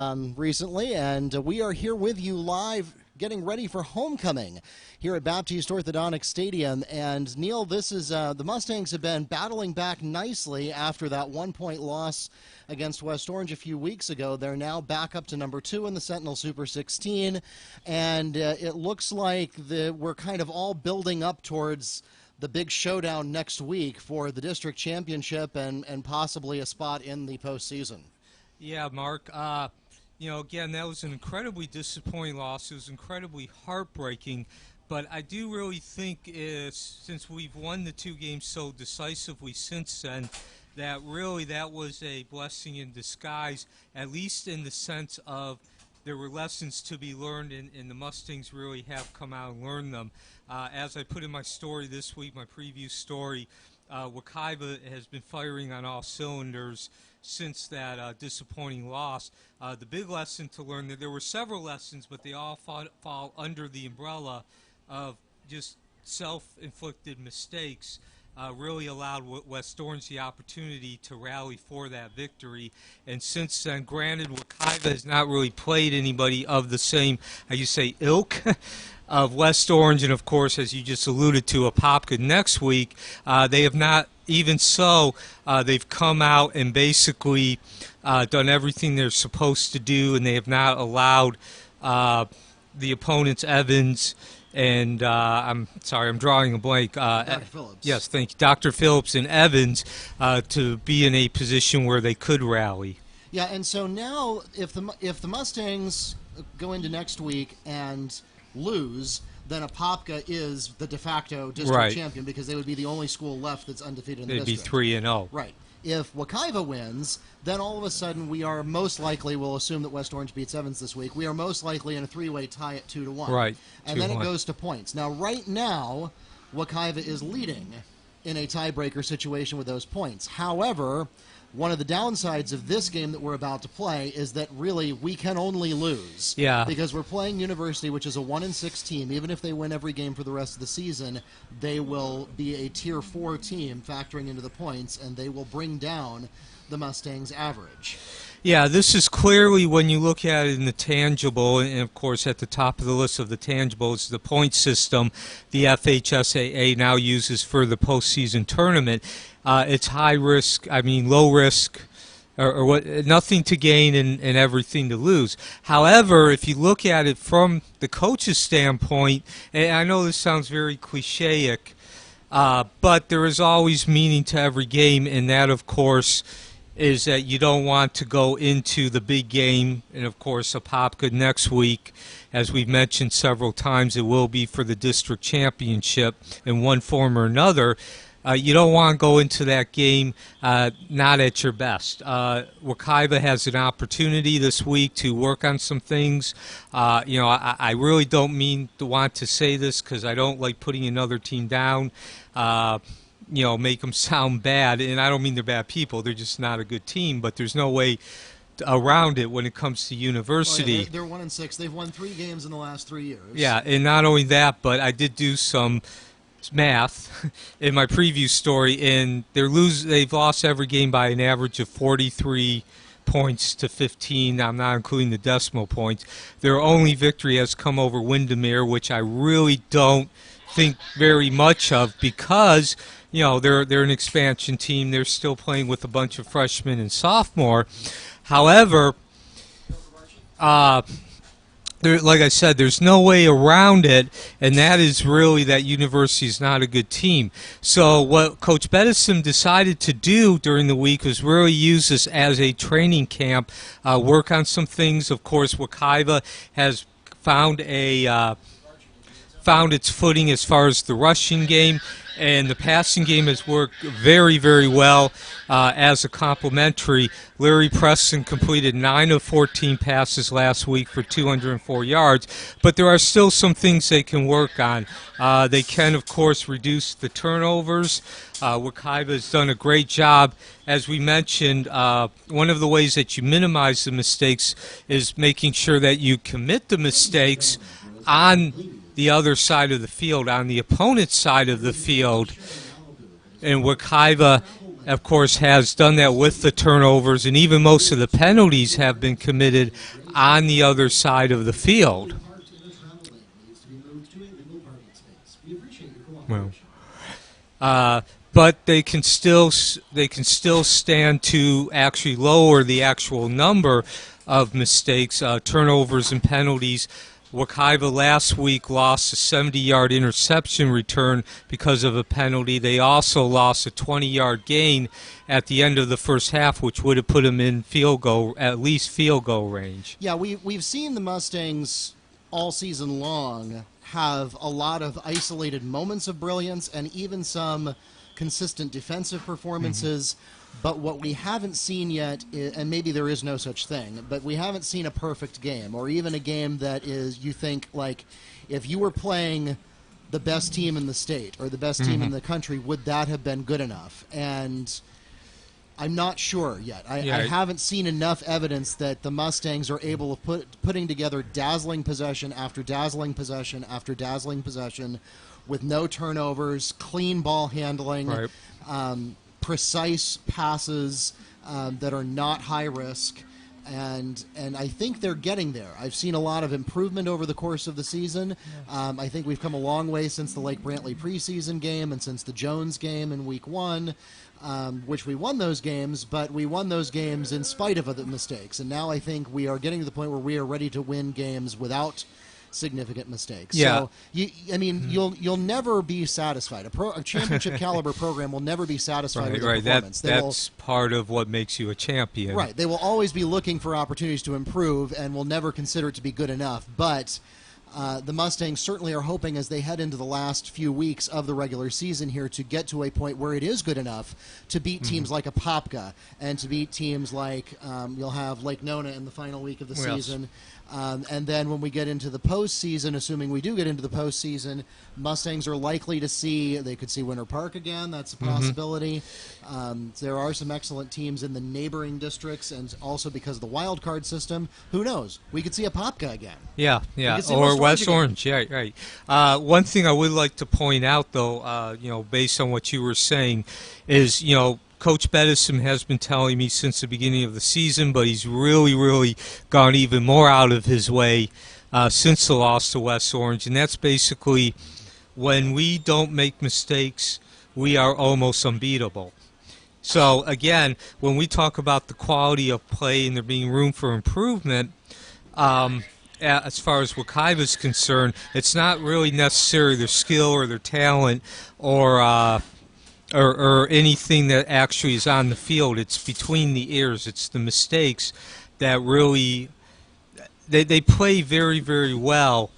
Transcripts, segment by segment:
Recently, and we are here with you live getting ready for homecoming here at Baptist Orthodontic Stadium. And Neil, this is the Mustangs have been battling back nicely after that 1-point loss against West Orange a few weeks ago. They're now back up to number 2 in the Sentinel Super 16, and it looks like we're kind of all building up towards the big showdown next week for the district championship and possibly a spot in the postseason. Yeah, Mark. Again, that was an incredibly disappointing loss. It was incredibly heartbreaking. But I do really think since we've won the 2 games so decisively since then, that was a blessing in disguise, at least in the sense of there were lessons to be learned, and the Mustangs really have come out and learned them. As I put in my story this week, my preview story, Wekiva has been firing on all cylinders since that disappointing loss. The big lesson to learn, that there were several lessons, but they all fall under the umbrella of just self-inflicted mistakes, really allowed West Orange the opportunity to rally for that victory. And since then, granted, Wekiva has not really played anybody of the same, how you say, ilk of West Orange, and of course, as you just alluded to, Apopka next week. They have not, even so, they've come out and basically done everything they're supposed to do, and they have not allowed the opponents, Evans, and I'm sorry, I'm drawing a blank. Dr. Phillips. Yes, thank you. Dr. Phillips and Evans to be in a position where they could rally. Yeah, and so now if the Mustangs go into next week and lose, then Apopka is the de facto district champion, because they would be the only school left that's undefeated in the district. They'd be 3-0. Right. If Wekiva wins, then all of a sudden we are most likely, we'll assume that West Orange beats Evans this week, we are most likely in a 3-way tie at 2-1. Right. And then it goes to points. Now, right now, Wekiva is leading in a tiebreaker situation with those points. However, one of the downsides of this game that we're about to play is that really we can only lose. Yeah. Because we're playing University, which is a 1-6 team. Even if they win every game for the rest of the season, they will be a Tier 4 team factoring into the points, and they will bring down the Mustangs' average. Yeah, this is clearly, when you look at it in the tangible, and of course at the top of the list of the tangibles, the point system the FHSAA now uses for the postseason tournament. It's high risk, low risk, or what, nothing to gain and everything to lose. However, if you look at it from the coach's standpoint, and I know this sounds very cliche-ic, but there is always meaning to every game, and that, of course, is that you don't want to go into the big game, and of course Apopka next week, as we've mentioned several times, it will be for the district championship in one form or another. You don't want to go into that game not at your best. Wekiva has an opportunity this week to work on some things. I really don't mean to want to say this, because I don't like putting another team down. Make them sound bad, and I don't mean they're bad people. They're just not a good team, but there's no way around it when it comes to University. Oh, yeah, they're 1-6. They've won 3 games in the last 3 years. Yeah, and not only that, but I did do some math in my preview story, and they've lost every game by an average of 43 points to 15. I'm not including the decimal points. Their only victory has come over Windermere, which I really don't think very much of, because they're an expansion team. They're still playing with a bunch of freshmen and sophomore. However, like I said, there's no way around it, and that is really that University is not a good team. So what Coach Beddison decided to do during the week was really use this as a training camp, work on some things. Of course, Wekiva has found its footing as far as the rushing game, and the passing game has worked very, very well as a complementary. Larry Preston completed 9 of 14 passes last week for 204 yards, but there are still some things they can work on. They can, of course, reduce the turnovers. Wekiva has done a great job. As we mentioned, one of the ways that you minimize the mistakes is making sure that you commit the mistakes on the other side of the field, on the opponent's side of the field. And Wekiva of course, has done that with the turnovers, and even most of the penalties have been committed on the other side of the field. Well, but they can still stand to actually lower the actual number of mistakes, turnovers, and penalties. Wekiva last week lost a 70-yard interception return because of a penalty. They also lost a 20-yard gain at the end of the first half, which would have put them in at least field goal range. Yeah, we've seen the Mustangs all season long have a lot of isolated moments of brilliance and even some consistent defensive performances. But what we haven't seen yet, and maybe there is no such thing, but we haven't seen a perfect game, or even a game that is, you think, like, if you were playing the best team in the state or the best team in the country, would that have been good enough? And I'm not sure yet. I haven't seen enough evidence that the Mustangs are able of putting together dazzling possession after dazzling possession after dazzling possession with no turnovers, clean ball handling, precise passes that are not high risk, and I think they're getting there. I've seen a lot of improvement over the course of the season. I think we've come a long way since the Lake Brantley preseason game and since the Jones game in week 1, which we won those games, but we won those games in spite of other mistakes. And now I think we are getting to the point where we are ready to win games without significant mistakes. Yeah. So you'll never be satisfied. A championship caliber program will never be satisfied with their performance. That's part of what makes you a champion. Right. They will always be looking for opportunities to improve and will never consider it to be good enough. But the Mustangs certainly are hoping, as they head into the last few weeks of the regular season here, to get to a point where it is good enough to beat teams like Apopka and to beat teams like you'll have Lake Nona in the final week of the season. And then when we get into the postseason, assuming we do get into the postseason, Mustangs are likely to see, they could see Winter Park again. That's a possibility. There are some excellent teams in the neighboring districts, and also because of the wild card system, who knows? We could see Apopka again. Yeah, or West Orange. Yeah, right. One thing I would like to point out, though, based on what you were saying, is, Coach Bedison has been telling me since the beginning of the season, but he's really gone even more out of his way since the loss to West Orange, and that's basically when we don't make mistakes, we are almost unbeatable. So, again, when we talk about the quality of play and there being room for improvement, as far as Wekiva is concerned, it's not really necessarily their skill or their talent or anything that actually is on the field. It's between the ears. It's the mistakes that really they play very well,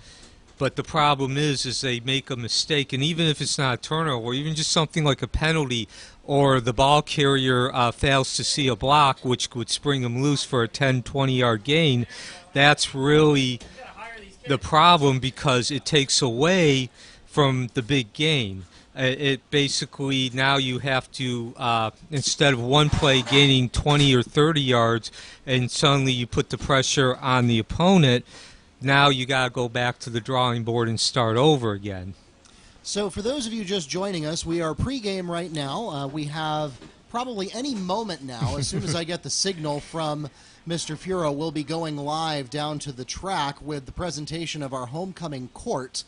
but the problem is they make a mistake, and even if it's not a turnover or even just something like a penalty, or the ball carrier fails to see a block, which would spring them loose for a 10-20 yard gain, that's really the problem, because it takes away from the big gain. It basically, now you have to, instead of one play gaining 20 or 30 yards, and suddenly you put the pressure on the opponent, now you got to go back to the drawing board and start over again. So for those of you just joining us, we are pregame right now. We have probably any moment now, as soon as I get the signal from Mr. Furo, we'll be going live down to the track with the presentation of our homecoming court.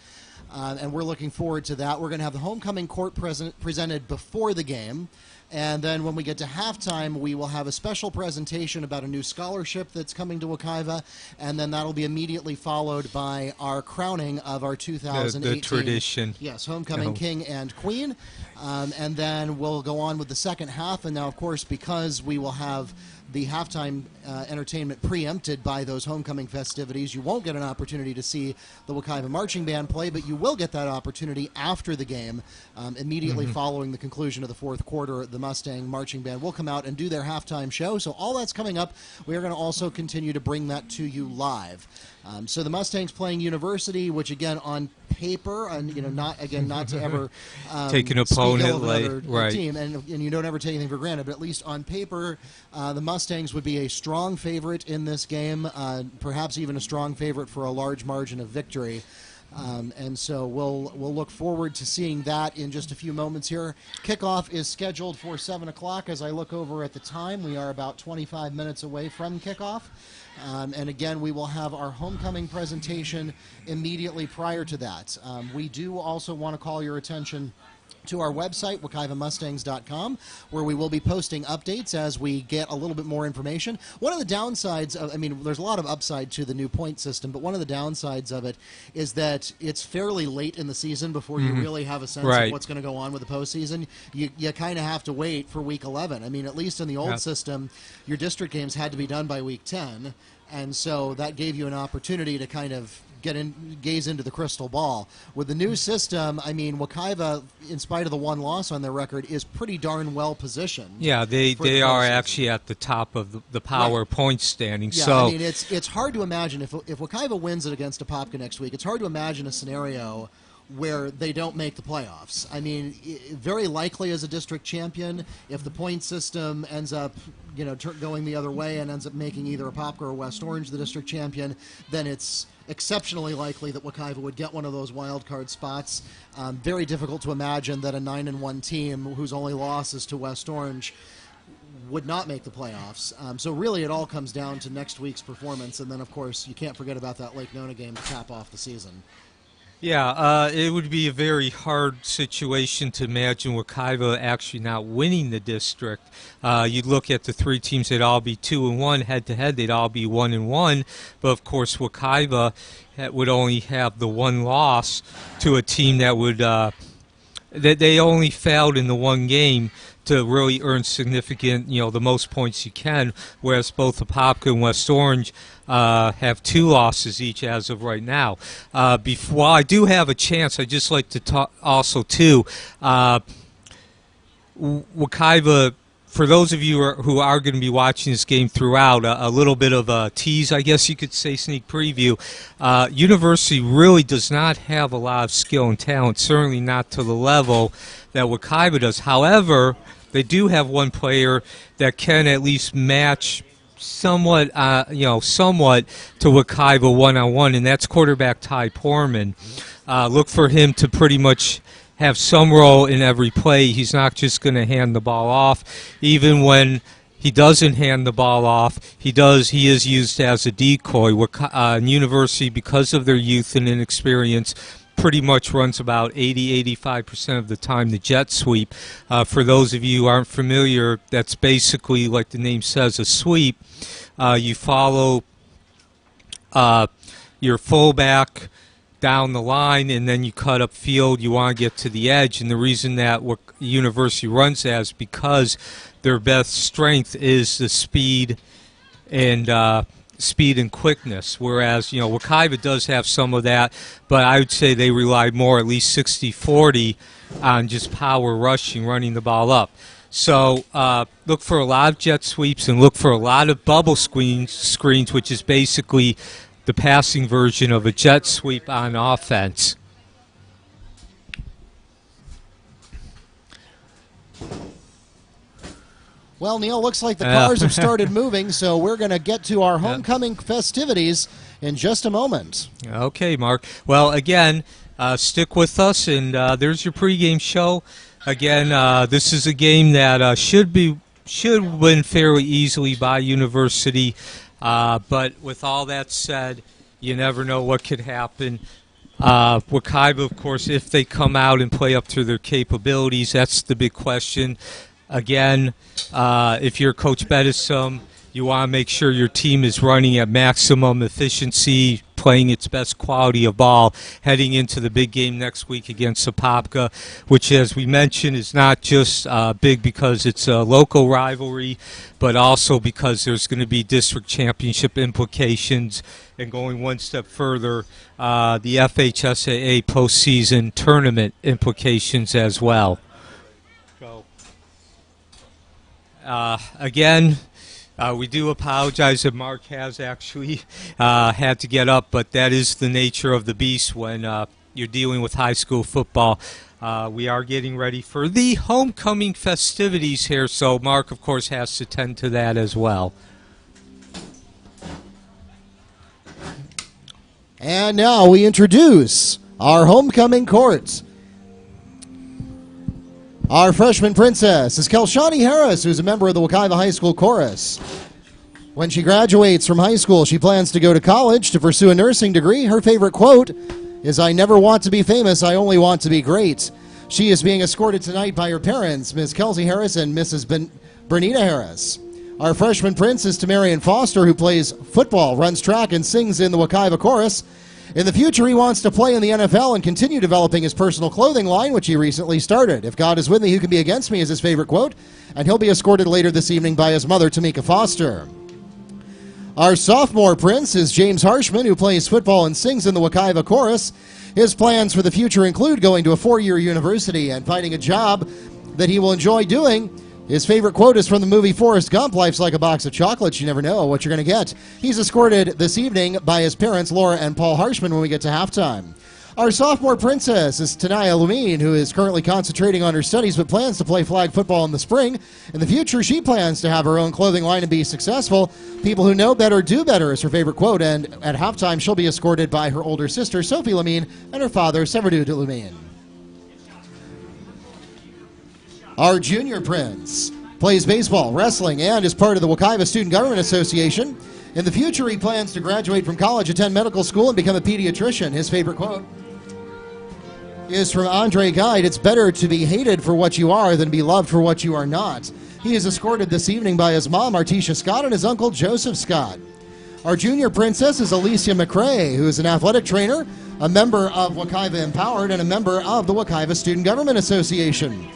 And we're looking forward to that. We're going to have the homecoming court presented before the game. And then when we get to halftime, we will have a special presentation about a new scholarship that's coming to Wekiva. And then that'll be immediately followed by our crowning of our 2018. The tradition. Yes, homecoming king and queen. And then we'll go on with the second half. And now, of course, because we will have the halftime entertainment preempted by those homecoming festivities, you won't get an opportunity to see the Wekiva Marching Band play, but you will get that opportunity after the game. Immediately following the conclusion of the fourth quarter, the Mustang Marching Band will come out and do their halftime show. So all that's coming up. We are going to also continue to bring that to you live. So the Mustangs playing University, which again on paper, and not to ever take an opponent like team, and you don't ever take anything for granted, but at least on paper, the Mustangs would be a strong favorite in this game, perhaps even a strong favorite for a large margin of victory. And so we'll look forward to seeing that in just a few moments here. Kickoff is scheduled for 7 o'clock. As I look over at the time, we are about 25 minutes away from kickoff. And again, we will have our homecoming presentation immediately prior to that. We do also want to call your attention to our website, wekivamustangs.com, where we will be posting updates as we get a little bit more information. One of the downsides of, there's a lot of upside to the new point system, but one of the downsides of it is that it's fairly late in the season before you really have a sense of what's going to go on with the postseason. You kind of have to wait for week 11. At least in the old system, your district games had to be done by week 10, and so that gave you an opportunity to kind of gaze into the crystal ball. With the new system, Wekiva, in spite of the one loss on their record, is pretty darn well positioned. Yeah, they are actually at the top of the power point standing. Yeah, so it's hard to imagine if Wekiva wins it against Apopka next week. It's hard to imagine a scenario where they don't make the playoffs. Very likely as a district champion, if the point system ends up going the other way and ends up making either Apopka or West Orange the district champion, then it's exceptionally likely that Wekiva would get one of those wild card spots. Very difficult to imagine that a 9-1 team whose only loss is to West Orange would not make the playoffs. So really it all comes down to next week's performance, and then of course you can't forget about that Lake Nona game to cap off the season. Yeah, it would be a very hard situation to imagine Wekiva actually not winning the district. You'd look at the three teams; they'd all be 2-1 head-to-head. They'd all be 1-1. But of course, Wekiva would only have the one loss to a team that would that they only failed in the one game to really earn significant, the most points you can, whereas both Apopka and West Orange have 2 losses each as of right now. While I do have a chance, I'd just like to talk also, too, Wekiva, for those of you who are going to be watching this game throughout, a little bit of a tease, I guess you could say, sneak preview. University really does not have a lot of skill and talent, certainly not to the level that Wekiva does. However, they do have one player that can at least match somewhat to Wekiva one-on-one, and that's quarterback Ty Porman. Look for him to pretty much have some role in every play. He's not just going to hand the ball off. Even when he doesn't hand the ball off, he is used as a decoy. University, because of their youth and inexperience, pretty much runs about 80-85% of the time the jet sweep. For those of you who aren't familiar, that's basically, like the name says, a sweep. You follow your fullback down the line, and then you cut up field. You want to get to the edge, and the reason that University runs that is because their best strength is the speed and quickness, whereas Wekiva does have some of that, but I would say they rely more, at least 60-40, on just power rushing, running the ball up. So look for a lot of jet sweeps and look for a lot of bubble screens, which is basically the passing version of a jet sweep on offense. Well, Neil, looks like the cars have started moving, so we're going to get to our homecoming festivities in just a moment. Okay, Mark. Well, again, stick with us, and there's your pregame show. Again, this is a game that should win fairly easily by University, but with all that said, you never know what could happen. Wekiva, of course, if they come out and play up to their capabilities, that's the big question. Again, if you're Coach Bedesom, you want to make sure your team is running at maximum efficiency, playing its best quality of ball, heading into the big game next week against Apopka, which, as we mentioned, is not just big because it's a local rivalry, but also because there's going to be district championship implications, and going one step further, the FHSAA postseason tournament implications as well. Again, we do apologize that Mark has actually had to get up, but that is the nature of the beast when you're dealing with high school football. We are getting ready for the homecoming festivities here, so Mark, of course, has to tend to that as well. And now we introduce Our homecoming court. Our freshman princess is Kelshani Harris, who's a member of the Wekiva High School Chorus. When she graduates from high school, she plans to go to college to pursue a nursing degree. Her favorite quote is, "I never want to be famous, I only want to be great." She is being escorted tonight by her parents, Ms. Kelsey Harris and Mrs. Bernita Harris. Our freshman prince is Tamarian Foster, who plays football, runs track, and sings in the Wekiva Chorus. In the future, he wants to play in the NFL and continue developing his personal clothing line, which he recently started. "If God is with me, who can be against me?" is his favorite quote, and he'll be escorted later this evening by his mother, Tamika Foster. Our sophomore prince is James Harshman, who plays football and sings in the Wekiva Chorus. His plans for the future include going to a 4-year university and finding a job that he will enjoy doing. His favorite quote is from the movie Forrest Gump, "Life's like a box of chocolates, you never know what you're going to get." He's escorted this evening by his parents, Laura and Paul Harshman, when we get to halftime. Our sophomore princess is Tanaya Lumine, who is currently concentrating on her studies but plans to play flag football in the spring. In the future, she plans to have her own clothing line and be successful. "People who know better do better" is her favorite quote, and at halftime, she'll be escorted by her older sister, Sophie Lumine, and her father, Severdu Lumine. Our junior prince plays baseball, wrestling, and is part of the Wekiva Student Government Association. In the future, he plans to graduate from college, attend medical school, and become a pediatrician. His favorite quote is from Andre Gide: "It's better to be hated for what you are than be loved for what you are not." He is escorted this evening by his mom, Artisha Scott, and his uncle, Joseph Scott. Our junior princess is Alicia McRae, who is an athletic trainer, a member of Wekiva Empowered, and a member of the Wekiva Student Government Association.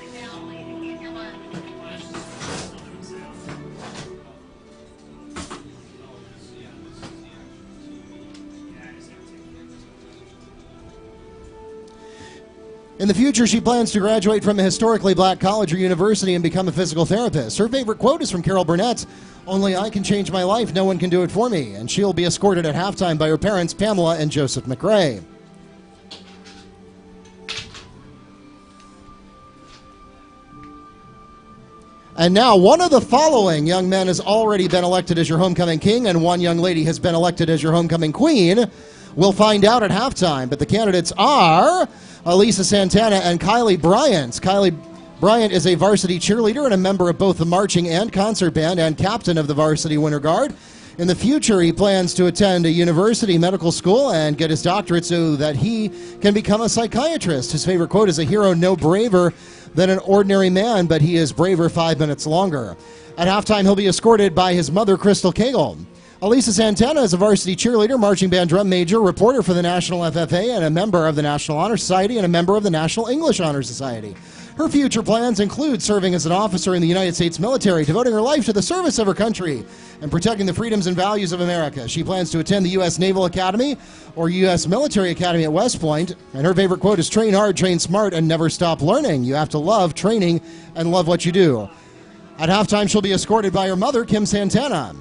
In the future, she plans to graduate from a historically black college or university and become a physical therapist. Her favorite quote is from Carol Burnett: "Only I can change my life, no one can do it for me." And she'll be escorted at halftime by her parents, Pamela and Joseph McRae. And now, one of the following young men has already been elected as your homecoming king, and one young lady has been elected as your homecoming queen. We'll find out at halftime, but the candidates are Elisa Santana and Kylie Bryant. Kylie Bryant is a varsity cheerleader and a member of both the marching and concert band and captain of the varsity Winter Guard. In the future, he plans to attend a university medical school and get his doctorate so that he can become a psychiatrist. His favorite quote is, "A hero no braver than an ordinary man, but he is braver 5 minutes longer." At halftime, he'll be escorted by his mother, Crystal Cagle. Elisa Santana is a varsity cheerleader, marching band drum major, reporter for the National FFA, and a member of the National Honor Society and a member of the National English Honor Society. Her future plans include serving as an officer in the United States military, devoting her life to the service of her country, and protecting the freedoms and values of America. She plans to attend the U.S. Naval Academy or U.S. Military Academy at West Point, and her favorite quote is, "Train hard, train smart, and never stop learning." You have to love training and love what you do. At halftime, she'll be escorted by her mother, Kim Santana.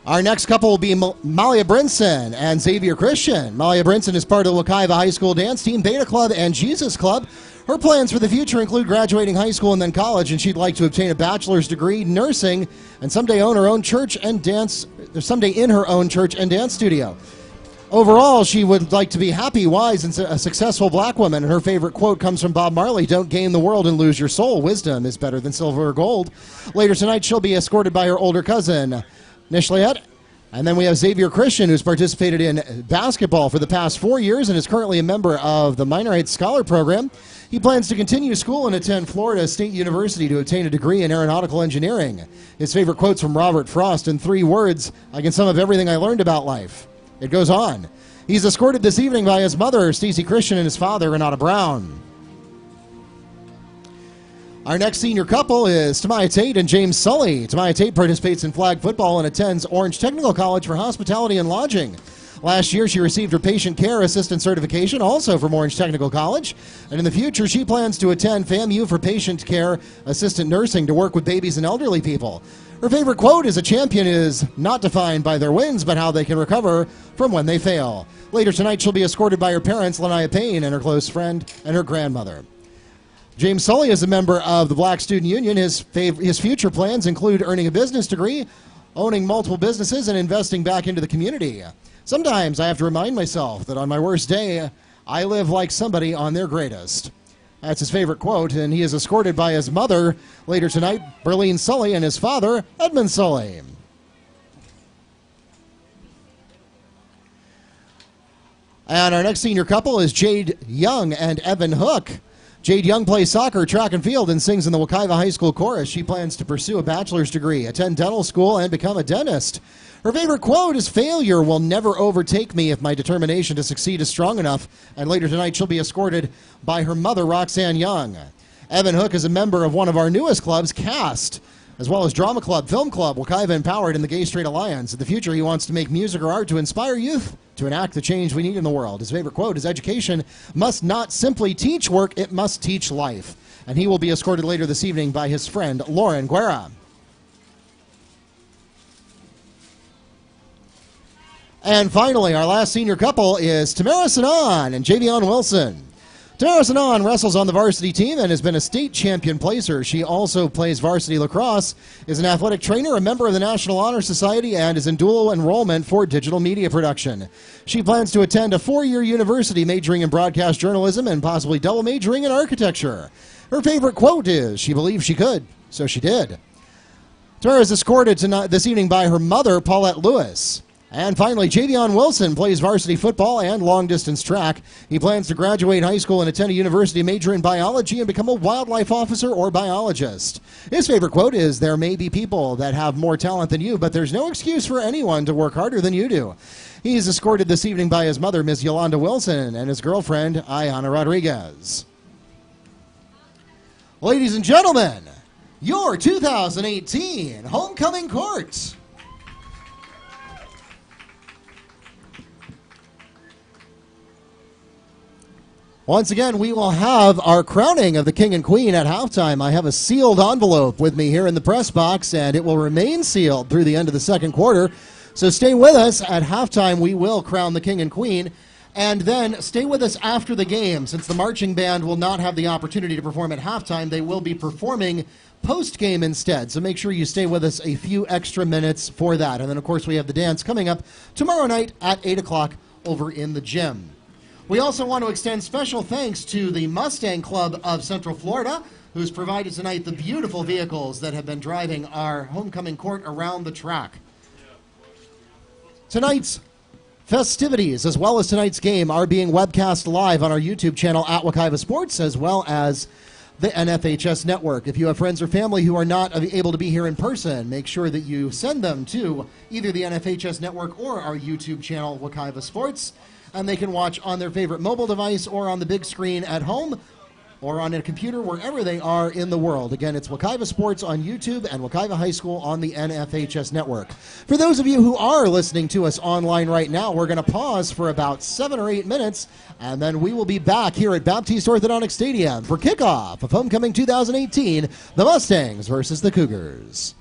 Our next couple will be Malia Brinson and Xavier Christian. Malia Brinson is part of the Wekiva High School dance team, Beta Club, and Jesus Club. Her plans for the future include graduating high school and then college, and she'd like to obtain a bachelor's degree in nursing and someday own her own church and dance, someday in her own church and dance studio. Overall, she would like to be happy, wise, and a successful black woman. And her favorite quote comes from Bob Marley: "Don't gain the world and lose your soul. Wisdom is better than silver or gold." Later tonight, she'll be escorted by her older cousin, Nishliet. And then we have Xavier Christian, who's participated in basketball for the past 4 years and is currently a member of the Minor Heights Scholar Program. He plans to continue school and attend Florida State University to obtain a degree in aeronautical engineering. His favorite quote's from Robert Frost: "In 3 words, I can sum up everything I learned about life." It goes on. He's escorted this evening by his mother, Stacey Christian, and his father, Renata Brown. Our next senior couple is Tamaya Tate and James Sully. Tamaya Tate participates in flag football and attends Orange Technical College for hospitality and lodging. Last year, she received her patient care assistant certification, also from Orange Technical College. And in the future, she plans to attend FAMU for patient care assistant nursing to work with babies and elderly people. Her favorite quote is, "A champion is not defined by their wins, but how they can recover from when they fail." Later tonight, she'll be escorted by her parents, Lanaya Payne, and her close friend and her grandmother. James Sully is a member of the Black Student Union. His future plans include earning a business degree, owning multiple businesses and investing back into the community. Sometimes I have to remind myself that on my worst day, I live like somebody on their greatest. That's his favorite quote, and he is escorted by his mother later tonight, Berlene Sully, and his father, Edmund Sully. And our next senior couple is Jade Young and Evan Hook. Jade Young plays soccer, track and field, and sings in the Wekiva High School chorus. She plans to pursue a bachelor's degree, attend dental school, and become a dentist. Her favorite quote is, "Failure will never overtake me if my determination to succeed is strong enough." And later tonight, she'll be escorted by her mother, Roxanne Young. Evan Hook is a member of one of our newest clubs, CAST, as well as Drama Club, Film Club, Wekiva Empowered, and the Gay Straight Alliance. In the future, he wants to make music or art to inspire youth to enact the change we need in the world. His favorite quote is, "Education must not simply teach work, it must teach life." And he will be escorted later this evening by his friend, Lauren Guerra. And finally, our last senior couple is Tamara Sanan and Javion Wilson. Tamara Sanan wrestles on the varsity team and has been a state champion placer. She also plays varsity lacrosse, is an athletic trainer, a member of the National Honor Society, and is in dual enrollment for digital media production. She plans to attend a 4-year university majoring in broadcast journalism and possibly double majoring in architecture. Her favorite quote is, "She believed she could, so she did." Tamara is escorted this evening by her mother, Paulette Lewis. And finally, Javion Wilson plays varsity football and long-distance track. He plans to graduate high school and attend a university major in biology and become a wildlife officer or biologist. His favorite quote is, "There may be people that have more talent than you, but there's no excuse for anyone to work harder than you do." He is escorted this evening by his mother, Ms. Yolanda Wilson, and his girlfriend, Ayana Rodriguez. Ladies and gentlemen, your 2018 Homecoming Court. Once again, we will have our crowning of the King and Queen at halftime. I have a sealed envelope with me here in the press box, and it will remain sealed through the end of the second quarter. So stay with us. At halftime, we will crown the King and Queen. And then stay with us after the game. Since the marching band will not have the opportunity to perform at halftime, they will be performing post-game instead. So make sure you stay with us a few extra minutes for that. And then, of course, we have the dance coming up tomorrow night at 8 o'clock over in the gym. We also want to extend special thanks to the Mustang Club of Central Florida, who's provided tonight the beautiful vehicles that have been driving our homecoming court around the track. Tonight's festivities, as well as tonight's game, are being webcast live on our YouTube channel at Wekiva Sports, as well as the NFHS network. If you have friends or family who are not able to be here in person, make sure that you send them to either the NFHS network or our YouTube channel, Wekiva Sports. And they can watch on their favorite mobile device or on the big screen at home or on a computer wherever they are in the world. Again, it's Wekiva Sports on YouTube and Wekiva High School on the NFHS network. For those of you who are listening to us online right now, we're going to pause for about 7 or 8 minutes, and then we will be back here at Baptiste Orthodontic Stadium for kickoff of Homecoming 2018, the Mustangs versus the Cougars.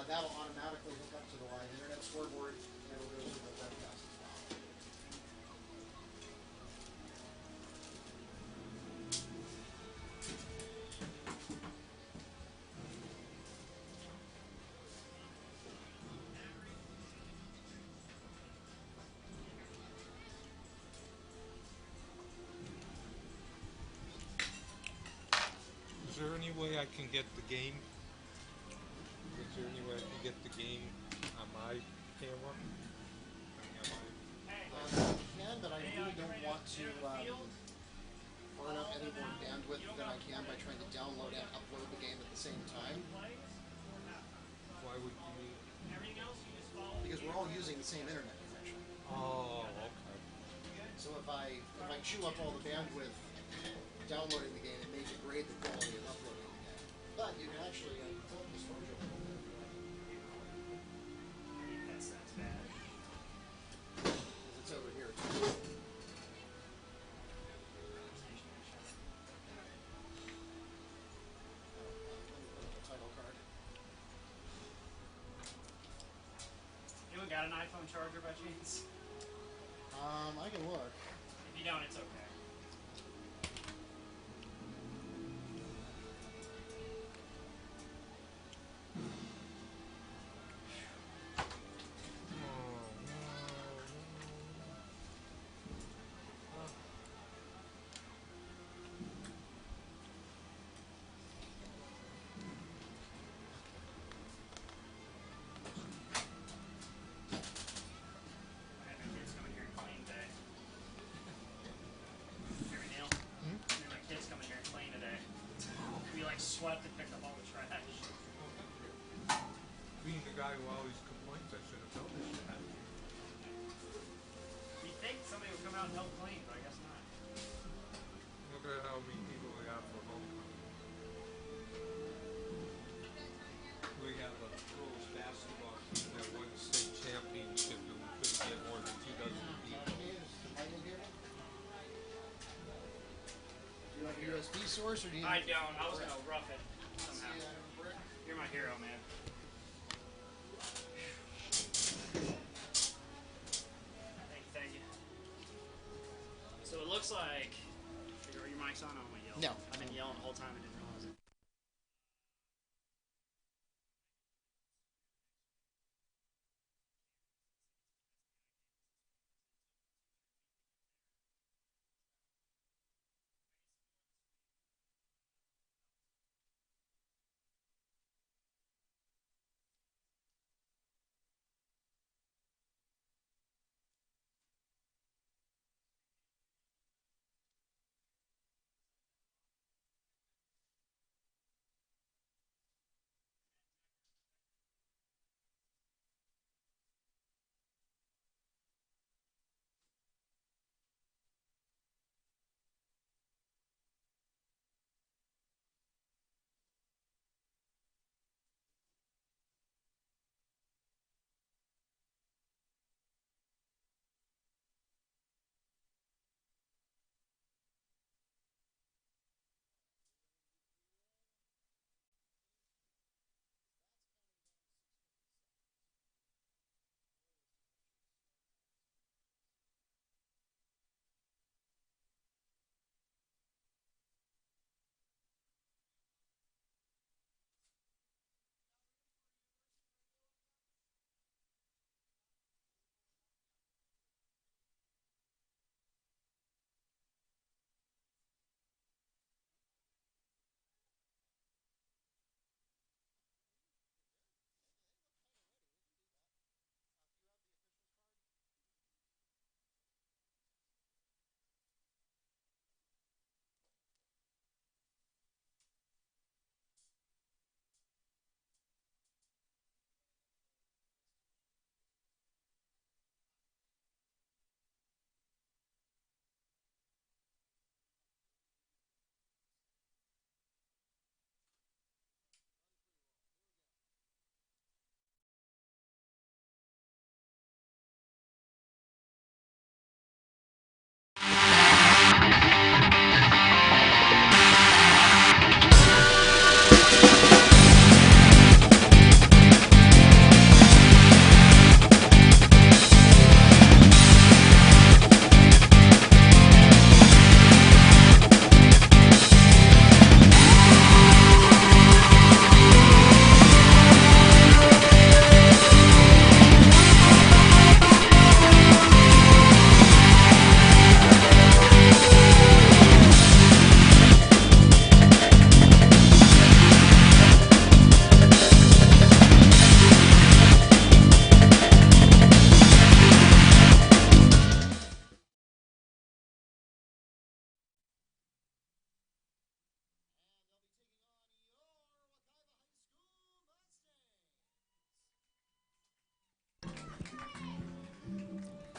That'll automatically hook up to the live internet scoreboard, and it'll go to the webcast as well. Is there any way I can get the game? Is there any way I can get the game on my camera? I can, but I really don't want to burn up any more bandwidth than I can by trying to download and upload the game at the same time. Why would you? Because we're all using the same internet connection. Oh, okay. So if I chew up all the bandwidth downloading the game, it may degrade the quality of uploading the game. But you can actually pull up the storage a little bit. That's bad. It's over here too. Title card. Anyone got an iPhone charger by chance? I can look. If you don't, it's okay. Swept and picked up all the trash. Being the guy who always complains, I should have noticed that. You'd think somebody would come out and help clean, but I guess not. Look at how many people we have for homecoming. We have a girls basketball team that won the state championship, and we couldn't get more than 2 dozen people. Do you like a USB source or do you? I don't. I was gonna rough it somehow. You're my hero, man. Thank you. So it looks like. Are your mics on? I'm gonna yell. No. I've been yelling the whole time. I didn't realize it.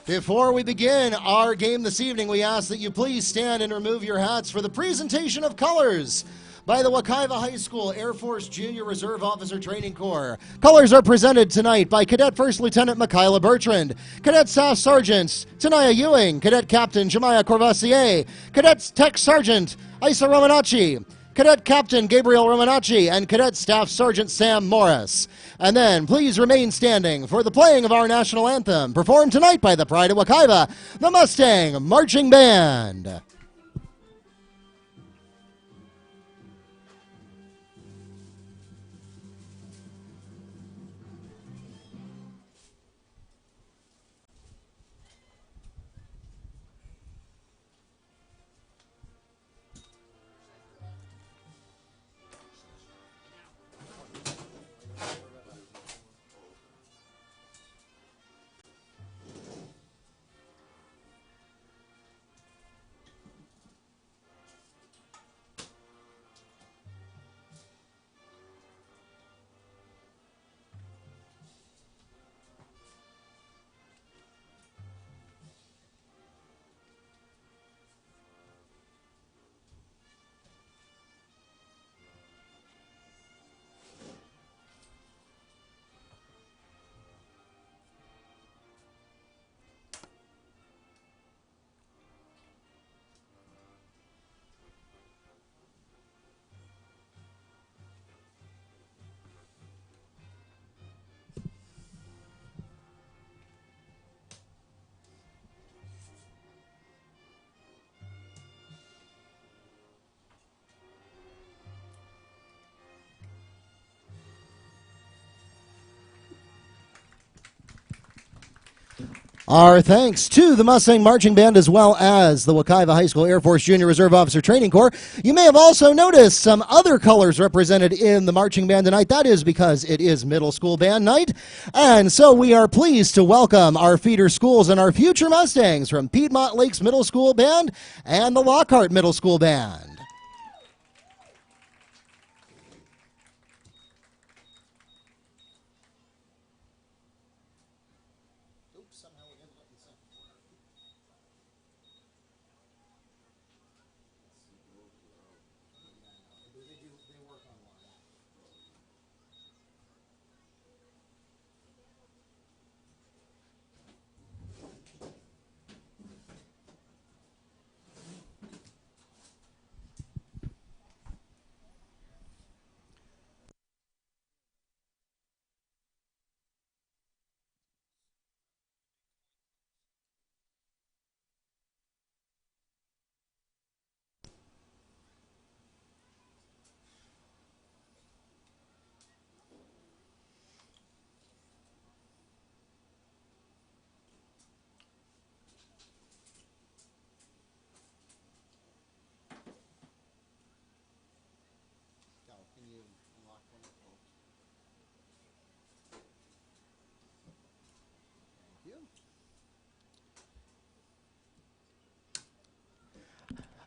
Before we begin our game this evening, we ask that you please stand and remove your hats for the presentation of colors by the Wekiva High School Air Force Junior Reserve Officer Training Corps. Colors are presented tonight by Cadet First Lieutenant Michaela Bertrand, Cadet Staff Sergeants Tanaya Ewing, Cadet Captain Jemiah Corvassier, Cadet Tech Sergeant Isa Romanacci, Cadet Captain Gabriel Romanacci, and Cadet Staff Sergeant Sam Morris. And then please remain standing for the playing of our national anthem, performed tonight by the Pride of Wekiva, the Mustang Marching Band. Our thanks to the Mustang Marching Band as well as the Wekiva High School Air Force Junior Reserve Officer Training Corps. You may have also noticed some other colors represented in the marching band tonight. That is because it is middle school band night. And so we are pleased to welcome our feeder schools and our future Mustangs from Piedmont Lakes Middle School Band and the Lockhart Middle School Band.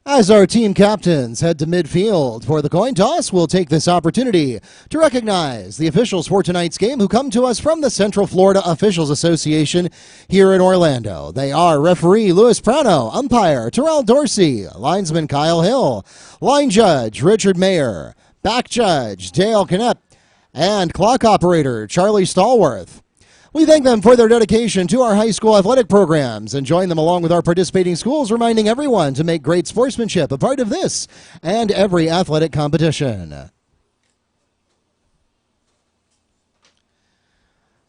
As our team captains head to midfield for the coin toss, we'll take this opportunity to recognize the officials for tonight's game who come to us from the Central Florida Officials Association here in Orlando. They are referee Louis Prano, umpire Terrell Dorsey, linesman Kyle Hill, line judge Richard Mayer, back judge Dale Knepp, and clock operator Charlie Stallworth. We thank them for their dedication to our high school athletic programs and join them along with our participating schools, reminding everyone to make great sportsmanship a part of this and every athletic competition.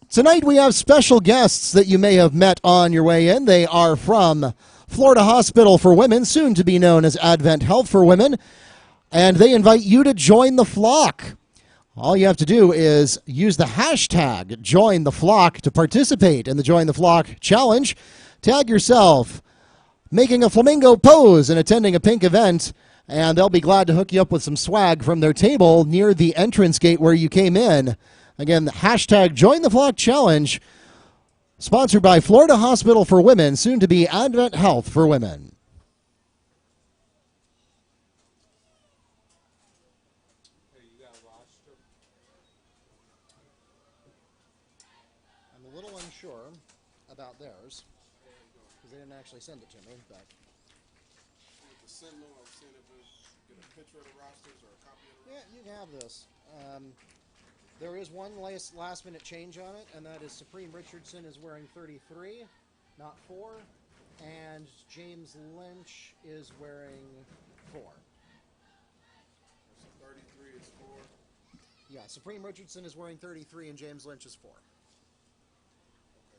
Tonight we have special guests that you may have met on your way in. They are from Florida Hospital for Women, soon to be known as Advent Health for Women, and they invite you to join the flock. All you have to do is use the hashtag Join the Flock to participate in the Join the Flock challenge. Tag yourself making a flamingo pose and attending a pink event, and they'll be glad to hook you up with some swag from their table near the entrance gate where you came in. Again, the hashtag Join the Flock challenge, sponsored by Florida Hospital for Women, soon to be Advent Health for Women. I'm a little unsure about theirs. actually send it to me, but With the Sentinel, I'm seeing if we get a picture of the rosters or a copy of the yeah, you can have this. There is one last minute change on it, and that is Supreme Richardson is wearing 33, not 4, and James Lynch is wearing 4. So 33 is 4. Yeah, Supreme Richardson is wearing 33, and James Lynch is 4. Okay,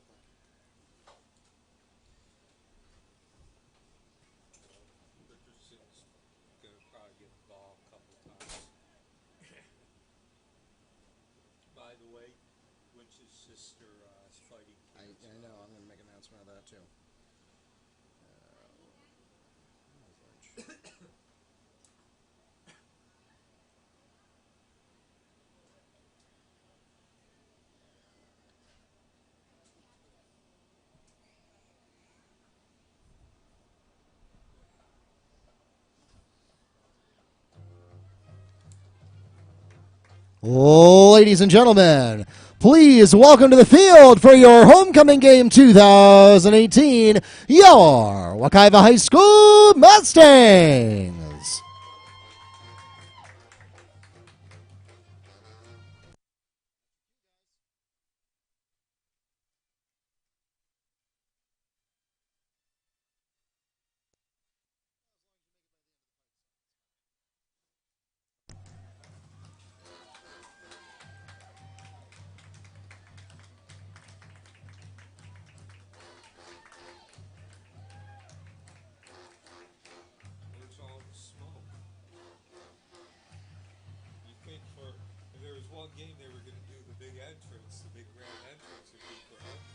thank you. Richardson's going to probably get the ball a couple times. By the way, Lynch's sister is fighting cancer. I know, I'm going to make an announcement of that, too. Ladies and gentlemen, please welcome to the field for your homecoming game 2018, your Wekiva High School Mustangs. Where's all the smoke? You think if there was one game they were going to do the big entrance, the big grand entrance would be for homecoming.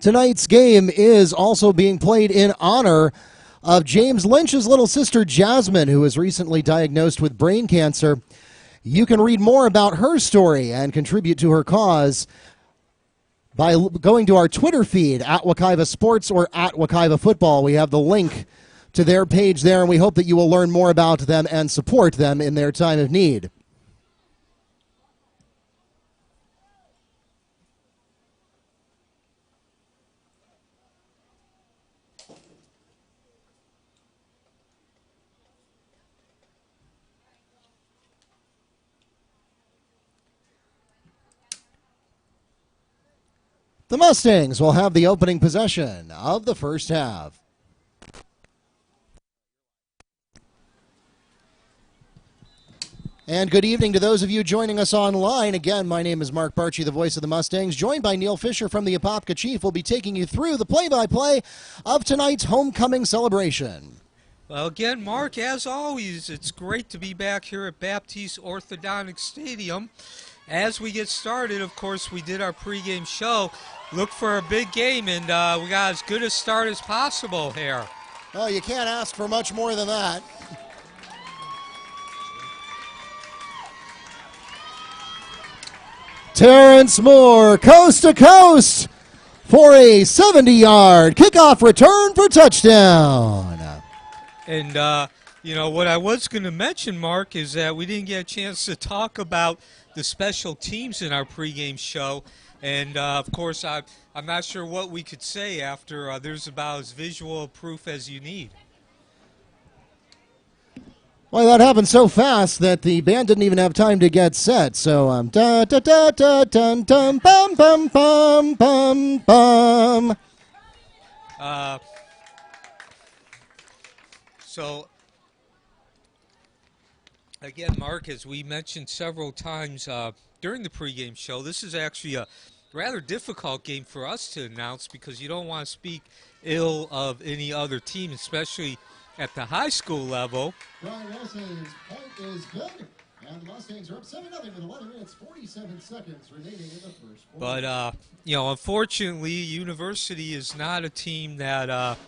Tonight's game is also being played in honor of James Lynch's little sister, Jasmine, who was recently diagnosed with brain cancer. You can read more about her story and contribute to her cause by going to our Twitter feed, at Wekiva Sports or at Wekiva Football. We have the link to their page there, and we hope that you will learn more about them and support them in their time of need. The Mustangs will have the opening possession of the first half. And good evening to those of you joining us online. Again, my name is Mark Barchi, the voice of the Mustangs, joined by Neil Fisher from the Apopka Chief. We'll be taking you through the play-by-play of tonight's homecoming celebration. Well, again, Mark, as always, it's great to be back here at Baptiste Orthodontic Stadium. As we get started, of course, we did our pregame show. Look for a big game, and we got as good a start as possible here. Well, you can't ask for much more than that. Terrence Moore, coast to coast for a 70-yard kickoff return for touchdown. And, you know, what I was going to mention, Mark, is that we didn't get a chance to talk about the special teams in our pregame show. And, of course, I'm not sure what we could say after there's about as visual proof as you need. Well, that happened so fast that the band didn't even have time to get set. So, da da da da dun dum bum bum bum bum bum. So, again, Mark, as we mentioned several times during the pregame show, this is actually a rather difficult game for us to announce because you don't want to speak ill of any other team, especially at the high school level. Brian Wilson's point is good, and the Mustangs are up 7-0 with 11 minutes, 47 seconds remaining in the first quarter. But, you know, unfortunately, University is not a team that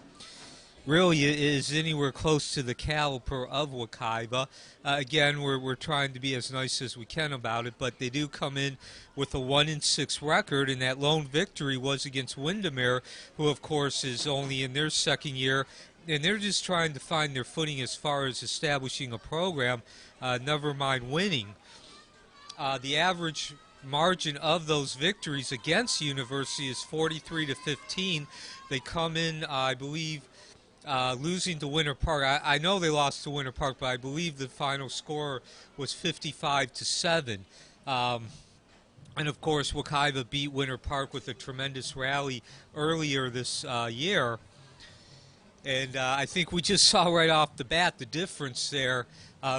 really is anywhere close to the caliber of Wekiva. Again, we're trying to be as nice as we can about it, but they do come in with a 1-6 record, and that lone victory was against Windermere, who of course is only in their second year, and they're just trying to find their footing as far as establishing a program, never mind winning. The average margin of those victories against University is 43-15. They come in, I believe, losing to Winter Park. I know they lost to Winter Park, but I believe the final score was 55-7. And of course, Wekiva beat Winter Park with a tremendous rally earlier this year. And I think we just saw right off the bat the difference there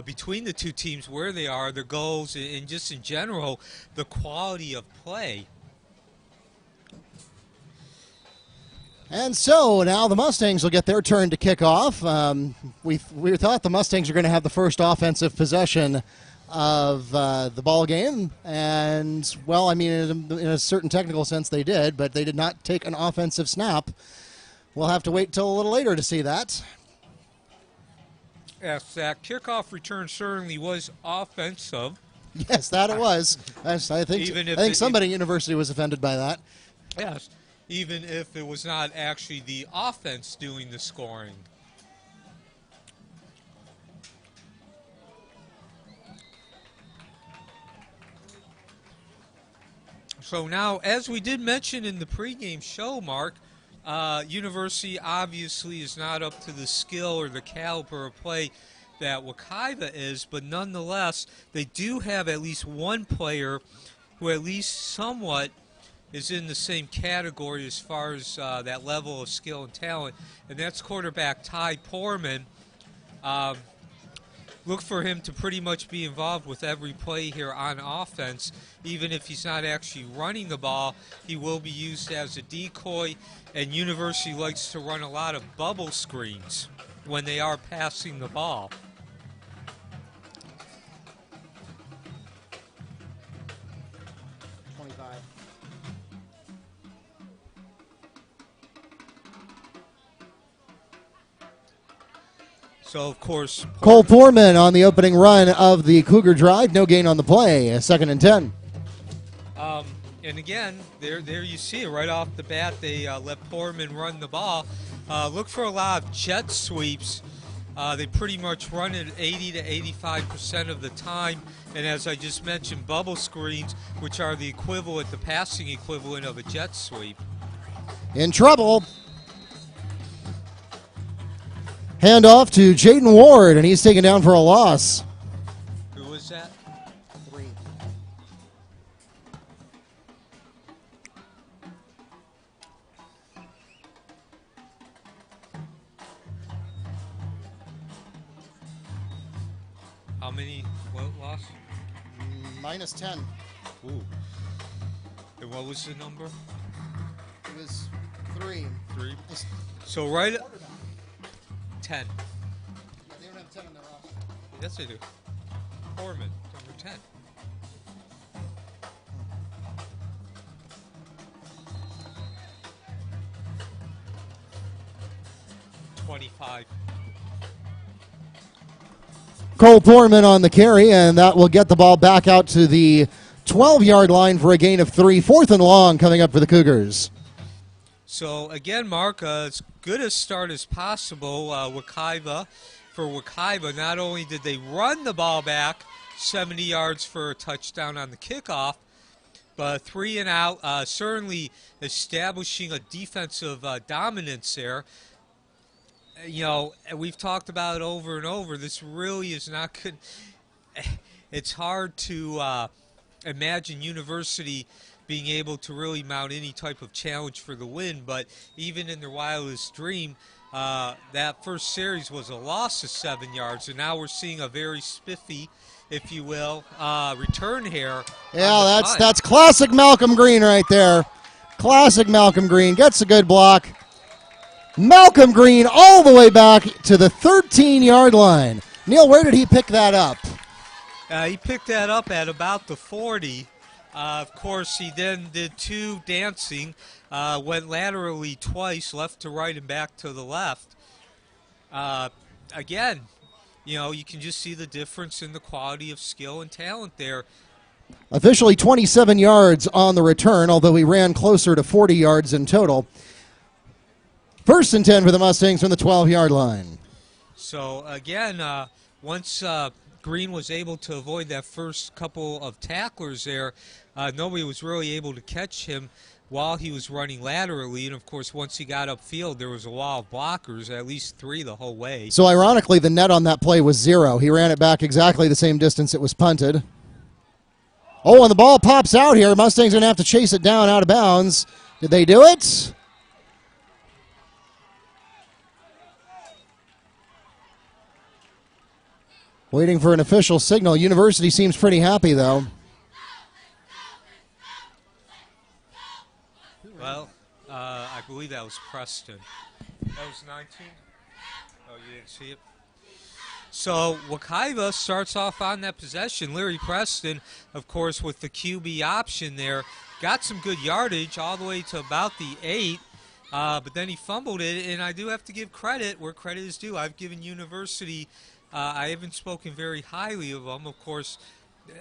between the two teams, where they are, their goals, and just in general, the quality of play. And so now the Mustangs will get their turn to kick off. We thought the Mustangs were going to have the first offensive possession of the ball game, and well, I mean, in a certain technical sense they did, but they did not take an offensive snap. We'll have to wait till a little later to see that. Yes, that kickoff return certainly was offensive. Yes, that it was. I think somebody at University was offended by that. Yes, even if it was not actually the offense doing the scoring. So now, as we did mention in the pregame show, Mark, University obviously is not up to the skill or the caliber of play that Wekiva is, but nonetheless, they do have at least one player who at least somewhat is in the same category as far as that level of skill and talent, and that's quarterback Ty Poorman. Look for him to pretty much be involved with every play here on offense. Even if he's not actually running the ball, he will be used as a decoy, and University likes to run a lot of bubble screens when they are passing the ball. So, of course, Cole Foreman on the opening run of the Cougar drive. No gain on the play. 2nd and 10. And again, there you see it right off the bat. They let Foreman run the ball. Look for a lot of jet sweeps. They pretty much run it 80 to 85% of the time. And as I just mentioned, bubble screens, which are the equivalent, the passing equivalent of a jet sweep. In trouble. Handoff to Jaden Ward, and he's taken down for a loss. Who was that? 3. How many? What loss? Minus 10. Ooh. And what was the number? It was 3. 3. So right. 10. Yeah, they don't have 10 on their roster. Yes, they do. Foreman, number 10. $25. Cole Foreman on the carry, and that will get the ball back out to the 12-yard line for a gain of 3. 4th and long coming up for the Cougars. So, again, Mark, as good a start as possible. For Wekiva, not only did they run the ball back 70 yards for a touchdown on the kickoff, but 3 and out, certainly establishing a defensive dominance there. You know, we've talked about it over and over. This really is not good. It's hard to imagine University being able to really mount any type of challenge for the win, but even in their wildest dream, that first series was a loss of 7 yards, and now we're seeing a very spiffy, if you will, return here. Yeah, that's classic Malcolm Green right there. Classic Malcolm Green gets a good block. Malcolm Green all the way back to the 13-yard line. Neil, where did he pick that up? He picked that up at about the 40. Of course, he then did 2 dancing, went laterally twice, left to right and back to the left. Again, you can just see the difference in the quality of skill and talent there. Officially 27 yards on the return, although he ran closer to 40 yards in total. 1st and 10 for the Mustangs from the 12-yard line. So, again, once Green was able to avoid that first couple of tacklers there, nobody was really able to catch him while he was running laterally. And, of course, once he got upfield, there was a wall of blockers, at least 3 the whole way. So, ironically, the net on that play was 0. He ran it back exactly the same distance it was punted. Oh, and the ball pops out here. Mustangs going to have to chase it down out of bounds. Did they do it? Waiting for an official signal. University seems pretty happy, though. Well, I believe that was Preston. That was 19? Oh, you didn't see it? So Wekiva starts off on that possession. Larry Preston, of course, with the QB option there, got some good yardage all the way to about the 8, but then he fumbled it, and I do have to give credit where credit is due. I've given University, I haven't spoken very highly of them. Of course,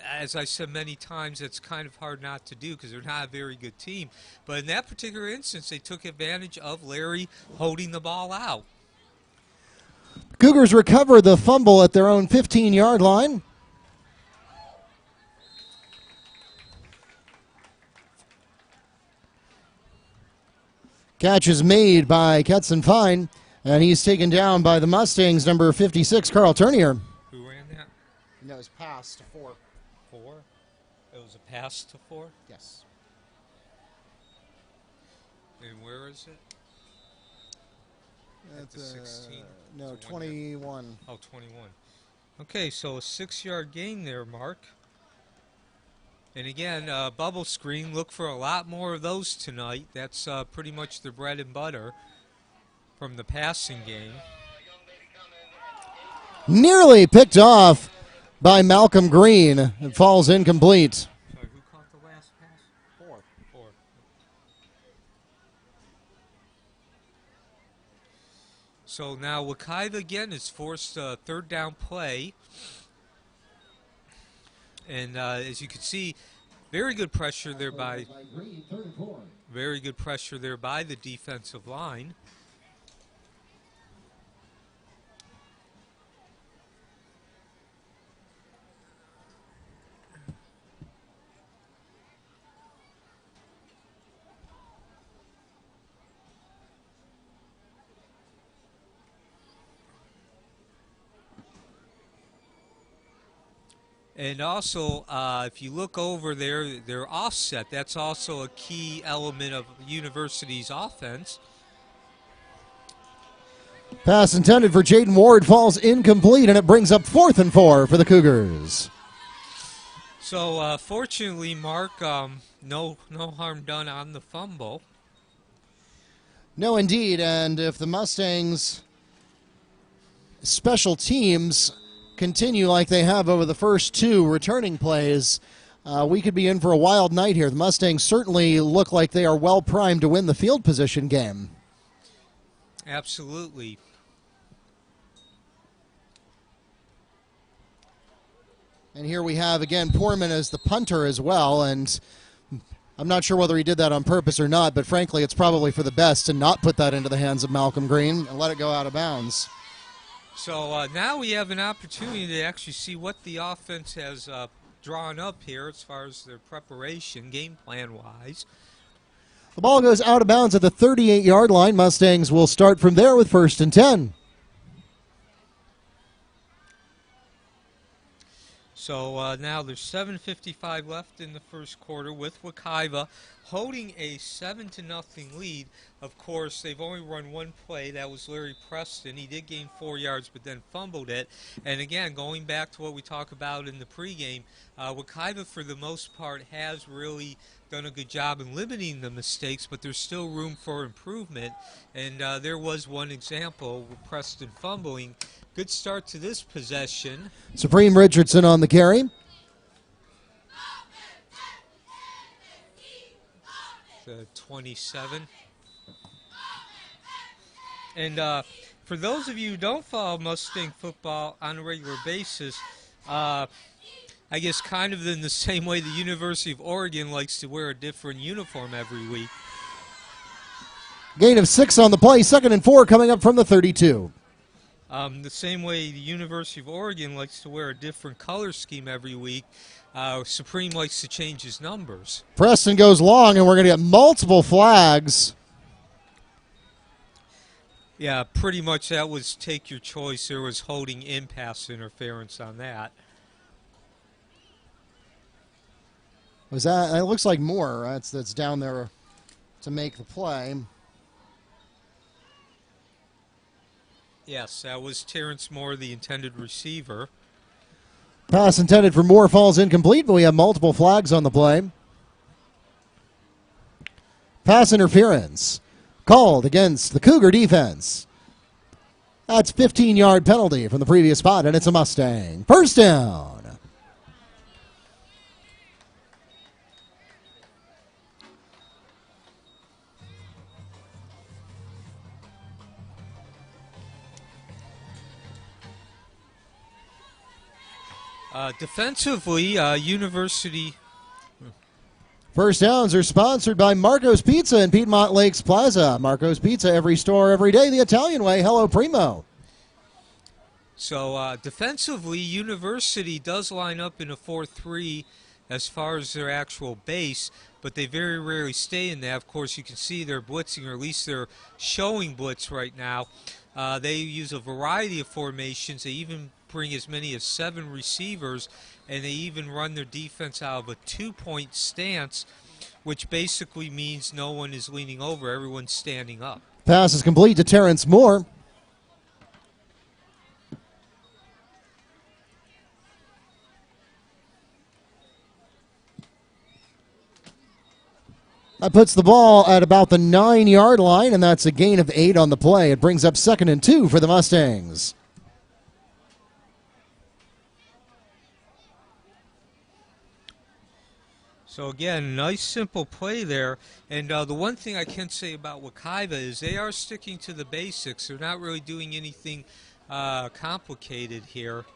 as I said many times, it's kind of hard not to do because they're not a very good team. But in that particular instance, they took advantage of Larry holding the ball out. Cougars recover the fumble at their own 15-yard line. Catch is made by Ketson Fine, and he's taken down by the Mustangs, number 56, Carl Turnier. Who ran that? No, it was pass to 4. 4? It was a pass to 4? Yes. And where is it? At the 16? No, 21. Oh, 21. Okay, so a 6-yard gain there, Mark. And again, bubble screen, look for a lot more of those tonight. That's pretty much the bread and butter from the passing game. Nearly picked off by Malcolm Green. It falls incomplete. Sorry, who caught the last pass? 4. So now Wekiva again is forced a 3rd down play. And as you can see, very good pressure there by the defensive line. And also, if you look over there, they're offset. That's also a key element of University's offense. Pass intended for Jaden Ward falls incomplete, and it brings up 4th and 4 for the Cougars. So, fortunately, Mark, no harm done on the fumble. No, indeed, and if the Mustangs' special teams continue like they have over the first 2 returning plays, we could be in for a wild night here. The Mustangs certainly look like they are well primed to win the field position game. Absolutely. And here we have, again, Poorman as the punter as well, and I'm not sure whether he did that on purpose or not, but frankly, it's probably for the best to not put that into the hands of Malcolm Green and let it go out of bounds. So now we have an opportunity to actually see what the offense has drawn up here as far as their preparation, game plan-wise. The ball goes out of bounds at the 38-yard line. Mustangs will start from there with 1st and 10. So now there's 7:55 left in the first quarter with Wekiva holding a 7-0 lead. Of course, they've only run one play. That was Larry Preston. He did gain 4 yards, but then fumbled it. And again, going back to what we talked about in the pregame, Wekiva, for the most part, has really done a good job in limiting the mistakes, but there's still room for improvement. And there was one example with Preston fumbling. Good start to this possession. Supreme Richardson on the carry. The 27. And for those of you who don't follow Mustang football on a regular basis, I guess kind of in the same way the University of Oregon likes to wear a different uniform every week. Gain of 6 on the play, 2nd and 4 coming up from the 32. The same way the University of Oregon likes to wear a different color scheme every week, Supreme likes to change his numbers. Preston goes long, and we're going to get multiple flags. Yeah, pretty much that was take your choice. There was holding in pass interference on that. Was that? It looks like Moore. That's down there to make the play. Yes, that was Terrence Moore, the intended receiver. Pass intended for Moore falls incomplete, but we have multiple flags on the play. Pass interference called against the Cougar defense. That's 15-yard penalty from the previous spot, and it's a Mustang. First down. Defensively, University. First downs are sponsored by Marco's Pizza in Piedmont Lakes Plaza. Marco's Pizza, every store, every day, the Italian way. Hello, Primo. So defensively, University does line up in a 4-3 as far as their actual base, but they very rarely stay in that. Of course, you can see they're blitzing, or at least they're showing blitz right now. They use a variety of formations. They even bring as many as 7 receivers, and they even run their defense out of a 2-point stance, which basically means no one is leaning over, everyone's standing up. Pass is complete to Terrence Moore. That puts the ball at about the 9-yard line, and that's a gain of 8 on the play. It brings up 2nd and 2 for the Mustangs. So again, nice simple play there. And the one thing I can say about Wekiva is they are sticking to the basics. They're not really doing anything complicated here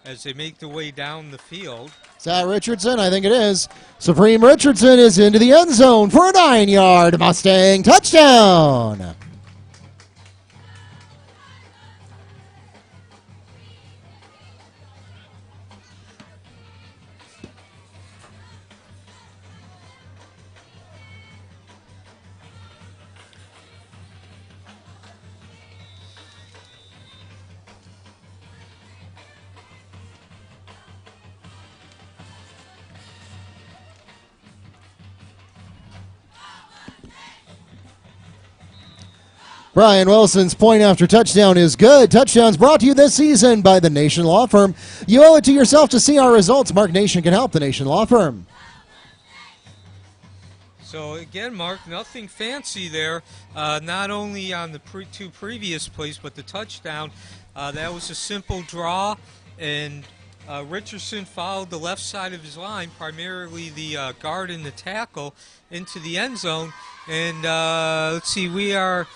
as they make their way down the field. Is that Richardson? I think it is. Supreme Richardson is into the end zone for a 9-yard Mustang touchdown. Brian Wilson's point after touchdown is good. Touchdowns brought to you this season by the Nation Law Firm. You owe it to yourself to see our results. Mark Nation can help the Nation Law Firm. So again, Mark, nothing fancy there. Not only on the two previous plays, but the touchdown. That was a simple draw, and Richardson followed the left side of his line, primarily the guard and the tackle, into the end zone. And let's see, we are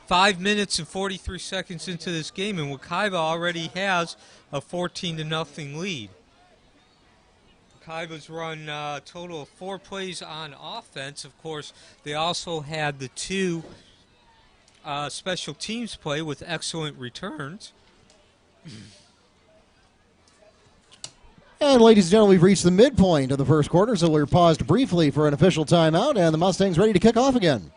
5 minutes and 43 seconds into this game, and Wekiva already has a 14-0 lead. Wekiva's run a total of 4 plays on offense. Of course, they also had the 2 special teams play with excellent returns. And ladies and gentlemen, we've reached the midpoint of the first quarter, so we're paused briefly for an official timeout, and the Mustangs ready to kick off again.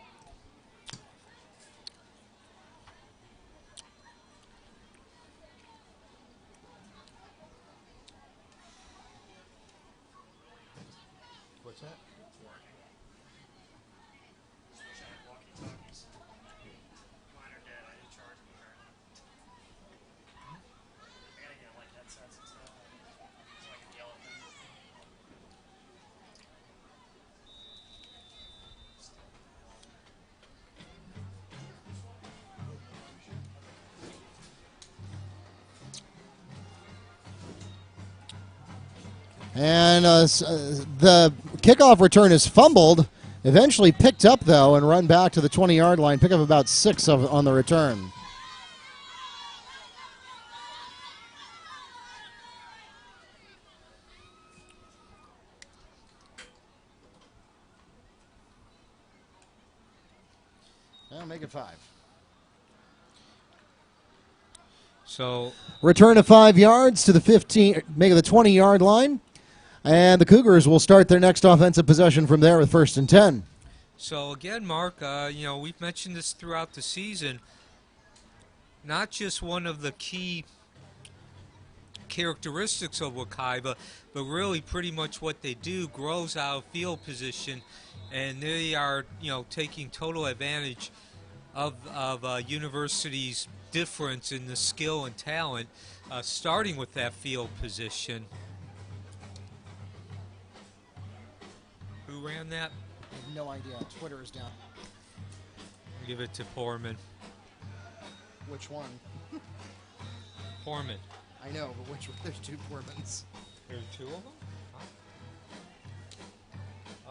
And the kickoff return is fumbled, eventually picked up, though, and run back to the 20-yard line. Pick up about 6 on the return. I'll make it 5. So return of 5 yards to the 15, make it the 20-yard line. And the Cougars will start their next offensive possession from there with 1st and 10. So again, Mark, we've mentioned this throughout the season. Not just one of the key characteristics of Wekiva, but really pretty much what they do grows out of field position, and they are, taking total advantage of University's difference in the skill and talent, starting with that field position. Who ran that? I have no idea. Twitter is down. Give it to Poorman. Which one? Poorman. I know, but which one? There's 2 Poormans. There are 2 of them? Huh?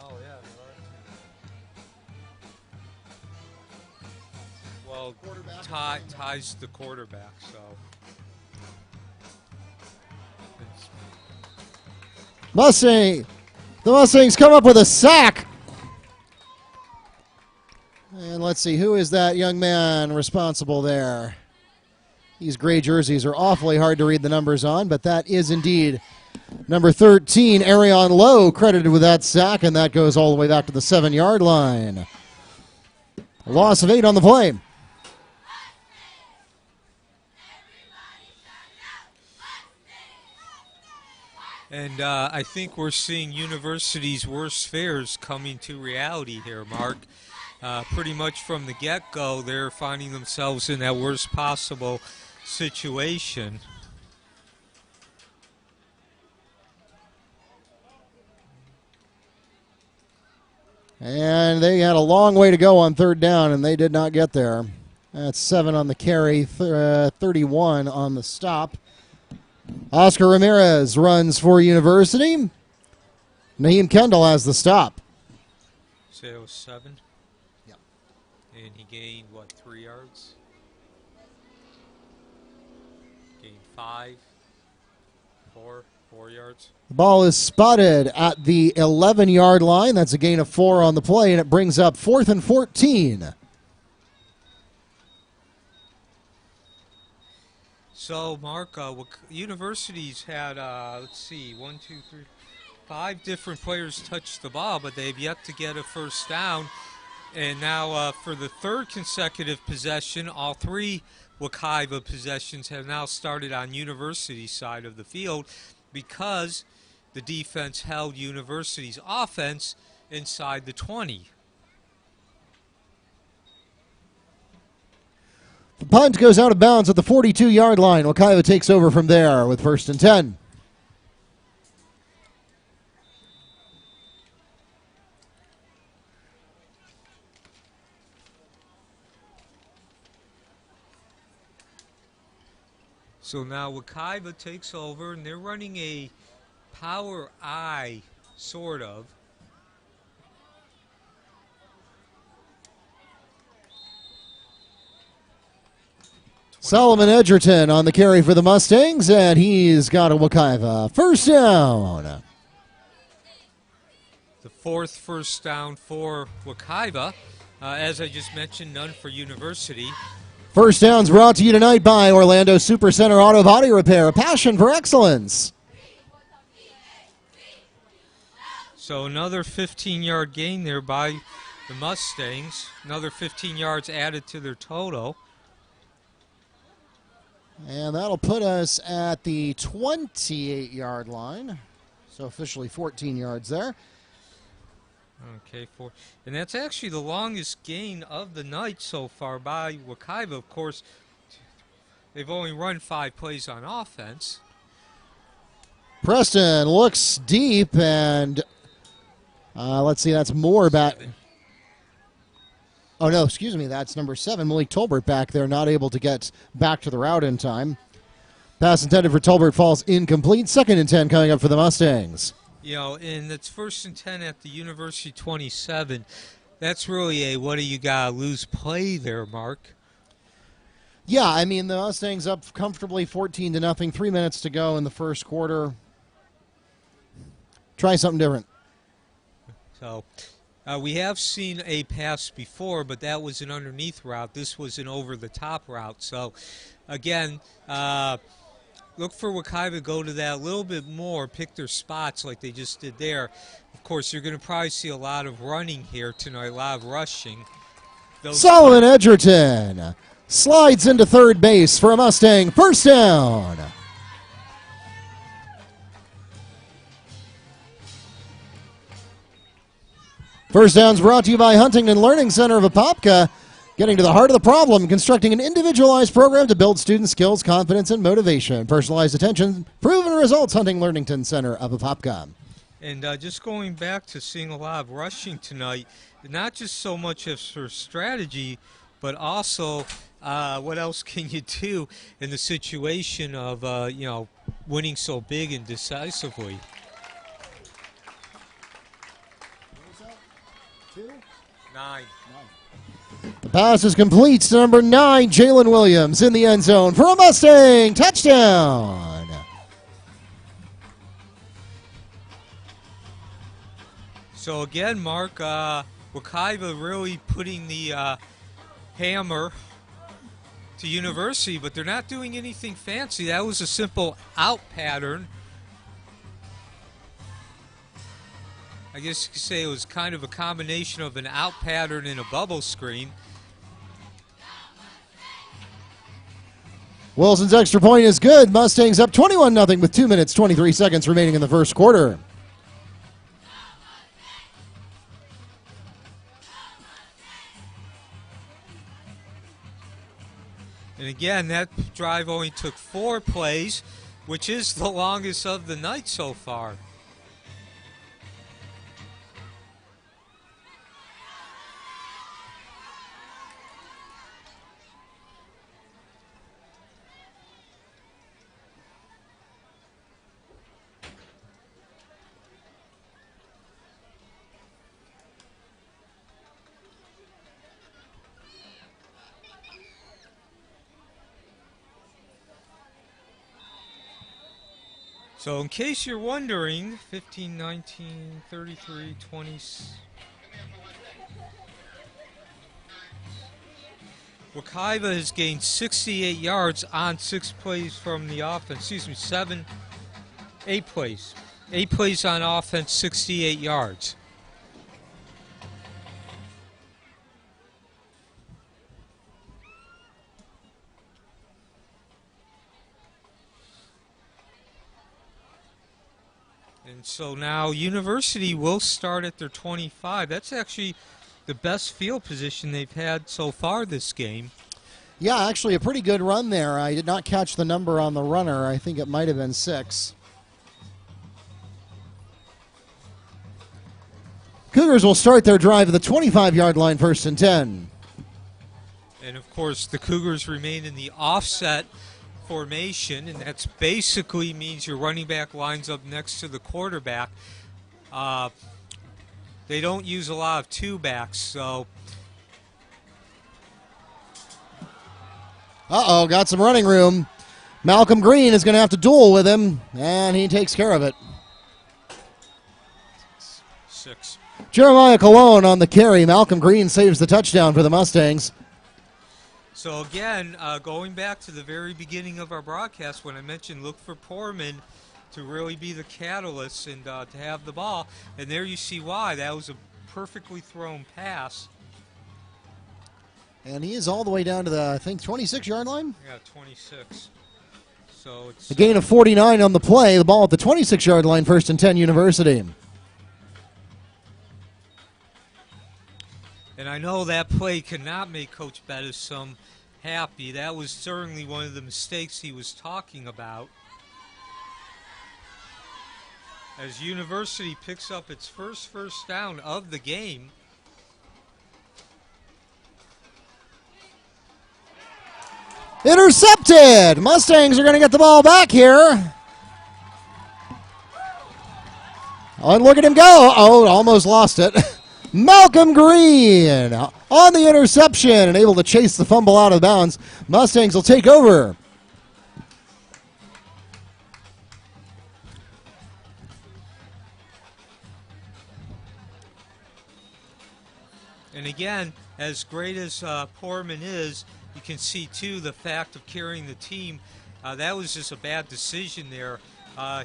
Oh, yeah, there are 2. Well, Ty's the quarterback, so. The Mustangs come up with a sack. And let's see, who is that young man responsible there? These gray jerseys are awfully hard to read the numbers on, but that is indeed number 13, Arion Lowe, credited with that sack, and that goes all the way back to the 7-yard line. A loss of 8 on the play. And I think we're seeing University's worst fears coming to reality here, Mark. Pretty much from the get-go, they're finding themselves in that worst possible situation. And they had a long way to go on 3rd down, and they did not get there. That's 7 on the carry, 31 on the stop. Oscar Ramirez runs for University. Naheem Kendall has the stop. Say it was 7? Yep. And he gained, 3 yards? Gained 5? 4 yards? The ball is spotted at the 11-yard line. That's a gain of 4 on the play, and it brings up 4th and 14. So, Mark, University's had, 5 different players touch the ball, but they've yet to get a first down. And now for the 3rd consecutive possession, all 3 Wekiva possessions have now started on University's side of the field because the defense held University's offense inside the 20. The punt goes out of bounds at the 42-yard line. Wekiva takes over from there with 1st and 10. So now Wekiva takes over, and they're running a power I, sort of. Solomon Edgerton on the carry for the Mustangs, and he's got a Wekiva first down. The 4th first down for Wekiva. As I just mentioned, none for University. First down's brought to you tonight by Orlando Supercenter Auto Body Repair, a passion for excellence. So another 15-yard gain there by the Mustangs. Another 15 yards added to their total. And that'll put us at the 28-yard line. So officially 14 yards there. Okay, and that's actually the longest gain of the night so far by Wekiva. Of course, they've only run 5 plays on offense. Preston looks deep, and let's see, that's Moore back. Oh, no, excuse me, that's number 7, Malik Tolbert back there, not able to get back to the route in time. Pass intended for Tolbert falls incomplete. 2nd and 10 coming up for the Mustangs. And it's 1st and 10 at the University 27. That's really a what do you got to lose play there, Mark. Yeah, I mean, the Mustangs up comfortably 14-0, 3 minutes to go in the first quarter. Try something different. So, We have seen a pass before, but that was an underneath route. This was an over-the-top route. So, again, look for Wekiva to go to that a little bit more, pick their spots like they just did there. Of course, you're going to probably see a lot of running here tonight, a lot of rushing. Solomon Edgerton slides into third base for a Mustang first down. First down's brought to you by Huntington Learning Center of Apopka, getting to the heart of the problem, constructing an individualized program to build student skills, confidence, and motivation. Personalized attention, proven results, Huntington Learning Center of Apopka. And just going back to seeing a lot of rushing tonight, not just so much as for strategy, but also what else can you do in the situation of, winning so big and decisively. Nine. The pass is complete to number 9, Jalen Williams, in the end zone for a Mustang touchdown. So again, Mark, Wekiva really putting the hammer to University, but they're not doing anything fancy. That was a simple out pattern. I guess you could say it was kind of a combination of an out pattern and a bubble screen. Wilson's extra point is good. Mustangs up 21-0 with 2 minutes, 23 seconds remaining in the first quarter. And again, that drive only took 4 plays, which is the longest of the night so far. So in case you're wondering, 15, 19, 33, 20. Wekiva has gained 68 yards on 6 plays from the offense. 8 plays. 8 plays on offense, 68 yards. And so now University will start at their 25. That's actually the best field position they've had so far this game. Yeah, actually a pretty good run there. I did not catch the number on the runner. I think it might have been 6. Cougars will start their drive at the 25-yard line, 1st and 10. And, of course, the Cougars remain in the offset formation, and that's basically means your running back lines up next to the quarterback. They don't use a lot of 2-backs, so. Got some running room. Malcolm Green is going to have to duel with him, and he takes care of it. 6. Jeremiah Colon on the carry. Malcolm Green saves the touchdown for the Mustangs. So again, going back to the very beginning of our broadcast when I mentioned look for Poorman to really be the catalyst and to have the ball, and there you see why. That was a perfectly thrown pass. And he is all the way down to the, I think, 26-yard line? Yeah, 26. So it's a gain of 49 on the play. The ball at the 26-yard line, 1st and 10, University. And I know that play cannot make Coach Bettison happy. That was certainly one of the mistakes he was talking about. As University picks up its first down of the game. Intercepted! Mustangs are going to get the ball back here. Oh, and look at him go. Oh, almost lost it. Malcolm Green on the interception and able to chase the fumble out of bounds. Mustangs will take over. And again, as great as Poorman is, you can see, too, the fact of carrying the team. That was just a bad decision there.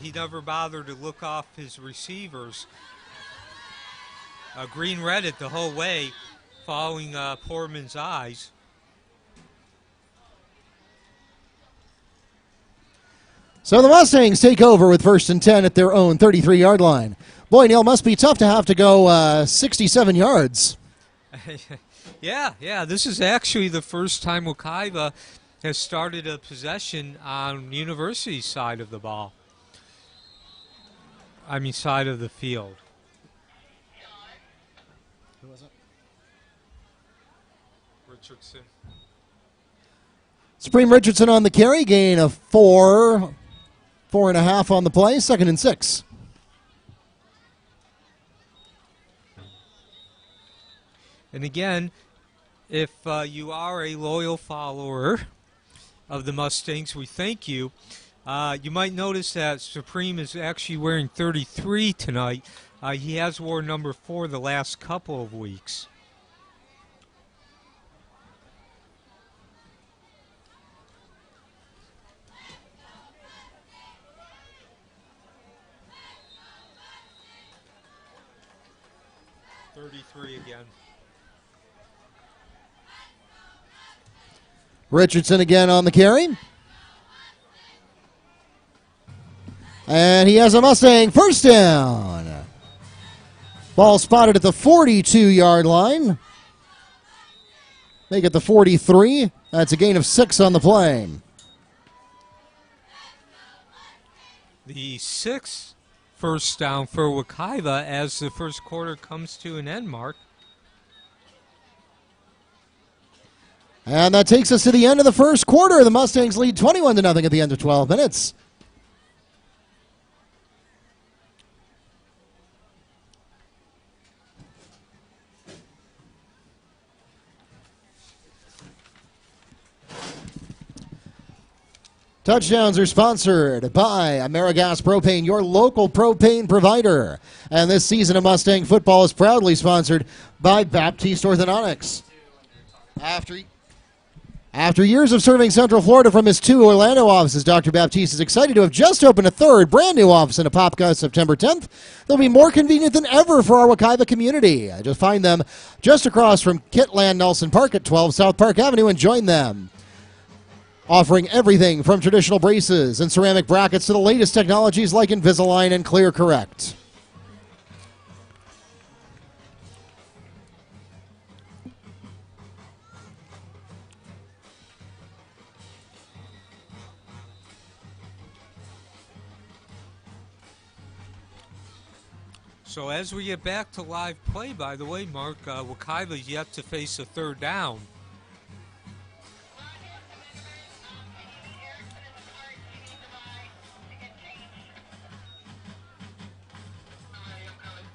He never bothered to look off his receivers. Green read it the whole way, following Poorman's eyes. So the Mustangs take over with 1st and 10 at their own 33-yard line. Boy, Neil, must be tough to have to go 67 yards. Yeah. This is actually the first time Wekiva has started a possession on University's side of the ball. Side of the field. Who was it? Richardson. Supreme Richardson on the carry, gain of 4.5 on the play, 2nd and 6. And again, if you are a loyal follower of the Mustangs, we thank you. You might notice that Supreme is actually wearing 33 tonight. He has worn number 4 the last couple of weeks. Again. Richardson again on the carry. And he has a Mustang first down. Ball spotted at the 42-yard line. Make it the 43. That's a gain of 6 on the play. The 6th first down for Wekiva as the first quarter comes to an end, Mark. And that takes us to the end of the first quarter. The Mustangs lead 21-0 at the end of 12 minutes. Touchdowns are sponsored by AmeriGas Propane, your local propane provider. And this season of Mustang football is proudly sponsored by Baptiste Orthodontics. After years of serving Central Florida from his 2 Orlando offices, Dr. Baptiste is excited to have just opened a 3rd brand new office in Apopka September 10th. They'll be more convenient than ever for our Wekiva community. Just find them just across from Kitland Nelson Park at 12 South Park Avenue and join them. Offering everything from traditional braces and ceramic brackets to the latest technologies like Invisalign and Clear Correct. So as we get back to live play, by the way, Mark, Wekiva is yet to face a 3rd down.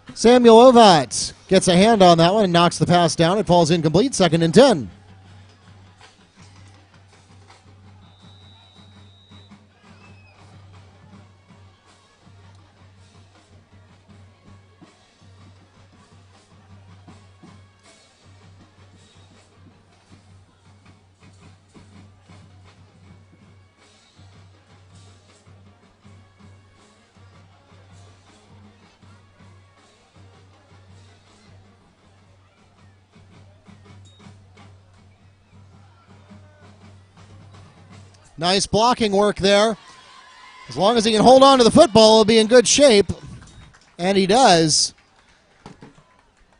SamuelOvat gets a hand on that one and knocks the pass down. It falls incomplete, 2nd and 10. Nice blocking work there. As long as he can hold on to the football, he'll be in good shape. And he does.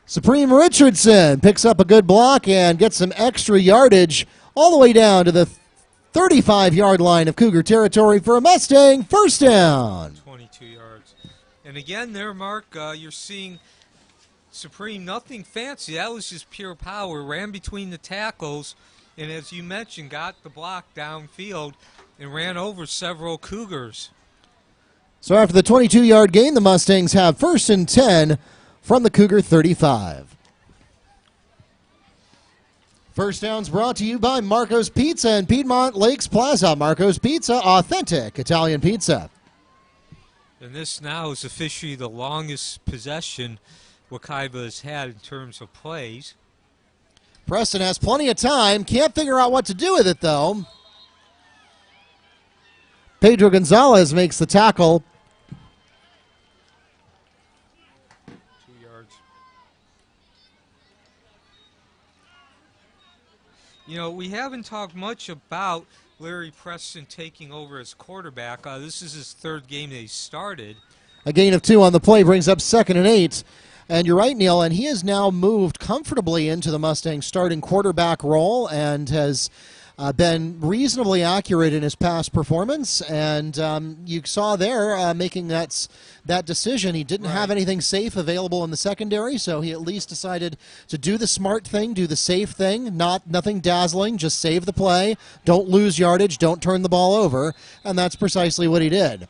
Supreme Richardson picks up a good block and gets some extra yardage all the way down to the 35-yard line of Cougar territory for a Mustang first down. 22 yards. And again there, Mark, you're seeing Supreme, nothing fancy. That was just pure power. Ran between the tackles. And as you mentioned, got the block downfield and ran over several Cougars. So after the 22-yard gain, the Mustangs have 1st and 10 from the Cougar 35. First down's brought to you by Marco's Pizza and Piedmont Lakes Plaza. Marco's Pizza, authentic Italian pizza. And this now is officially the longest possession Wekiva has had in terms of plays. Preston has plenty of time. Can't figure out what to do with it, though. Pedro Gonzalez makes the tackle. 2 yards. You know, we haven't talked much about Larry Preston taking over as quarterback. This is his third game that he started. A gain of 2 on the play brings up 2nd and 8. And you're right, Neil, and he has now moved comfortably into the Mustangs starting quarterback role and has been reasonably accurate in his past performance. And you saw there making that decision. He didn't have anything safe available in the secondary, so he at least decided to do the smart thing, do the safe thing, nothing dazzling, just save the play, don't lose yardage, don't turn the ball over, and that's precisely what he did.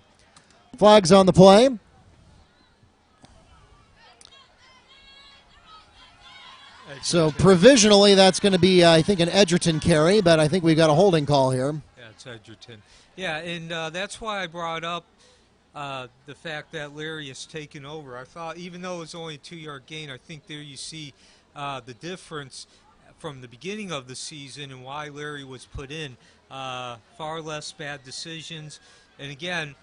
Flags on the play. So provisionally, that's going to be, I think, an Edgerton carry, but I think we've got a holding call here. Yeah, it's Edgerton. Yeah, and that's why I brought up the fact that Larry has taken over. I thought, even though it was only a 2-yard gain, I think there you see the difference from the beginning of the season and why Larry was put in. Far less bad decisions. And again,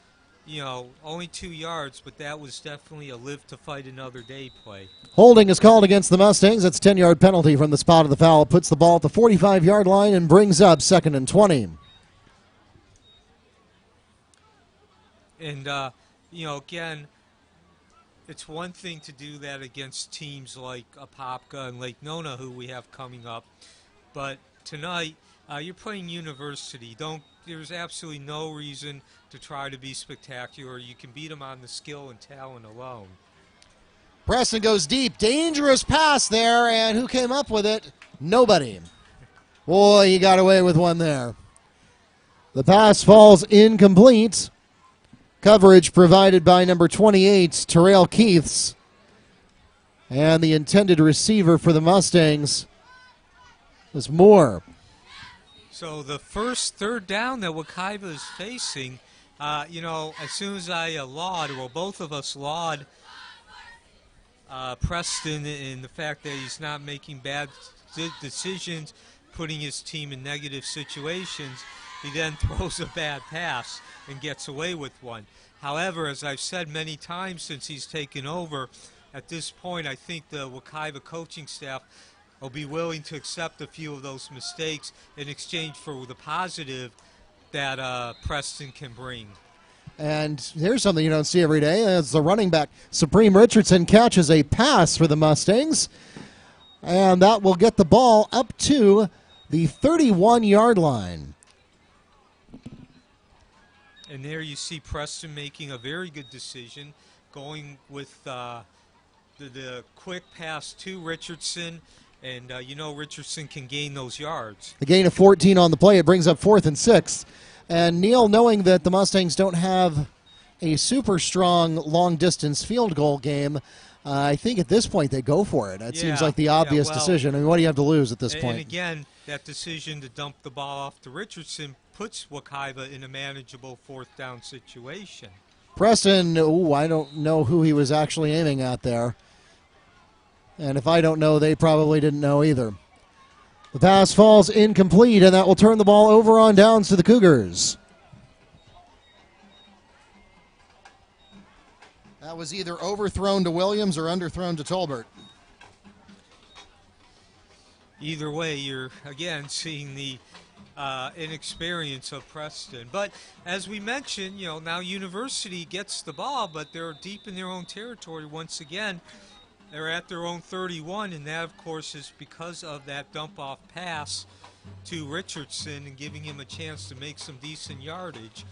you know, only 2 yards, but that was definitely a live to fight another day play. Holding is called against the Mustangs. That's a 10-yard penalty from the spot of the foul. Puts the ball at the 45-yard line and brings up 2nd and 20. And, you know, again, it's one thing to do that against teams like Apopka and Lake Nona, who we have coming up. But tonight, you're playing University. There's absolutely no reason to try to be spectacular. You can beat them on the skill and talent alone. Preston goes deep. Dangerous pass there, and who came up with it? Nobody. Boy, he got away with one there. The pass falls incomplete. Coverage provided by number 28, Terrell Keiths. And the intended receiver for the Mustangs was Moore. So the first third down that Wekiva is facing, you know, as soon as I both of us laud Preston in the fact that he's not making bad decisions, putting his team in negative situations, he then throws a bad pass and gets away with one. However, as I've said many times since he's taken over, at this point I think the Wekiva coaching staff will be willing to accept a few of those mistakes in exchange for the positive that Preston can bring. And here's something you don't see every day. As the running back, Supreme Richardson, catches a pass for the Mustangs. And that will get the ball up to the 31-yard line. And there you see Preston making a very good decision, going with the quick pass to Richardson. And you know Richardson can gain those yards. A gain of 14 on the play. It brings up 4th and 6. And Neil, knowing that the Mustangs don't have a super strong long-distance field goal game, I think at this point they go for it. That seems like the obvious decision. I mean, what do you have to lose at this point? And again, that decision to dump the ball off to Richardson puts Wekiva in a manageable 4th down situation. Preston, I don't know who he was actually aiming at there. And if I don't know, they probably didn't know either. The pass falls incomplete, and that will turn the ball over on downs to the Cougars. That was either overthrown to Williams or underthrown to Tolbert. Either way, you're, again, seeing the inexperience of Preston. But as we mentioned, you know, now University gets the ball, but they're deep in their own territory once again. They're at their own 31, and that, of course, is because of that dump-off pass to Richardson and giving him a chance to make some decent yardage.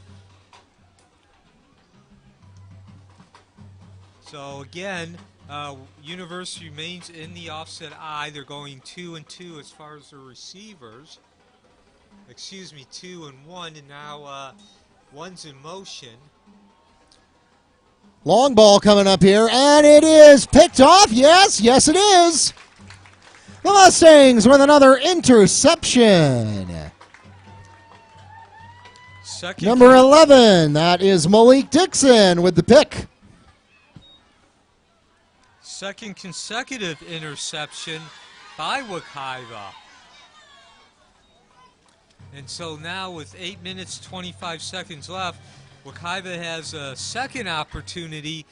So, again, University remains in the offset I. They're going 2-2 as far as their receivers. 2-1, and now one's in motion. Long ball coming up here, and it is picked off. Yes, it is. The Mustangs with another interception. Number 11, that is Malik Dixon with the pick. Second consecutive interception by Wekiva. And so now with 8 minutes, 25 seconds left, Wekiva has a second opportunity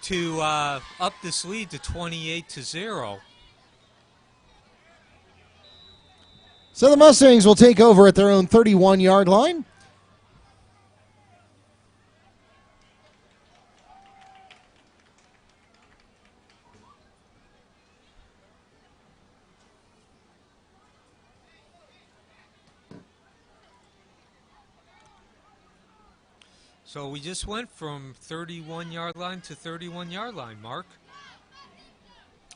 to up this lead to 28-0. So the Mustangs will take over at their own 31-yard line. So we just went from 31-yard line to 31-yard line, Mark.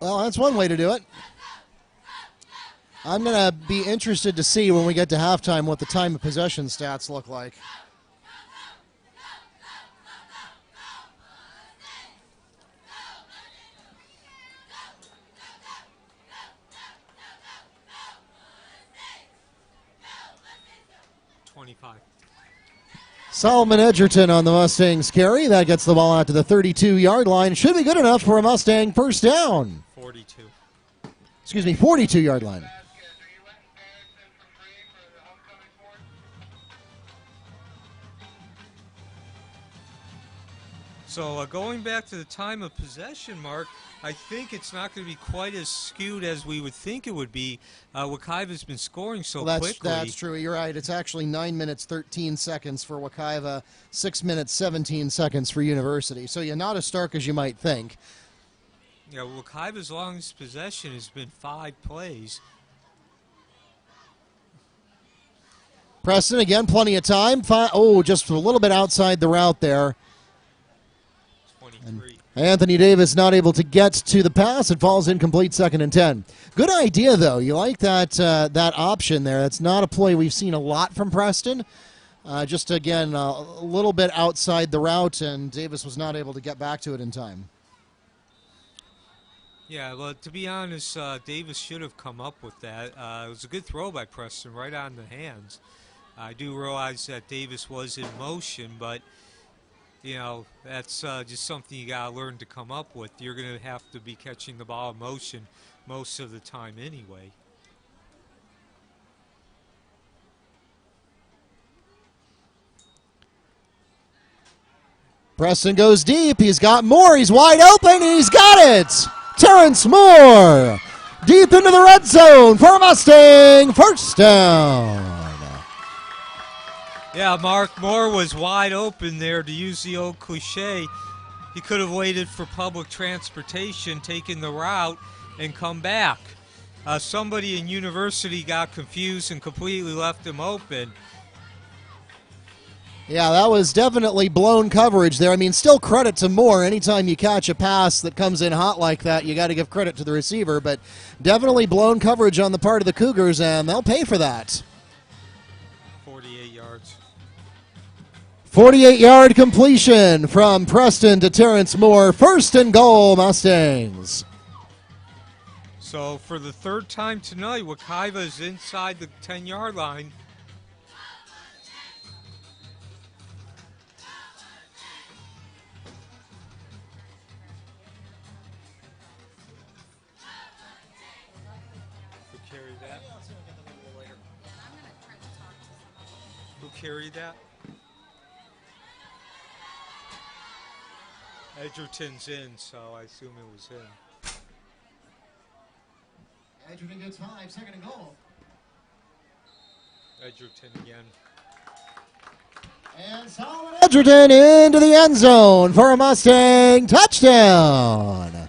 Well, that's one way to do it. I'm going to be interested to see when we get to halftime what the time of possession stats look like. Solomon Edgerton on the Mustangs carry. That gets the ball out to the 32-yard line. Should be good enough for a Mustang first down. 42. Excuse me, 42-yard line. So going back to the time of possession, Mark, I think it's not going to be quite as skewed as we would think it would be. Wekiva's been scoring so quickly. That's true. You're right. It's actually 9 minutes, 13 seconds for Wekiva, 6 minutes, 17 seconds for University. So you're not as stark as you might think. Yeah, Wekiva's longest possession has been 5 plays. Preston, again, plenty of time. Just a little bit outside the route there. 23. Anthony Davis not able to get to the pass. It falls incomplete, 2nd and 10. Good idea, though. You like that option there. That's not a play we've seen a lot from Preston. Just, again, a little bit outside the route, and Davis was not able to get back to it in time. Yeah, well, to be honest, Davis should have come up with that. It was a good throw by Preston, right on the hands. I do realize that Davis was in motion, but you know, that's just something you got to learn to come up with. You're going to have to be catching the ball in motion most of the time anyway. Preston goes deep. He's got Moore. He's wide open. He's got it. Terrence Moore deep into the red zone for a Mustang first down. Yeah, Mark Moore was wide open there, to use the old cliche. He could have waited for public transportation, taken the route, and come back. Somebody in University got confused and completely left him open. Yeah, that was definitely blown coverage there. I mean, still credit to Moore. Anytime you catch a pass that comes in hot like that, you got to give credit to the receiver. But definitely blown coverage on the part of the Cougars, and they'll pay for that. 48 yards. 48-yard completion from Preston to Terrence Moore. 1st and goal, Mustangs. So for the 3rd time tonight, Wekiva is inside the 10-yard line. Who carried that? Who carried that? Edgerton's in, so I assume it was him. Edgerton gets 5, 2nd and goal. Edgerton again. And Solomon Edgerton into the end zone for a Mustang touchdown.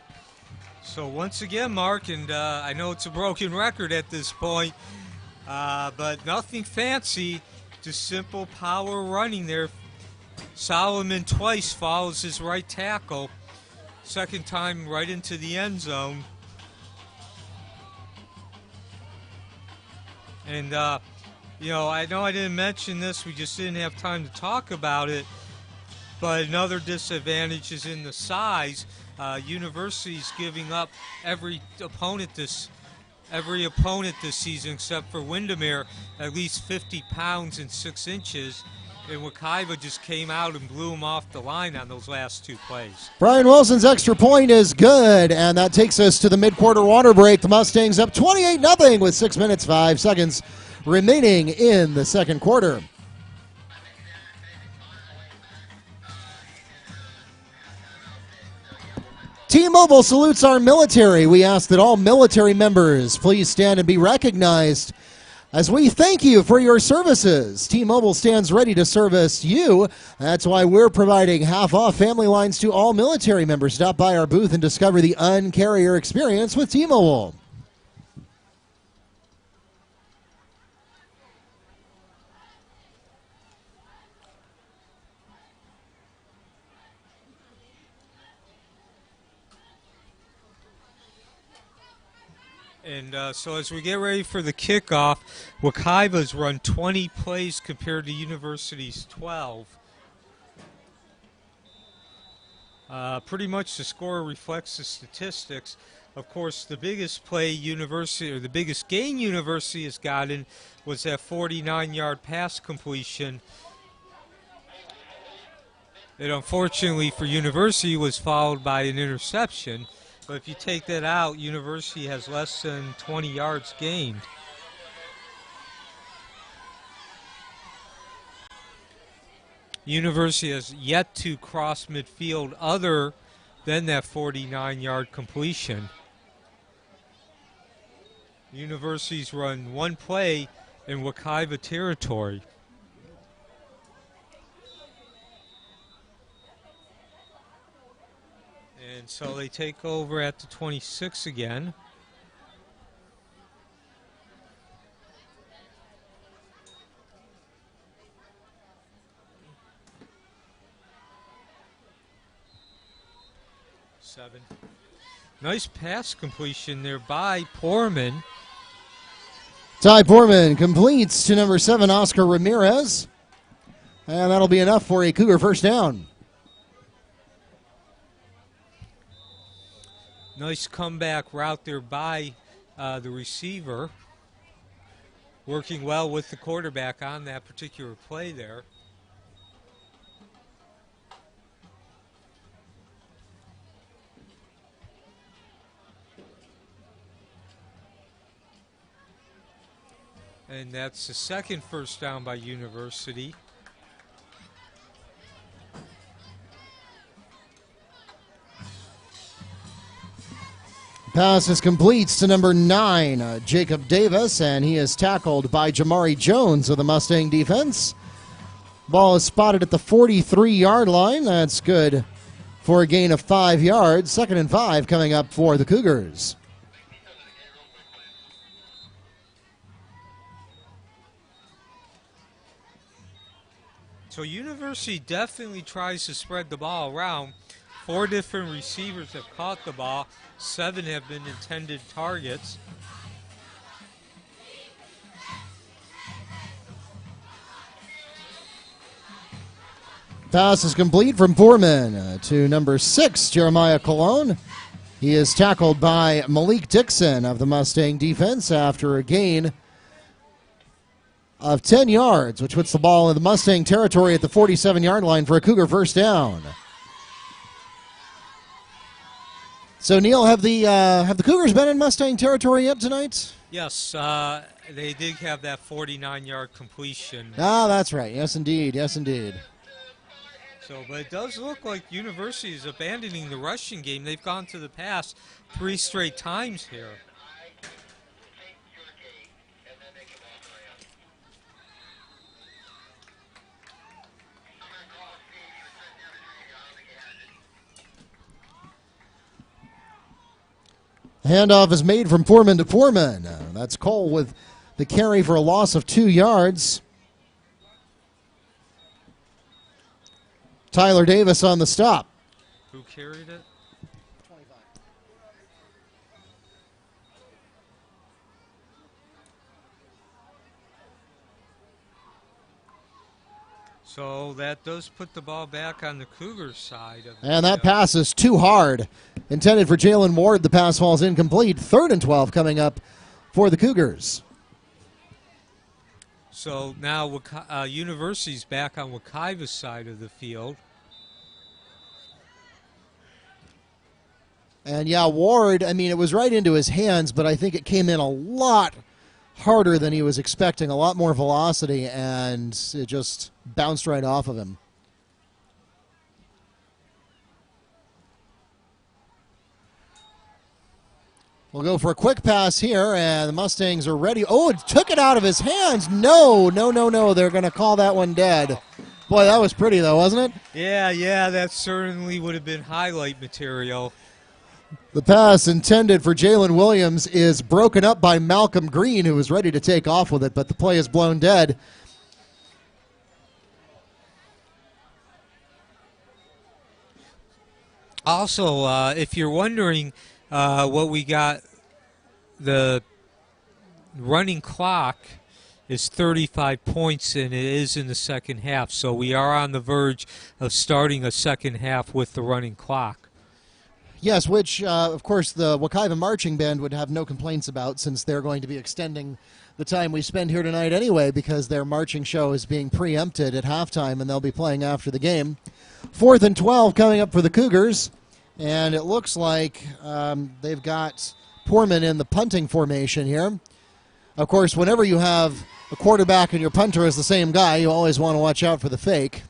So once again, Mark, and I know it's a broken record at this point, but nothing fancy, just simple power running there. Solomon twice follows his right tackle. 2nd time right into the end zone. And, you know I didn't mention this. We just didn't have time to talk about it. But another disadvantage is in the size. University's giving up every opponent this season except for Windermere at least 50 pounds and 6 inches. And Wekiva just came out and blew him off the line on those last 2 plays. Brian Wilson's extra point is good, and that takes us to the mid-quarter water break. The Mustangs up 28-0 with 6 minutes, 5 seconds remaining in the second quarter. T-Mobile salutes our military. We ask that all military members please stand and be recognized as we thank you for your services. T-Mobile stands ready to service you. That's why we're providing half-off family lines to all military members. Stop by our booth and discover the Un-Carrier experience with T-Mobile. And so as we get ready for the kickoff, Wekiva's run 20 plays compared to University's 12. Pretty much the score reflects the statistics. Of course, the biggest play University, or the biggest gain University has gotten, was that 49-yard pass completion. It unfortunately for University was followed by an interception. But if you take that out, University has less than 20 yards gained. University has yet to cross midfield other than that 49-yard completion. University's run 1 play in Wekiva territory. And so they take over at the 26 again. Seven. Nice pass completion there by Poorman. Ty Poorman completes to number 7, Oscar Ramirez. And that'll be enough for a Cougar first down. Nice comeback route there by the receiver. Working well with the quarterback on that particular play there. And that's the second first down by University. Pass is complete to number 9, Jacob Davis, and he is tackled by Jamari Jones of the Mustang defense. Ball is spotted at the 43-yard line. That's good for a gain of 5 yards. 2nd and 5 coming up for the Cougars. So University definitely tries to spread the ball around. 4 different receivers have caught the ball. 7 have been intended targets. Pass is complete from Poorman to number 6, Jeremiah Colon. He is tackled by Malik Dixon of the Mustang defense after a gain of 10 yards, which puts the ball in the Mustang territory at the 47-yard line for a Cougar first down. So, Neil, have the Cougars been in Mustang territory yet tonight? Yes, they did have that 49-yard completion. Ah, that's right. Yes, indeed. Yes, indeed. So, but it does look like University is abandoning the rushing game. They've gone to the pass 3 straight times here. Handoff is made from Poorman to Poorman. That's Cole with the carry for a loss of 2 yards. Tyler Davis on the stop. Who carried it? 25. So that does put the ball back on the Cougars side. And that pass is too hard. Intended for Jalen Ward. The pass falls incomplete. 3rd and 12 coming up for the Cougars. So now University's back on Wekiva's side of the field. And yeah, Ward, I mean, it was right into his hands, but I think it came in a lot harder than he was expecting, a lot more velocity, and it just bounced right off of him. We'll go for a quick pass here, and the Mustangs are ready. Oh, it took it out of his hands. No. They're going to call that one dead. Boy, that was pretty, though, wasn't it? Yeah, that certainly would have been highlight material. The pass intended for Jalen Williams is broken up by Malcolm Green, who was ready to take off with it, but the play is blown dead. Also, if you're wondering what we got, the running clock is 35 points, and it is in the second half. So we are on the verge of starting a second half with the running clock. Yes, which, of course, the Wekiva Marching Band would have no complaints about, since they're going to be extending the time we spend here tonight anyway, because their marching show is being preempted at halftime, and they'll be playing after the game. 4th and 12 coming up for the Cougars, and it looks like they've got Poorman in the punting formation here. Of course, whenever you have a quarterback and your punter is the same guy, you always want to watch out for the fake.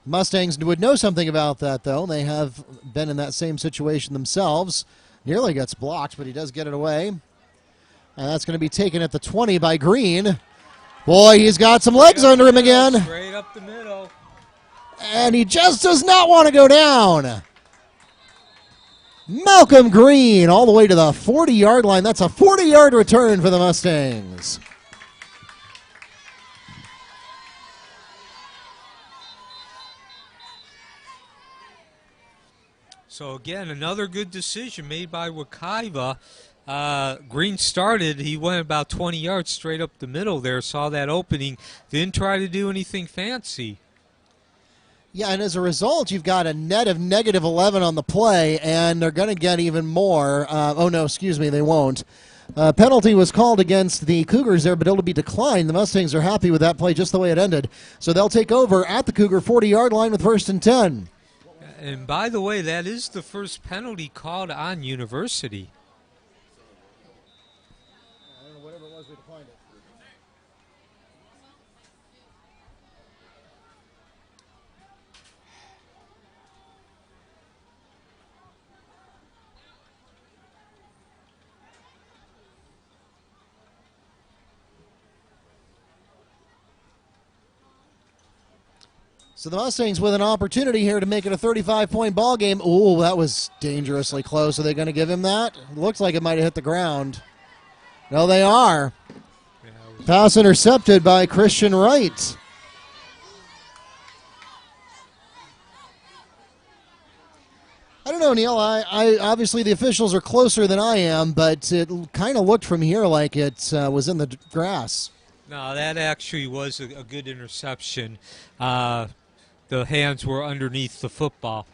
Mustangs would know something about that, though. They have been in that same situation themselves. Nearly gets blocked, but he does get it away. And that's going to be taken at the 20 by Green. Boy, he's got some legs under him again. Straight up the middle. And he just does not want to go down. Malcolm Green all the way to the 40-yard line. That's a 40-yard return for the Mustangs. So, again, another good decision made by Wekiva. Green started. He went about 20 yards straight up the middle there, saw that opening, didn't try to do anything fancy. Yeah, and as a result, you've got a net of negative 11 on the play, and they're going to get even more. They won't. Penalty was called against the Cougars there, but it'll be declined. The Mustangs are happy with that play just the way it ended. So they'll take over at the Cougar 40-yard line with 1st and 10. And by the way, that is the first penalty called on University. Whatever it was, we declined it. So the Mustangs with an opportunity here to make it a 35-point ball game. Ooh, that was dangerously close. Are they going to give him that? It looks like it might have hit the ground. No, they are. Pass intercepted by Christian Wright. I don't know, Neil. I obviously the officials are closer than I am, but it kind of looked from here like it was in the grass. No, that actually was a good interception. The hands were underneath the football.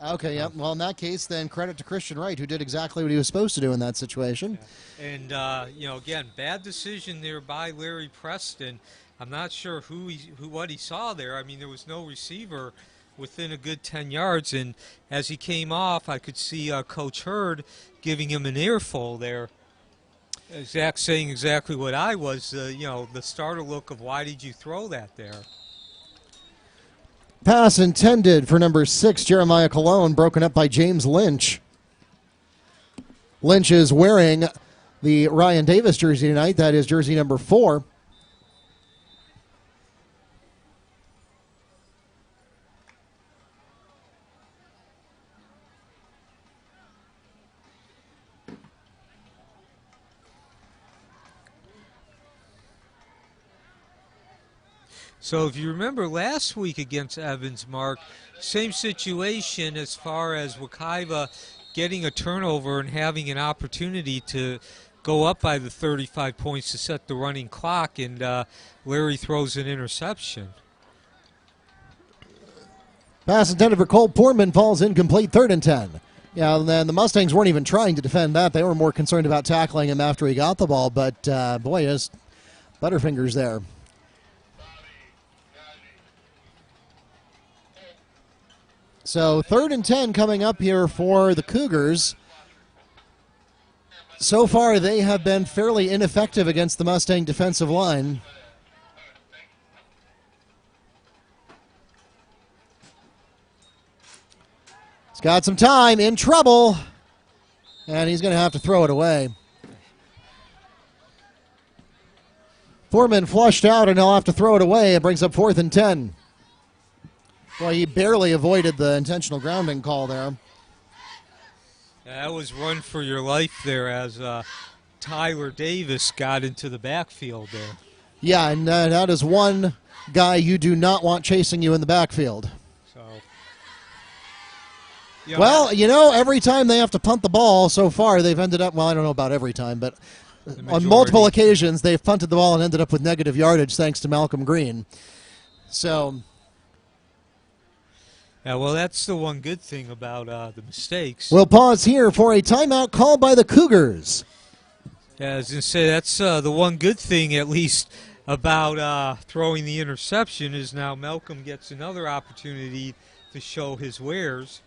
Okay, yeah. Well, in that case, then credit to Christian Wright, who did exactly what he was supposed to do in that situation. Yeah. And, again, bad decision there by Larry Preston. I'm not sure what he saw there. I mean, there was no receiver within a good 10 yards, and as he came off, I could see Coach Hurd giving him an earful there. Saying exactly what I was, the starter look of why did you throw that there? Pass intended for number 6, Jeremiah Colon, broken up by James Lynch. Lynch is wearing the Ryan Davis jersey tonight. That is jersey number 4. So if you remember last week against Evans, Mark, same situation as far as Wekiva getting a turnover and having an opportunity to go up by the 35 points to set the running clock, and Larry throws an interception. Pass intended for Cole Poorman falls incomplete, 3rd and 10. Yeah, and then the Mustangs weren't even trying to defend that. They were more concerned about tackling him after he got the ball. But, boy, just butterfingers there. So 3rd and 10 coming up here for the Cougars. So far, they have been fairly ineffective against the Mustang defensive line. He's got some time, in trouble, and he's going to have to throw it away. Foreman flushed out, and he'll have to throw it away. It brings up 4th and 10. Boy, he barely avoided the intentional grounding call there. That was run for your life there as Tyler Davis got into the backfield there. Yeah, and that is one guy you do not want chasing you in the backfield. So, well, you know, every time they have to punt the ball so far, they've ended up, well, I don't know about every time, but on multiple occasions, they've punted the ball and ended up with negative yardage thanks to Malcolm Green. So... yeah, well, that's the one good thing about the mistakes. We'll pause here for a timeout called by the Cougars. Yeah, I was going to say, that's the one good thing, at least, about throwing the interception is now Malcolm gets another opportunity to show his wares.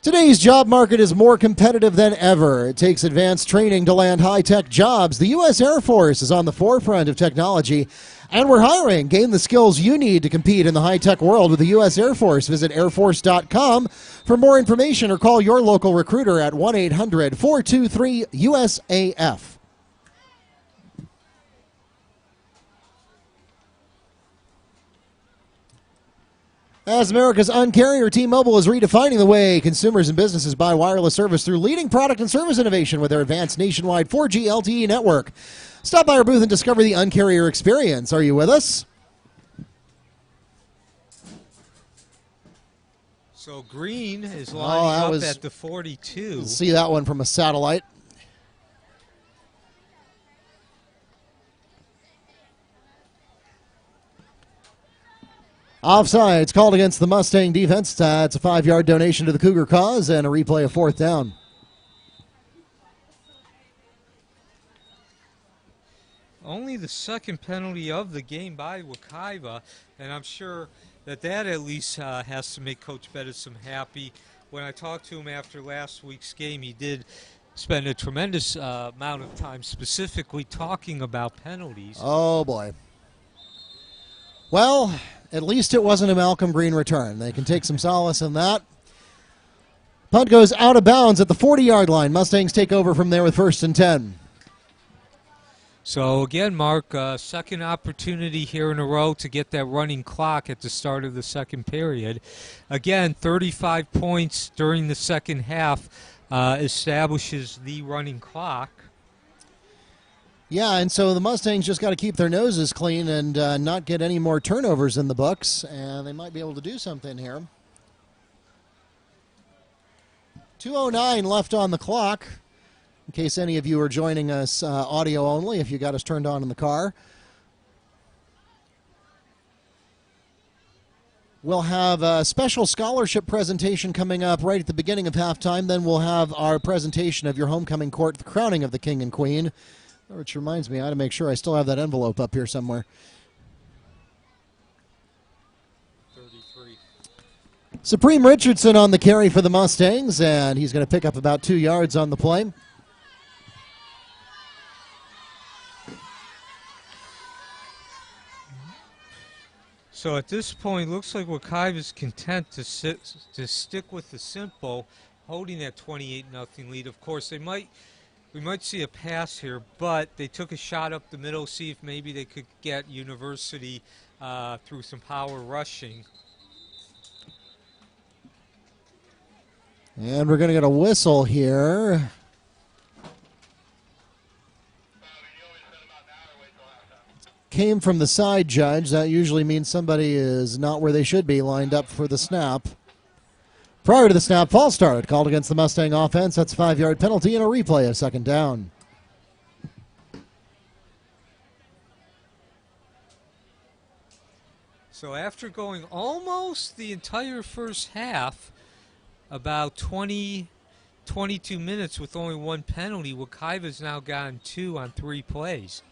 Today's job market is more competitive than ever. It takes advanced training to land high-tech jobs. The U.S. Air Force is on the forefront of technology, and we're hiring. Gain the skills you need to compete in the high-tech world with the U.S. Air Force. Visit airforce.com for more information or call your local recruiter at 1-800-423-USAF. As America's Un-carrier, T-Mobile is redefining the way consumers and businesses buy wireless service through leading product and service innovation with their advanced nationwide 4G LTE network. Stop by our booth and discover the Un-carrier experience. Are you with us? So Green is lining up at the 42. See that one from a satellite. Offsides called against the Mustang defense. It's a 5-yard donation to the Cougar cause and a replay of 4th down. Only the second penalty of the game by Wekiva, and I'm sure that at least has to make Coach Bettison happy. When I talked to him after last week's game, he did spend a tremendous amount of time specifically talking about penalties. Oh, boy. Well, at least it wasn't a Malcolm Green return. They can take some solace in that. Punt goes out of bounds at the 40-yard line. Mustangs take over from there with 1st and 10. So, again, Mark, second opportunity here in a row to get that running clock at the start of the second period. Again, 35 points during the second half establishes the running clock. Yeah, and so the Mustangs just got to keep their noses clean and not get any more turnovers in the books, and they might be able to do something here. 2:09 left on the clock, in case any of you are joining us audio only, if you got us turned on in the car. We'll have a special scholarship presentation coming up right at the beginning of halftime. Then we'll have our presentation of your homecoming court, the crowning of the King and Queen. Which reminds me, I ought to make sure I still have that envelope up here somewhere. 33. Supreme Richardson on the carry for the Mustangs, and he's going to pick up about 2 yards on the play. So at this point, looks like Wekiva is content to stick with the simple, holding that 28-0 lead. Of course, we might see a pass here, but they took a shot up the middle, see if maybe they could get University through some power rushing. And we're going to get a whistle here. Came from the side judge. That usually means somebody is not where they should be, lined up for the snap. Prior to the snap, false start called against the Mustang offense. That's a 5-yard penalty and a replay of 2nd down. So So after going almost the entire first half, about 22 minutes with only one penalty, Wekiva's now gotten 2 on 3 plays.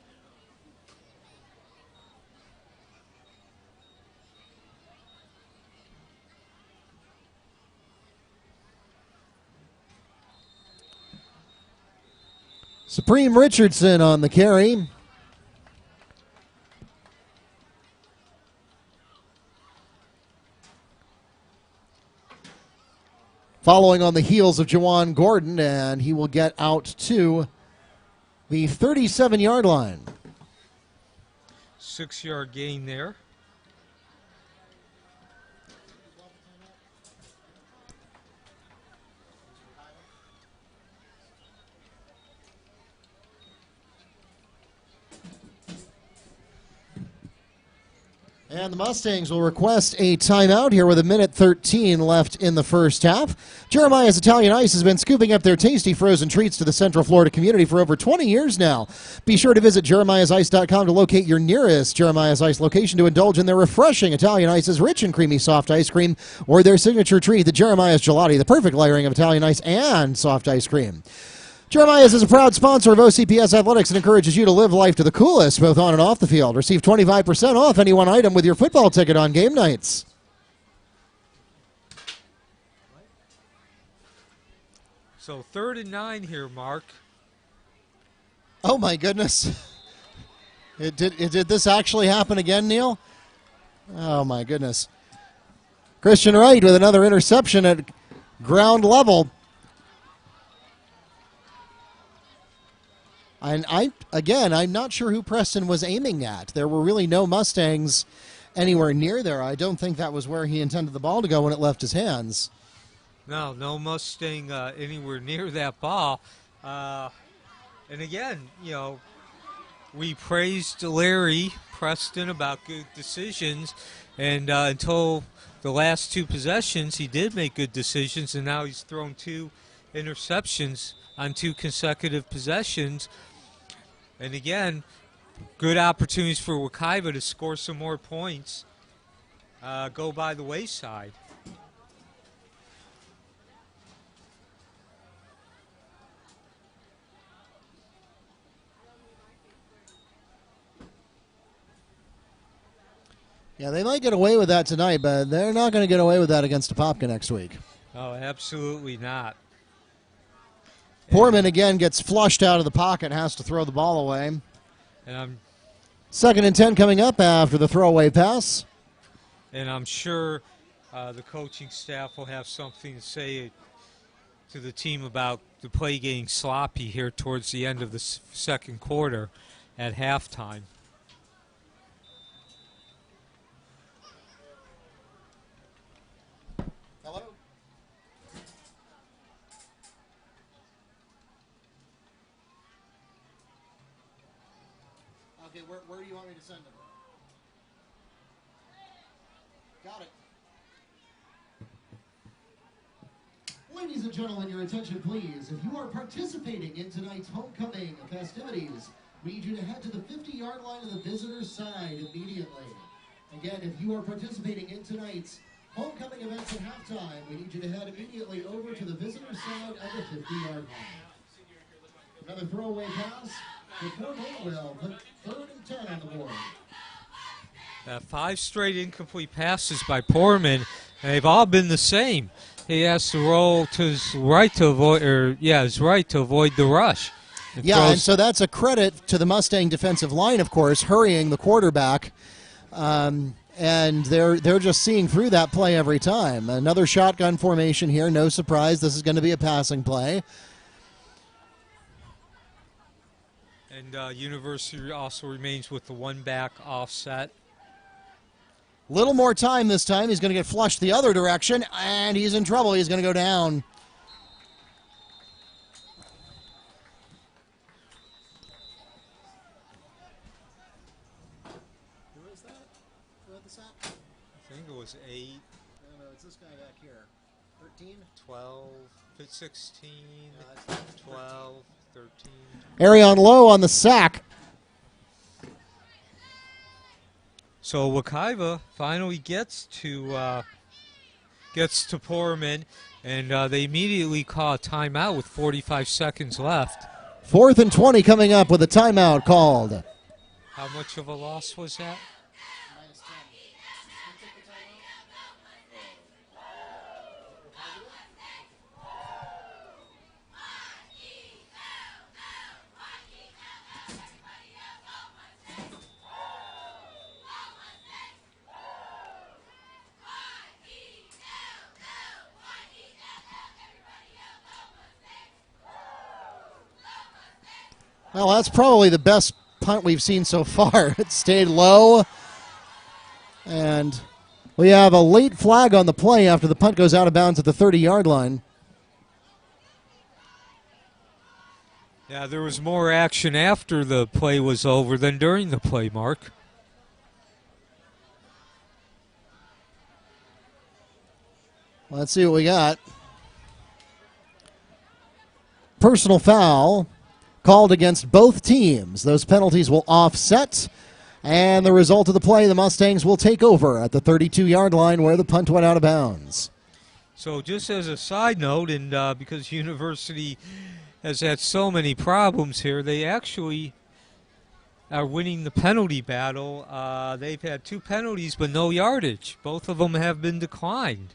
Supreme Richardson on the carry. Following on the heels of Jawan Gordon, and he will get out to the 37-yard line. 6-yard gain there. And the Mustangs will request a timeout here with 1:13 left in the first half. Jeremiah's Italian Ice has been scooping up their tasty frozen treats to the Central Florida community for over 20 years now. Be sure to visit jeremiahsice.com to locate your nearest Jeremiah's Ice location to indulge in their refreshing Italian Ice's rich and creamy soft ice cream or their signature treat, the Jeremiah's Gelati, the perfect layering of Italian ice and soft ice cream. Jeremiah's is a proud sponsor of OCPS Athletics and encourages you to live life to the coolest, both on and off the field. Receive 25% off any one item with your football ticket on game nights. So 3rd and 9 here, Mark. Oh, my goodness. Did this actually happen again, Neil? Oh, my goodness. Christian Wright with another interception at ground level. And I'm not sure who Preston was aiming at. There were really no Mustangs anywhere near there. I don't think that was where he intended the ball to go when it left his hands. No Mustang anywhere near that ball. And again, we praised Larry Preston about good decisions, and until the last 2 possessions, he did make good decisions, and now he's thrown 2 interceptions on 2 consecutive possessions. And again, good opportunities for Wekiva to score some more points go by the wayside. Yeah, they might get away with that tonight, but they're not going to get away with that against Apopka next week. Oh, absolutely not. Poorman again gets flushed out of the pocket, has to throw the ball away. And 2nd and 10 coming up after the throwaway pass. And I'm sure the coaching staff will have something to say to the team about the play getting sloppy here towards the end of the second quarter at halftime. Hello? Okay, where do you want me to send them? Got it. Ladies and gentlemen, your attention please. If you are participating in tonight's homecoming festivities, we need you to head to the 50-yard line of the visitor's side immediately. Again, if you are participating in tonight's homecoming events at halftime, we need you to head immediately over to the visitor's side of the 50-yard line. Another throwaway pass. Before will put 3rd and 10 on the board. 5 straight incomplete passes by Poorman, and they've all been the same. He has to roll to his right to avoid, the rush. And so that's a credit to the Mustang defensive line, of course, hurrying the quarterback. And they're just seeing through that play every time. Another shotgun formation here. No surprise, this is going to be a passing play. And University also remains with the 1-back offset. Little more time this time. He's going to get flushed the other direction, and he's in trouble. He's going to go down. Who is that? Who had the sack? I think it was 8. No, it's this guy back here. 13? 12, 16, 12, 13. Arion Lowe on the sack. So Wekiva finally gets to Poorman, and they immediately call a timeout with 45 seconds left. 4th and 20 coming up with a timeout called. How much of a loss was that? Well, that's probably the best punt we've seen so far. It stayed low. And we have a late flag on the play after the punt goes out of bounds at the 30-yard line. Yeah, there was more action after the play was over than during the play, Mark. Let's see what we got. Personal foul called against both teams. Those penalties will offset. And the result of the play, the Mustangs will take over at the 32-yard line where the punt went out of bounds. So just as a side note, and because University has had so many problems here, they actually are winning the penalty battle. They've had 2 penalties but no yardage. Both of them have been declined.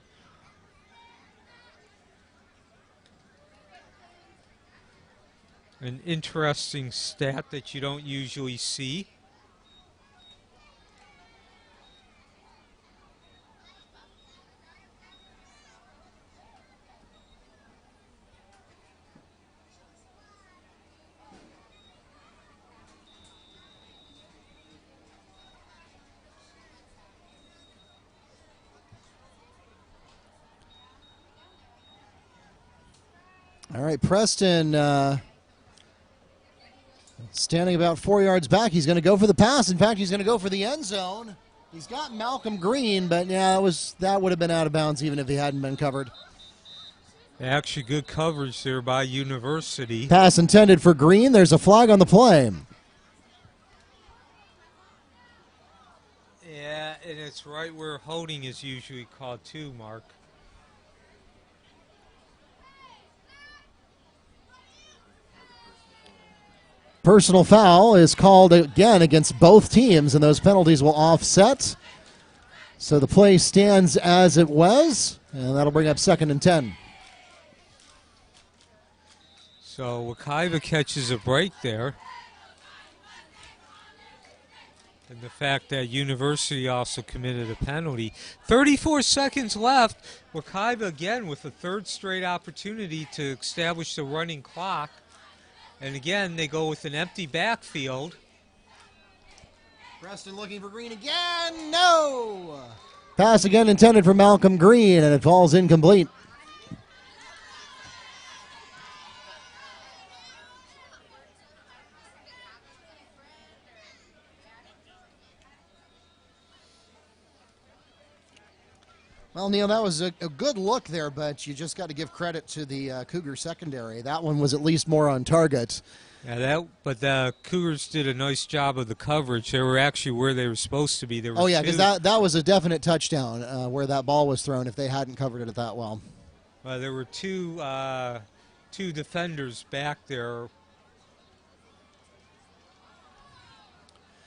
An interesting stat that you don't usually see. All right, Preston standing about 4 yards back. He's going to go for the pass. In fact, he's going to go for the end zone. He's got Malcolm Green, but yeah, that would have been out of bounds even if he hadn't been covered. Actually, good coverage there by University. Pass intended for Green. There's a flag on the play. Yeah, and it's right where holding is usually called too, Mark. Personal foul is called again against both teams, and those penalties will offset. So the play stands as it was, and that'll bring up 2nd and 10. So Wekiva catches a break there. And the fact that University also committed a penalty. 34 seconds left. Wekiva again with a 3rd straight opportunity to establish the running clock. And again, they go with an empty backfield. Preston looking for Green again. No! Pass again intended for Malcolm Green, and it falls incomplete. Well, Neil, that was a good look there, but you just got to give credit to the Cougar secondary. That one was at least more on target. Yeah, but the Cougars did a nice job of the coverage. They were actually where they were supposed to be. There were because that was a definite touchdown where that ball was thrown if they hadn't covered it that well. There were two defenders back there.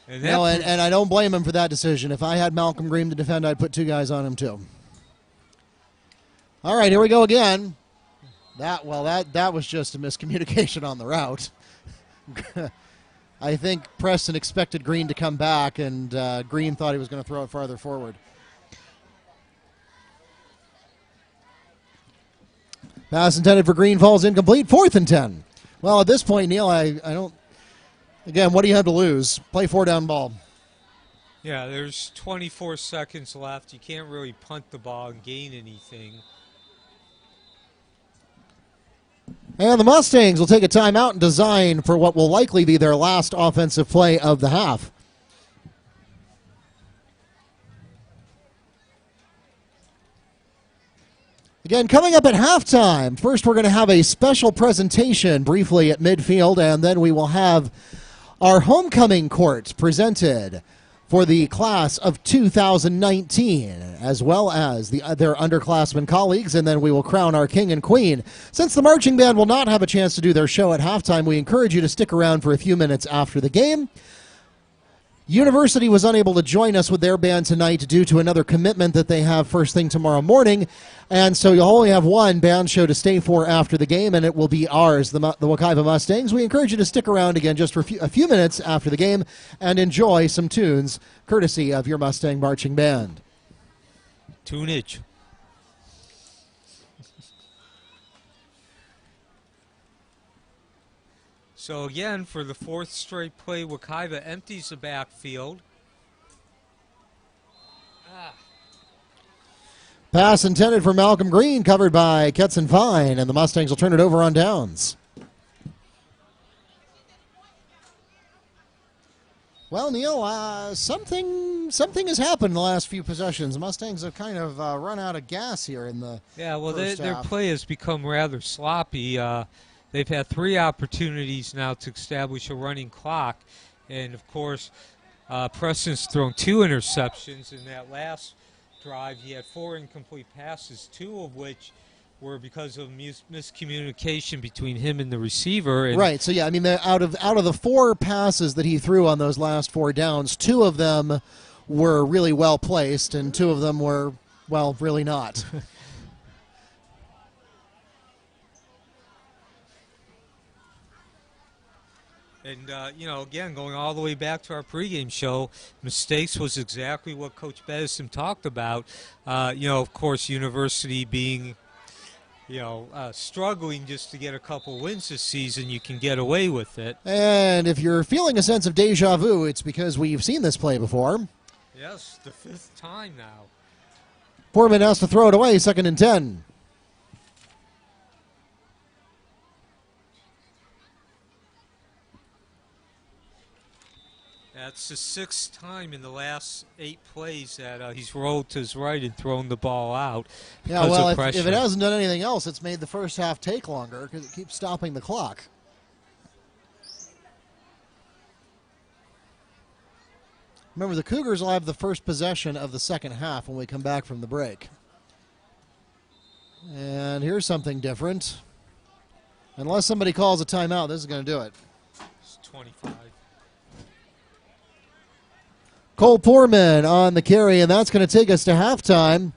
And I don't blame him for that decision. If I had Malcolm Green to defend, I'd put 2 guys on him too. All right, here we go again. That was just a miscommunication on the route. I think Preston expected Green to come back, and Green thought he was going to throw it farther forward. Pass intended for Green falls incomplete. 4th and 10. Well, at this point, Neil, I don't. Again, what do you have to lose? Play 4-down ball. Yeah, there's 24 seconds left. You can't really punt the ball and gain anything. And the Mustangs will take a timeout and design for what will likely be their last offensive play of the half. Again, coming up at halftime, first we're going to have a special presentation briefly at midfield, and then we will have our homecoming court presented for the class of 2019, as well as their underclassmen colleagues, and then we will crown our king and queen. Since the marching band will not have a chance to do their show at halftime, we encourage you to stick around for a few minutes after the game. University was unable to join us with their band tonight due to another commitment that they have first thing tomorrow morning, and so you'll only have one band show to stay for after the game, and it will be ours, the Wekiva Mustangs. We encourage you to stick around again just for a few minutes after the game and enjoy some tunes courtesy of your Mustang Marching Band. Tunage. So again, for the fourth straight play, Wekiva empties the backfield. Pass intended for Malcolm Green, covered by Ketson Fine, and the Mustangs will turn it over on downs. Well, Neil, something has happened in the last few possessions. The Mustangs have kind of run out of gas here in the their play has become rather sloppy. They've had 3 opportunities now to establish a running clock. And, of course, Preston's thrown 2 interceptions. In that last drive, he had 4 incomplete passes, 2 of which were because of miscommunication between him and the receiver. And right, so, yeah, I mean, out of the 4 passes that he threw on those last 4 downs, 2 of them were really well placed, and 2 of them were, well, really not. And, again, going all the way back to our pregame show, mistakes was exactly what Coach Bedison talked about. Of course, University being, struggling just to get a couple wins this season, you can get away with it. And if you're feeling a sense of deja vu, it's because we've seen this play before. Yes, the 5th time now. Foreman has to throw it away, 2nd and 10. That's the 6th time in the last 8 plays that he's rolled to his right and thrown the ball out. Yeah, well, if it hasn't done anything else, it's made the first half take longer because it keeps stopping the clock. Remember, the Cougars will have the first possession of the second half when we come back from the break. And here's something different. Unless somebody calls a timeout, this is going to do it. It's 25. Cole Poorman on the carry, and that's going to take us to halftime.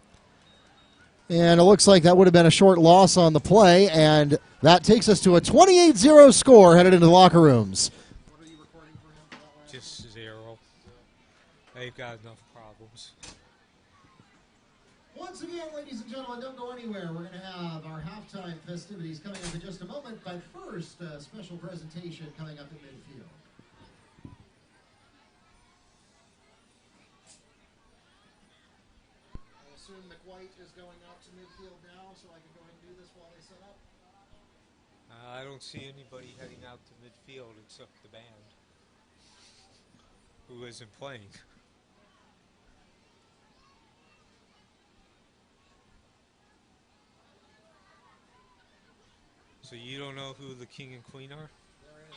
And it looks like that would have been a short loss on the play, and that takes us to a 28-0 score headed into the locker rooms. What are you recording for him? Just 0. They've got enough problems. Once again, ladies and gentlemen, don't go anywhere. We're going to have our halftime festivities coming up in just a moment, but first, a special presentation coming up at midfield. Assume McWhite is going out to midfield now, so I can go ahead and do this while they set up. I don't see anybody heading out to midfield except the band, who isn't playing. So you don't know who the king and queen are? They're in a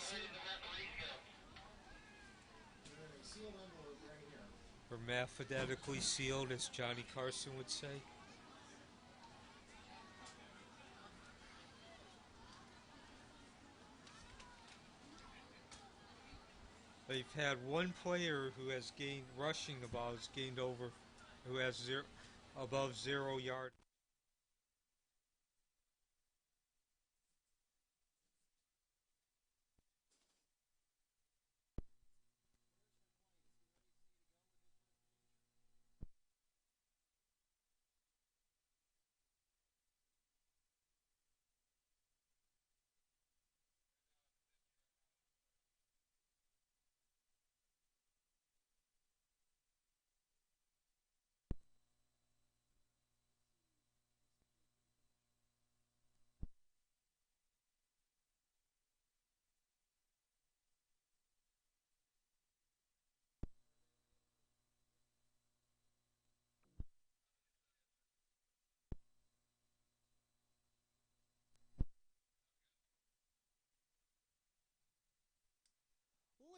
sealed envelope right here. Hermaphroditically sealed, as Johnny Carson would say. They've had one player who has gained rushing the ball, who has above 0 yards.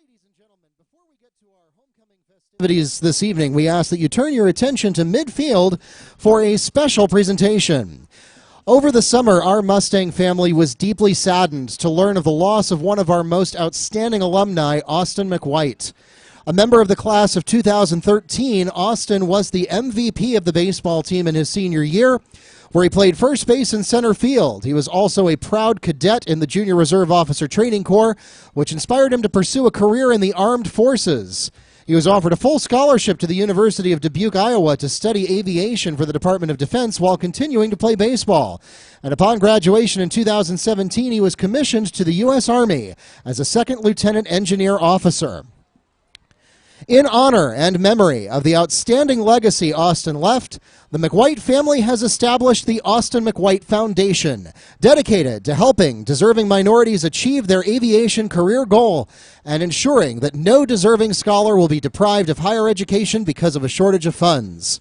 Ladies and gentlemen, before we get to our homecoming festivities this evening, we ask that you turn your attention to midfield for a special presentation. Over the summer, our Mustang family was deeply saddened to learn of the loss of one of our most outstanding alumni, Austin McWhite. A member of the class of 2013, Austin was the MVP of the baseball team in his senior year, where he played first base and center field. He was also a proud cadet in the Junior Reserve Officer Training Corps, which inspired him to pursue a career in the armed forces. He was offered a full scholarship to the University of Dubuque, Iowa, to study aviation for the Department of Defense while continuing to play baseball. And upon graduation in 2017, he was commissioned to the U.S. Army as a second lieutenant engineer officer. In honor and memory of the outstanding legacy Austin left, the McWhite family has established the Austin McWhite Foundation, dedicated to helping deserving minorities achieve their aviation career goal and ensuring that no deserving scholar will be deprived of higher education because of a shortage of funds.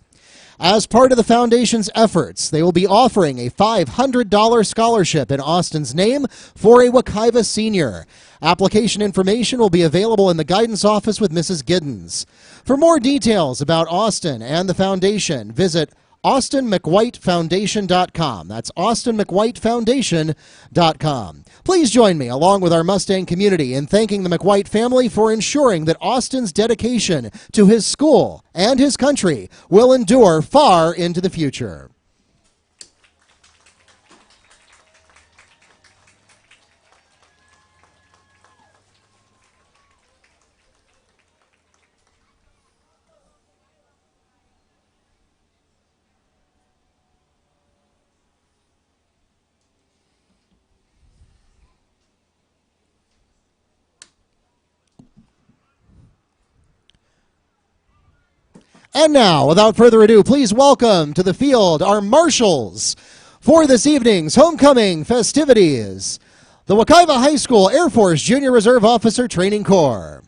As part of the foundation's efforts, they will be offering a $500 scholarship in Austin's name for a Wekiva senior. Application information will be available in the guidance office with Mrs. Giddens. For more details about Austin and the foundation, visit AustinMcWhiteFoundation.com. That's AustinMcWhiteFoundation.com. Please join me, along with our Mustang community, in thanking the McWhite family for ensuring that Austin's dedication to his school and his country will endure far into the future. And now, without further ado, please welcome to the field our marshals for this evening's homecoming festivities, the Wekiva High School Air Force Junior Reserve Officer Training Corps.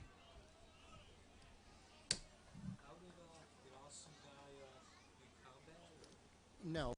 No.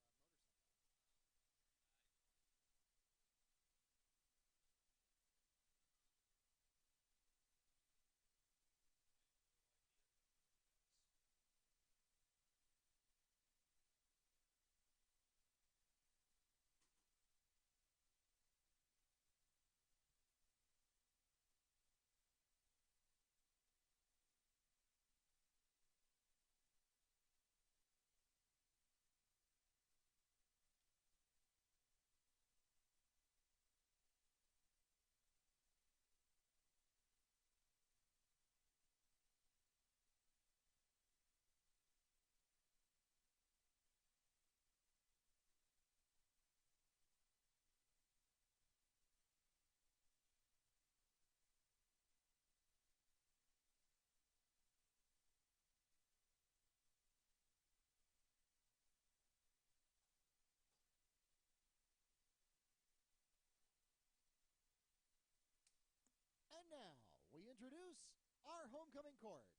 And now, we introduce our homecoming courts.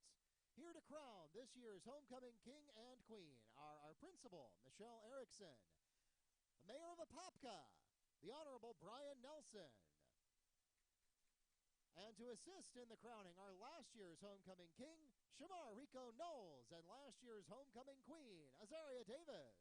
Here to crown this year's homecoming king and queen are our principal, Michelle Erickson, the mayor of Apopka, the Honorable Brian Nelson, and to assist in the crowning our last year's homecoming king, Shamar Rico Knowles, and last year's homecoming queen, Azaria Davis.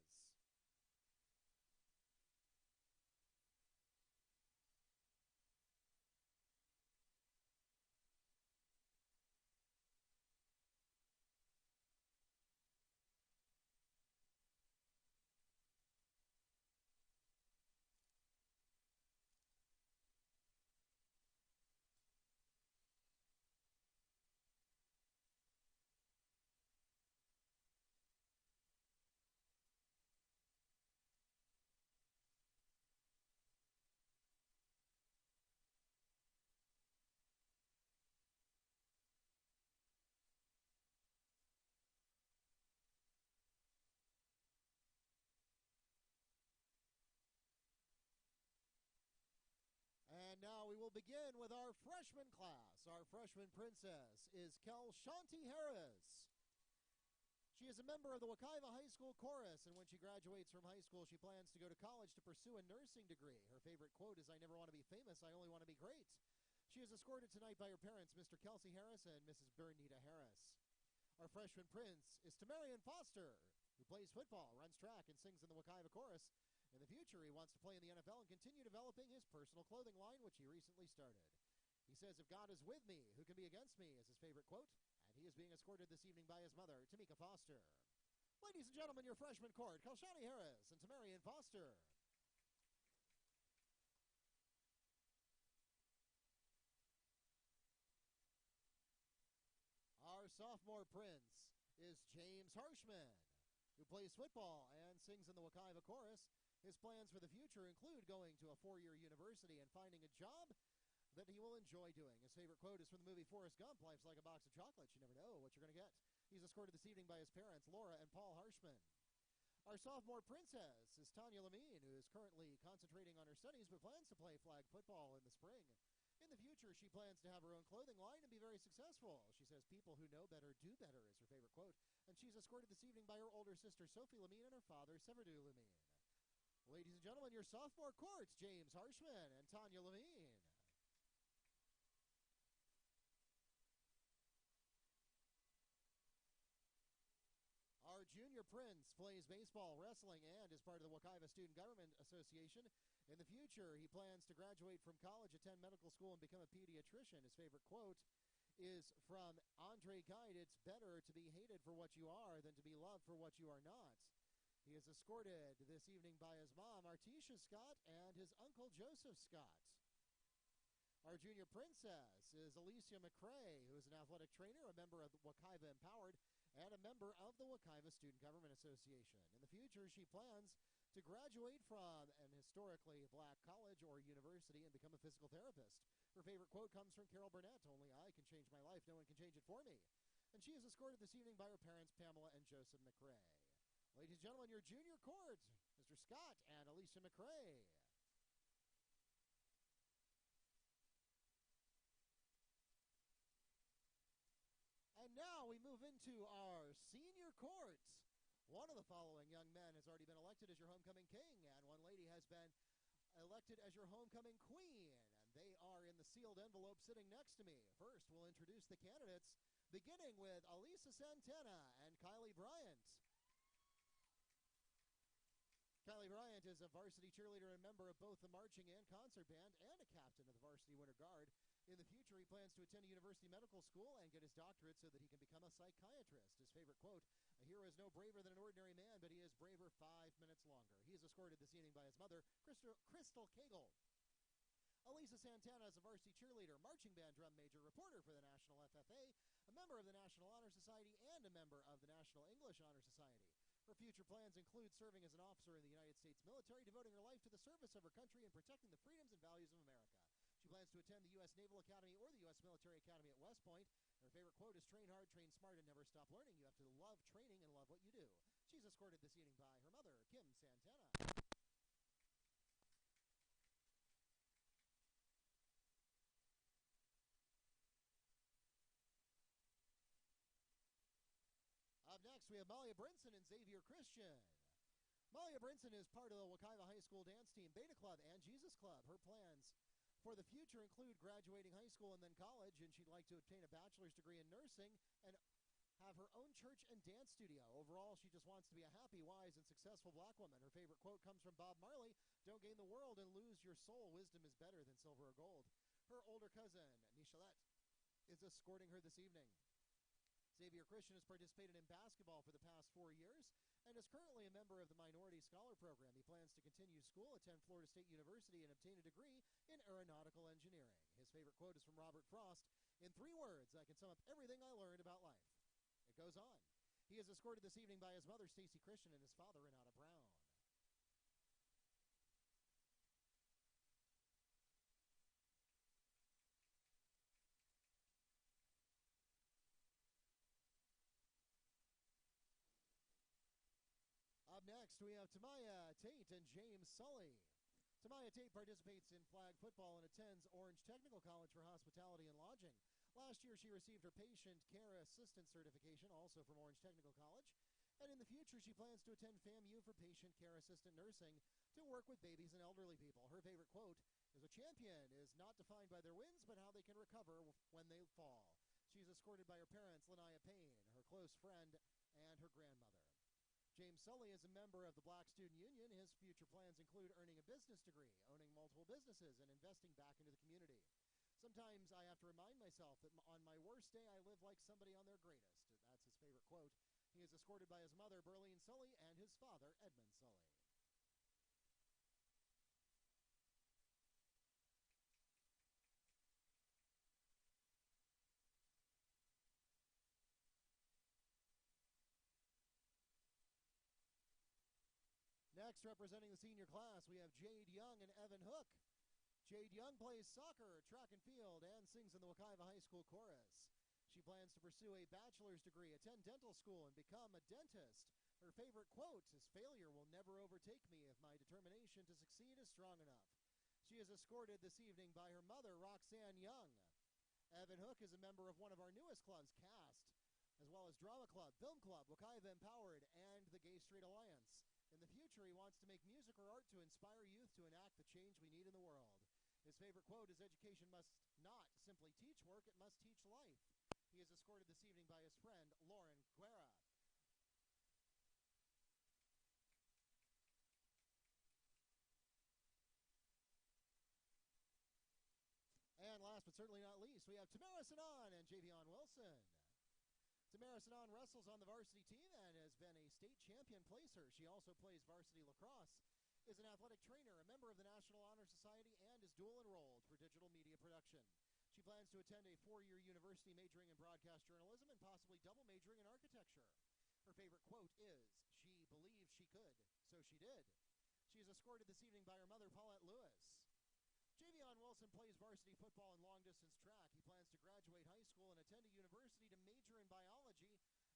And now we will begin with our freshman class. Our freshman princess is Kelshanti Harris. She is a member of the Wekiva High School Chorus, and when she graduates from high school, she plans to go to college to pursue a nursing degree. Her favorite quote is, "I never want to be famous, I only want to be great." She is escorted tonight by her parents, Mr. Kelsey Harris and Mrs. Bernita Harris. Our freshman prince is Tamarian Foster, who plays football, runs track, and sings in the Wekiva chorus. In the future, he wants to play in the NFL and continue developing his personal clothing line, which he recently started. He says, "If God is with me, who can be against me?" is his favorite quote, and he is being escorted this evening by his mother, Tamika Foster. Ladies and gentlemen, your freshman court, Kalshani Harris and Tamarian Foster. Our sophomore prince is James Harshman, who plays football and sings in the Wekiva chorus. His plans for the future include going to a 4-year university and finding a job that he will enjoy doing. His favorite quote is from the movie Forrest Gump, "Life's like a box of chocolates. You never know what you're going to get." He's escorted this evening by his parents, Laura and Paul Harshman. Our sophomore princess is Tanya Lamine, who is currently concentrating on her studies but plans to play flag football in the spring. In the future, she plans to have her own clothing line and be very successful. She says, "People who know better do better" is her favorite quote. And she's escorted this evening by her older sister, Sophie Lamine, and her father, Severdu Lamine. Ladies and gentlemen, your sophomore courts, James Harshman and Tanya Lamine. Our junior prince plays baseball, wrestling, and is part of the Wekiva Student Government Association. In the future, he plans to graduate from college, attend medical school, and become a pediatrician. His favorite quote is from Andre Gide, "It's better to be hated for what you are than to be loved for what you are not." He is escorted this evening by his mom, Artisha Scott, and his uncle, Joseph Scott. Our junior princess is Alicia McCrae, who is an athletic trainer, a member of the Wekiva Empowered, and a member of the Wekiva Student Government Association. In the future, she plans to graduate from an historically black college or university and become a physical therapist. Her favorite quote comes from Carol Burnett, "Only I can change my life. No one can change it for me." And she is escorted this evening by her parents, Pamela and Joseph McCrae. Ladies and gentlemen, your junior court, Mr. Scott and Alicia McCrae. And now we move into our senior court. One of the following young men has already been elected as your homecoming king, and one lady has been elected as your homecoming queen, and they are in the sealed envelope sitting next to me. First, we'll introduce the candidates, beginning with Alisa Santana and Kylie Bryant. Kylie Bryant is a varsity cheerleader and member of both the marching and concert band and a captain of the varsity winter guard. In the future, he plans to attend a university medical school and get his doctorate so that he can become a psychiatrist. His favorite quote, "A hero is no braver than an ordinary man, but he is braver 5 minutes longer." He is escorted this evening by his mother, Crystal Cagle. Alisa Santana is a varsity cheerleader, marching band drum major, reporter for the National FFA, a member of the National Honor Society, and a member of the National English Honor Society. Her future plans include serving as an officer in the United States military, devoting her life to the service of her country and protecting the freedoms and values of America. She plans to attend the U.S. Naval Academy or the U.S. Military Academy at West Point. Her favorite quote is, "Train hard, train smart, and never stop learning." You have to love training and love what you do. She's escorted this evening by her mother, Kim Santana. Up next, we have Malia Brinson and Xavier Christian. Malia Brinson is part of the Wekiva High School dance team, Beta Club, and Jesus Club. Her plans for the future include graduating high school and then college, and she'd like to obtain a bachelor's degree in nursing and have her own church and dance studio. Overall, she just wants to be a happy, wise, and successful black woman. Her favorite quote comes from Bob Marley, "Don't gain the world and lose your soul. Wisdom is better than silver or gold." Her older cousin, Nishalette, is escorting her this evening. Xavier Christian has participated in basketball for the past 4 years and is currently a member of the Minority Scholar Program. He plans to continue school, attend Florida State University, and obtain a degree in aeronautical engineering. His favorite quote is from Robert Frost, "In 3 words, I can sum up everything I learned about life." It goes on. He is escorted this evening by his mother, Stacy Christian, and his father, Renata Brown. Up next, we have Tamaya Tate and James Sully. Tamaya Tate participates in flag football and attends Orange Technical College for hospitality and lodging. Last year, she received her patient care assistant certification, also from Orange Technical College. And in the future, she plans to attend FAMU for patient care assistant nursing to work with babies and elderly people. Her favorite quote is, champion is not defined by their wins, but how they can recover when they fall. She's escorted by her parents, Lanaya Payne, her close friend, and her grandmother. James Sully is a member of the Black Student Union. His future plans include earning a business degree, owning multiple businesses, and investing back into the community. Sometimes I have to remind myself that on my worst day, I live like somebody on their greatest. That's his favorite quote. He is escorted by his mother, Berlene Sully, and his father, Edmund Sully. Next, representing the senior class, we have Jade Young and Evan Hook. Jade Young plays soccer, track and field, and sings in the Wekiva High School chorus. She plans to pursue a bachelor's degree, attend dental school, and become a dentist. Her favorite quote is, "Failure will never overtake me if my determination to succeed is strong enough." She is escorted this evening by her mother, Roxanne Young. Evan Hook is a member of one of our newest clubs, CAST, as well as Drama Club, Film Club, Wekiva Empowered, and the Gay Straight Alliance. In the future, he wants to make music or art to inspire youth to enact the change we need in the world. His favorite quote is, "Education must not simply teach work, it must teach life." He is escorted this evening by his friend, Lauren Guerra. And last but certainly not least, we have Tamara Sanan and Javion Wilson. Tamara Sanan wrestles on the varsity team and has been a state champion placer. She also plays varsity lacrosse, is an athletic trainer, a member of the National Honor Society, and is dual enrolled for digital media production. She plans to attend a 4-year university majoring in broadcast journalism and possibly double majoring in architecture. Her favorite quote is, "She believed she could, so she did." She is escorted this evening by her mother, Paulette Lewis. Javion Wilson plays varsity football and long-distance track. He plans to graduate high school and attend a university to major in biology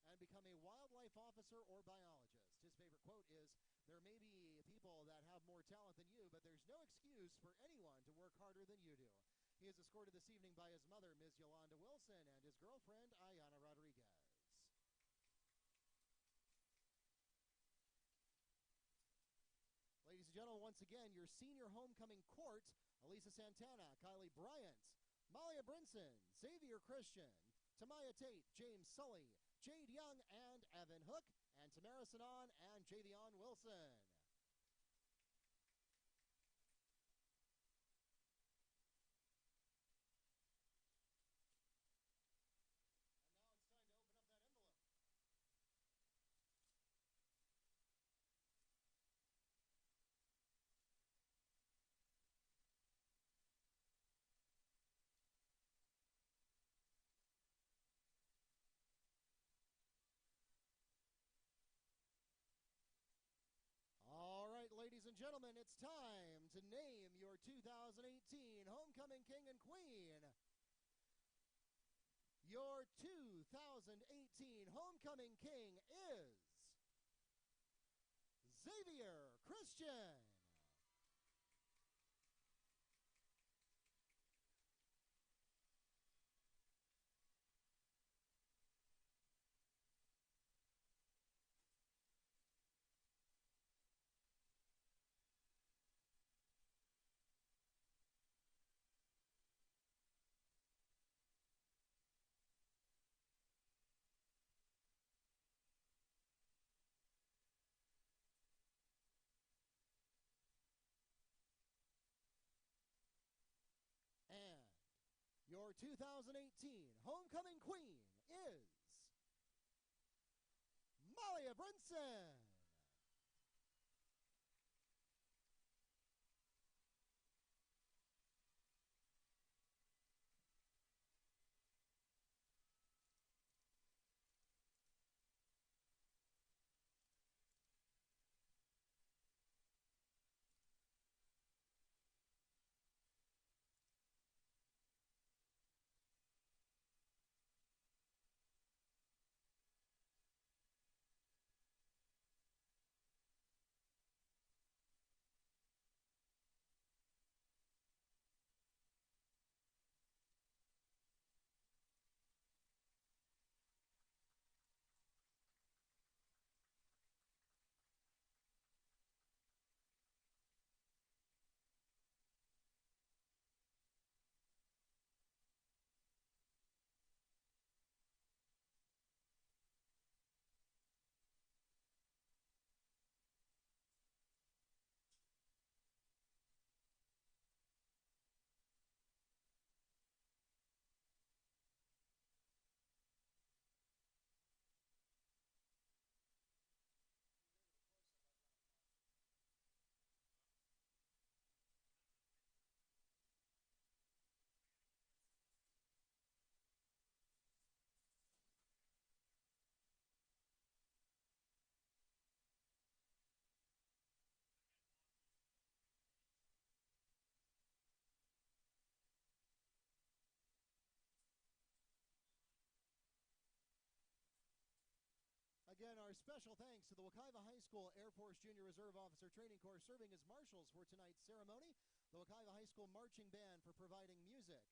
and become a wildlife officer or biologist. His favorite quote is, "There may be people that have more talent than you, but there's no excuse for anyone to work harder than you do." He is escorted this evening by his mother, Ms. Yolanda Wilson, and his girlfriend, Ayana Rodriguez. Ladies and gentlemen, once again, your senior homecoming court: Elisa Santana, Kylie Bryant, Malia Brinson, Xavier Christian, Tamaya Tate, James Sully, Jade Young, and Evan Hook, and Tamara Sanan and Javion Wilson. And now it's time to open up that envelope. All right, ladies and gentlemen, it's time to name your 2018 Homecoming King and Queen. Your 2018 Homecoming King is Xavier Christian. And your 2018 Homecoming Queen is Malia Brinson. our special thanks to the Wekiva High School Air Force Junior Reserve Officer Training Corps serving as marshals for tonight's ceremony, the Wekiva High School Marching Band for providing music,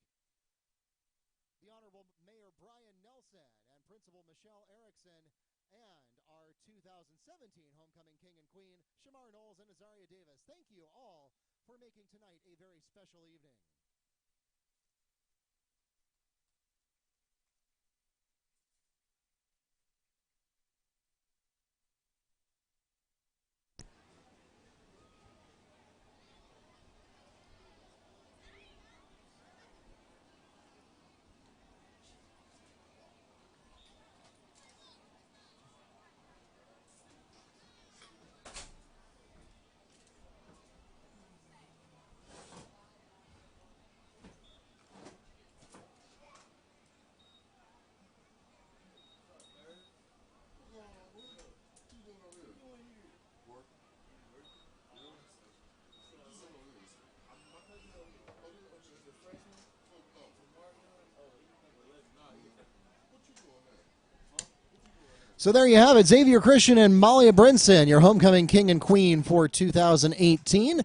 the Honorable Mayor Brian Nelson and Principal Michelle Erickson, and our 2017 Homecoming King and Queen, Shamar Knowles and Azaria Davis. Thank you all for making tonight a very special evening. So there you have it, Xavier Christian and Malia Brinson, your homecoming king and queen for 2018.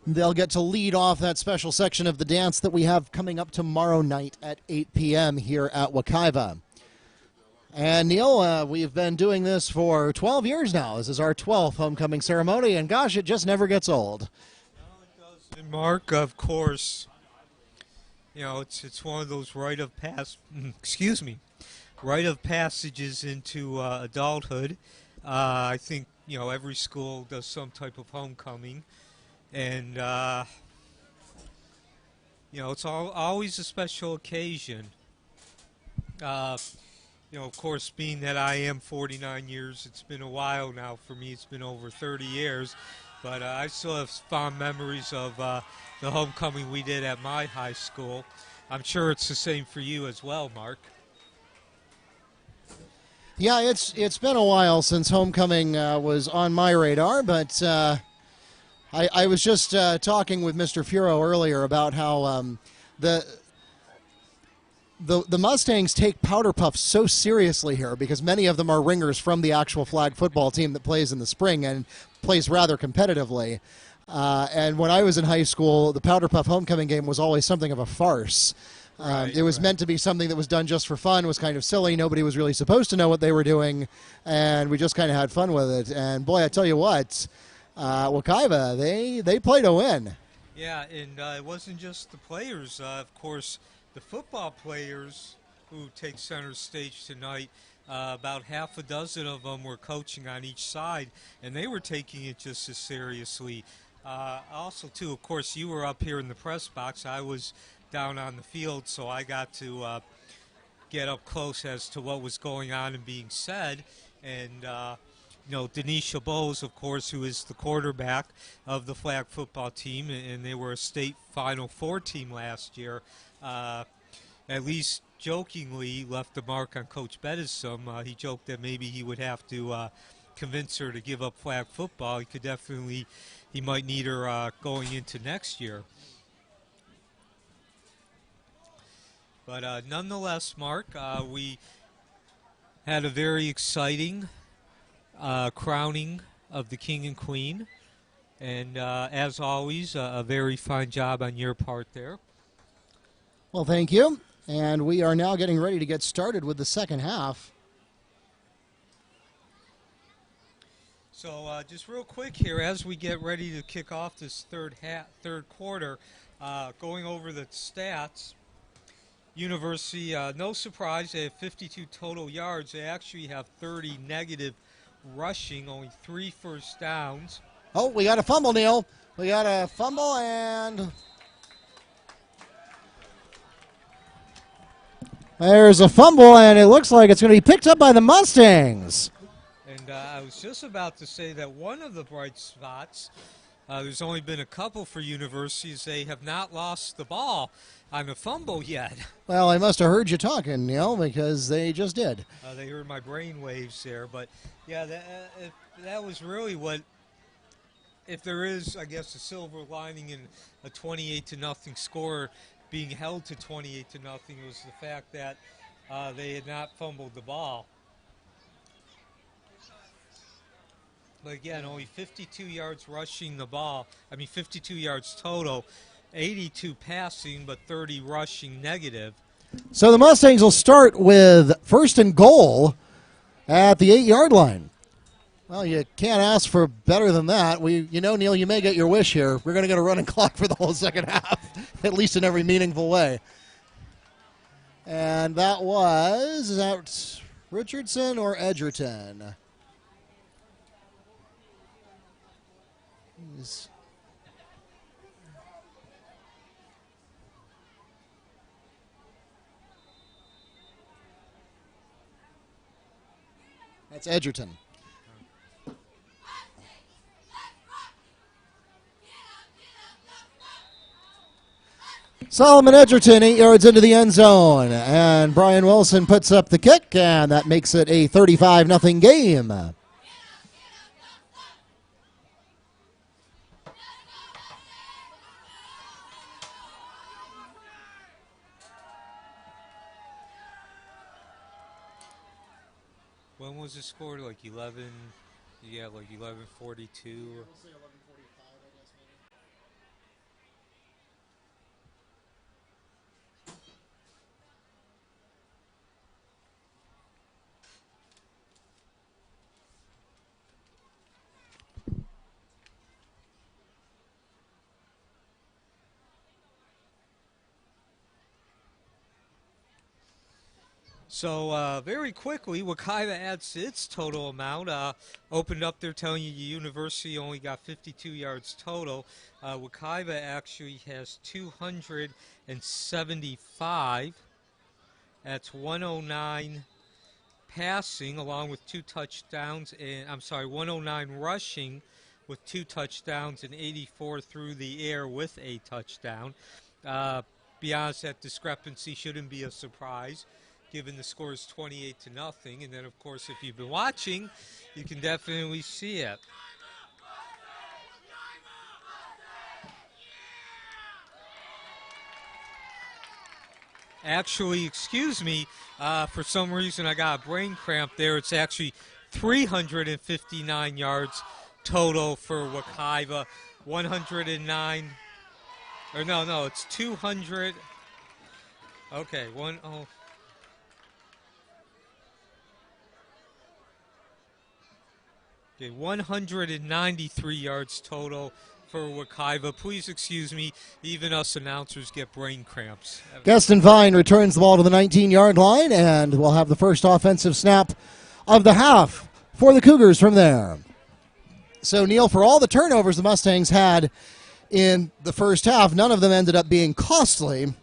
They'll get to lead off that special section of the dance that we have coming up tomorrow night at 8 p.m. here at Wekiva. And Neil, we've been doing this for 12 years now. This is our 12th homecoming ceremony, and gosh, it just never gets old. No, it doesn't. And Mark, of course, you know, it's one of those rite of passages into adulthood. I think, you know, every school does some type of homecoming, and you know, it's always a special occasion. You know, of course, being that I am 49 years, it's been a while now for me. It's been over 30 years, but I still have fond memories of the homecoming we did at my high school. I'm sure it's the same for you as well, Mark. Yeah, it's been a while since homecoming was on my radar, but I was just talking with Mr. Furo earlier about how the Mustangs take powder puffs so seriously here because many of them are ringers from the actual flag football team that plays in the spring and plays rather competitively. And when I was in high school, the powder puff homecoming game was always something of a farce. It was meant to be something that was done just for fun, was kind of silly. Nobody was really supposed to know what they were doing, and we just kind of had fun with it. And boy, I tell you what, Wekiva, they play to win. Yeah, and it wasn't just the players. Of course, the football players who take center stage tonight, about half a dozen of them were coaching on each side, and they were taking it just as seriously. Also, too, of course, you were up here in the press box. I was down on the field, so I got to get up close as to what was going on and being said. And, you know, Denisha Bowles, of course, who is the quarterback of the flag football team, and they were a state Final Four team last year, at least jokingly left the mark on Coach Bedison. He joked that maybe he would have to convince her to give up flag football. He might need her going into next year. But nonetheless, Mark, we had a very exciting crowning of the King and Queen. And as always, a very fine job on your part there. Well, thank you. And we are now getting ready to get started with the second half. So just real quick here, as we get ready to kick off this third quarter, going over the stats. University, no surprise, they have 52 total yards. They actually have 30 negative rushing, only 3 first downs. Oh, we got a fumble, Neil. We got a fumble, and there's a fumble, and it looks like it's going to be picked up by the Mustangs. And I was just about to say that one of the bright spots, there's only been a couple for universities. They have not lost the ball on a fumble yet. Well, I must have heard you talking, Neil, because they just did. They heard my brain waves there. But, yeah, that was really what, if there is, I guess, a silver lining in a 28-0 score being held to 28-0, was the fact that they had not fumbled the ball. But again, only 52 yards rushing the ball. 52 yards total, 82 passing, but 30 rushing negative. So the Mustangs will start with 1st and goal at the 8-yard line. Well, you can't ask for better than that. Neil, you may get your wish here. We're going to get a running clock for the whole second half, at least in every meaningful way. And that was out Richardson or Edgerton. That's Edgerton. Solomon Edgerton, 8 yards into the end zone. And Brian Wilson puts up the kick, and that makes it a 35-0 game. When was the score? Like 11? Yeah, like 11:42. So very quickly, Wekiva adds to its total amount. Opened up there telling you the University only got 52 yards total. Wekiva actually has 275. That's 109 passing along with 2 touchdowns. 109 rushing with 2 touchdowns and 84 through the air with a touchdown. Be honest, that discrepancy shouldn't be a surprise, given the score is 28-0. And then, of course, if you've been watching, you can definitely see it. Actually, excuse me, for some reason I got a brain cramp there. It's actually 359 yards total for Wekiva. 109. Or no, it's 200. Okay, 193 yards total for Wekiva. Please excuse me, even us announcers get brain cramps. Gaston Vine returns the ball to the 19-yard line, and we'll have the first offensive snap of the half for the Cougars from there. So, Neil, for all the turnovers the Mustangs had in the first half, none of them ended up being costly,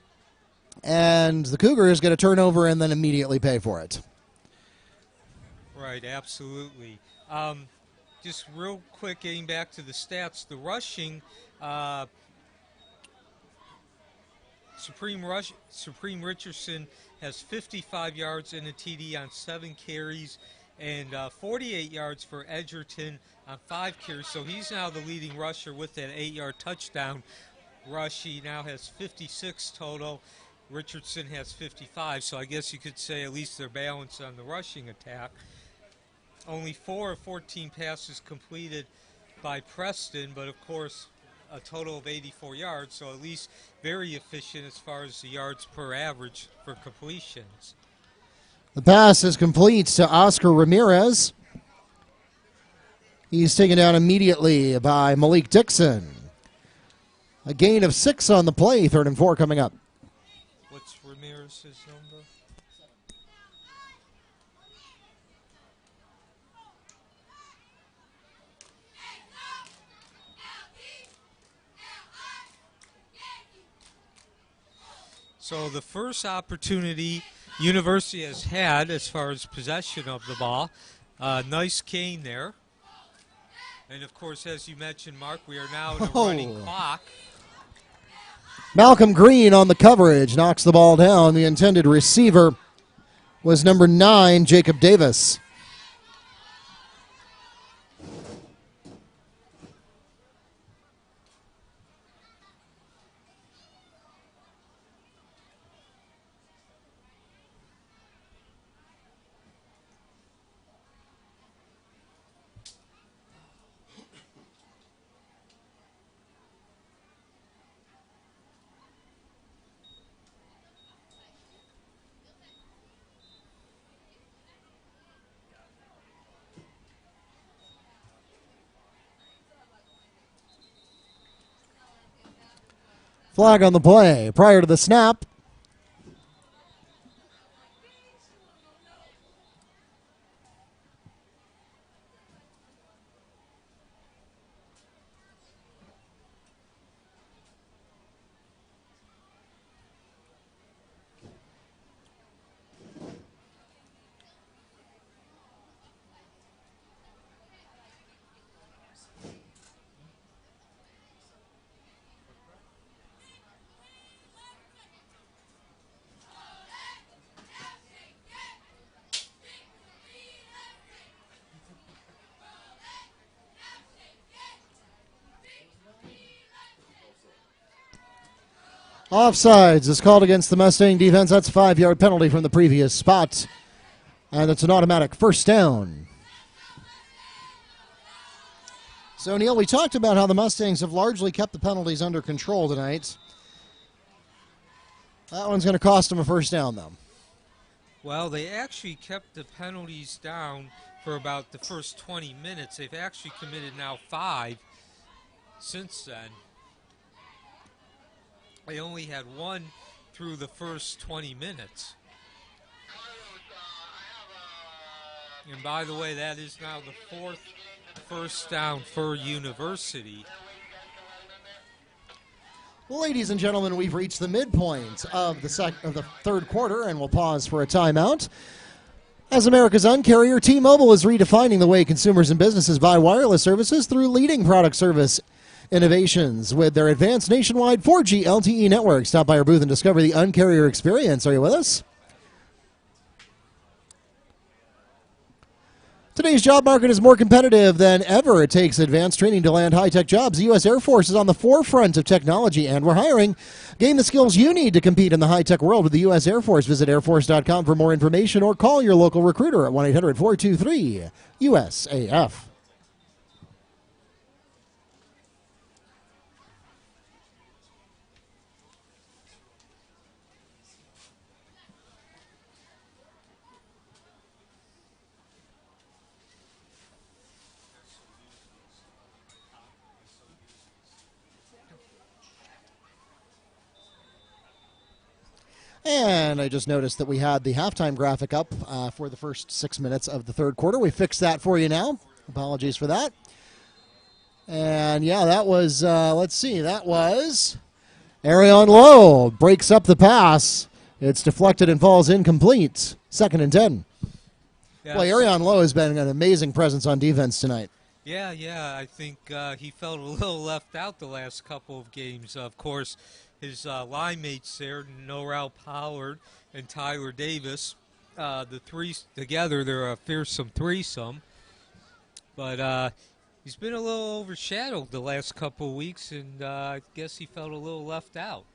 and the Cougars get a turnover and then immediately pay for it. Right, absolutely. Just real quick, getting back to the stats, the rushing, Supreme Richardson has 55 yards in a TD on 7 carries and 48 yards for Edgerton on 5 carries. So he's now the leading rusher with that 8-yard touchdown rush. He now has 56 total. Richardson has 55, so I guess you could say at least they're balanced on the rushing attack. Only 4 of 14 passes completed by Preston, but of course a total of 84 yards, so at least very efficient as far as the yards per average for completions. The pass is complete to Oscar Ramirez. He's taken down immediately by Malik Dixon. A gain of 6 on the play, 3rd and 4 coming up. What's Ramirez's number? So the first opportunity University has had as far as possession of the ball. Nice gain there. And, of course, as you mentioned, Mark, we are now in a running clock. Malcolm Green on the coverage, knocks the ball down. The intended receiver was number 9, Jacob Davis. Flag on the play. Prior to the snap, offsides is called against the Mustang defense. That's a 5-yard penalty from the previous spot. And it's an automatic first down. So, Neil, we talked about how the Mustangs have largely kept the penalties under control tonight. That one's going to cost them a first down, though. Well, they actually kept the penalties down for about the first 20 minutes. They've actually committed now 5 since then. They only had 1 through the first 20 minutes. And by the way, that is now the 4th first down for University. Well, ladies and gentlemen, we've reached the midpoint of the third quarter, and we'll pause for a timeout. As America's Uncarrier, T-Mobile is redefining the way consumers and businesses buy wireless services through leading product service innovations with their advanced nationwide 4G LTE network. Stop by our booth and discover the Uncarrier experience. Are you with us? Today's job market is more competitive than ever. It takes advanced training to land high-tech jobs. The U.S. Air Force is on the forefront of technology, and we're hiring. Gain the skills you need to compete in the high-tech world with the U.S. Air Force. Visit airforce.com for more information or call your local recruiter at 1-800-423-USAF. And I just noticed that we had the halftime graphic up for the first 6 minutes of the third quarter. We fixed that for you now. Apologies for that. And, yeah, that was, let's see, that was Arion Lowe breaks up the pass. It's deflected and falls incomplete. 2nd and 10. Yeah, Boy, Arion Lowe has been an amazing presence on defense tonight. Yeah, I think he felt a little left out the last couple of games. Of course, his line mates there, Norrell Pollard and Tyler Davis, the three together, they're a fearsome threesome. But he's been a little overshadowed the last couple of weeks, and I guess he felt a little left out.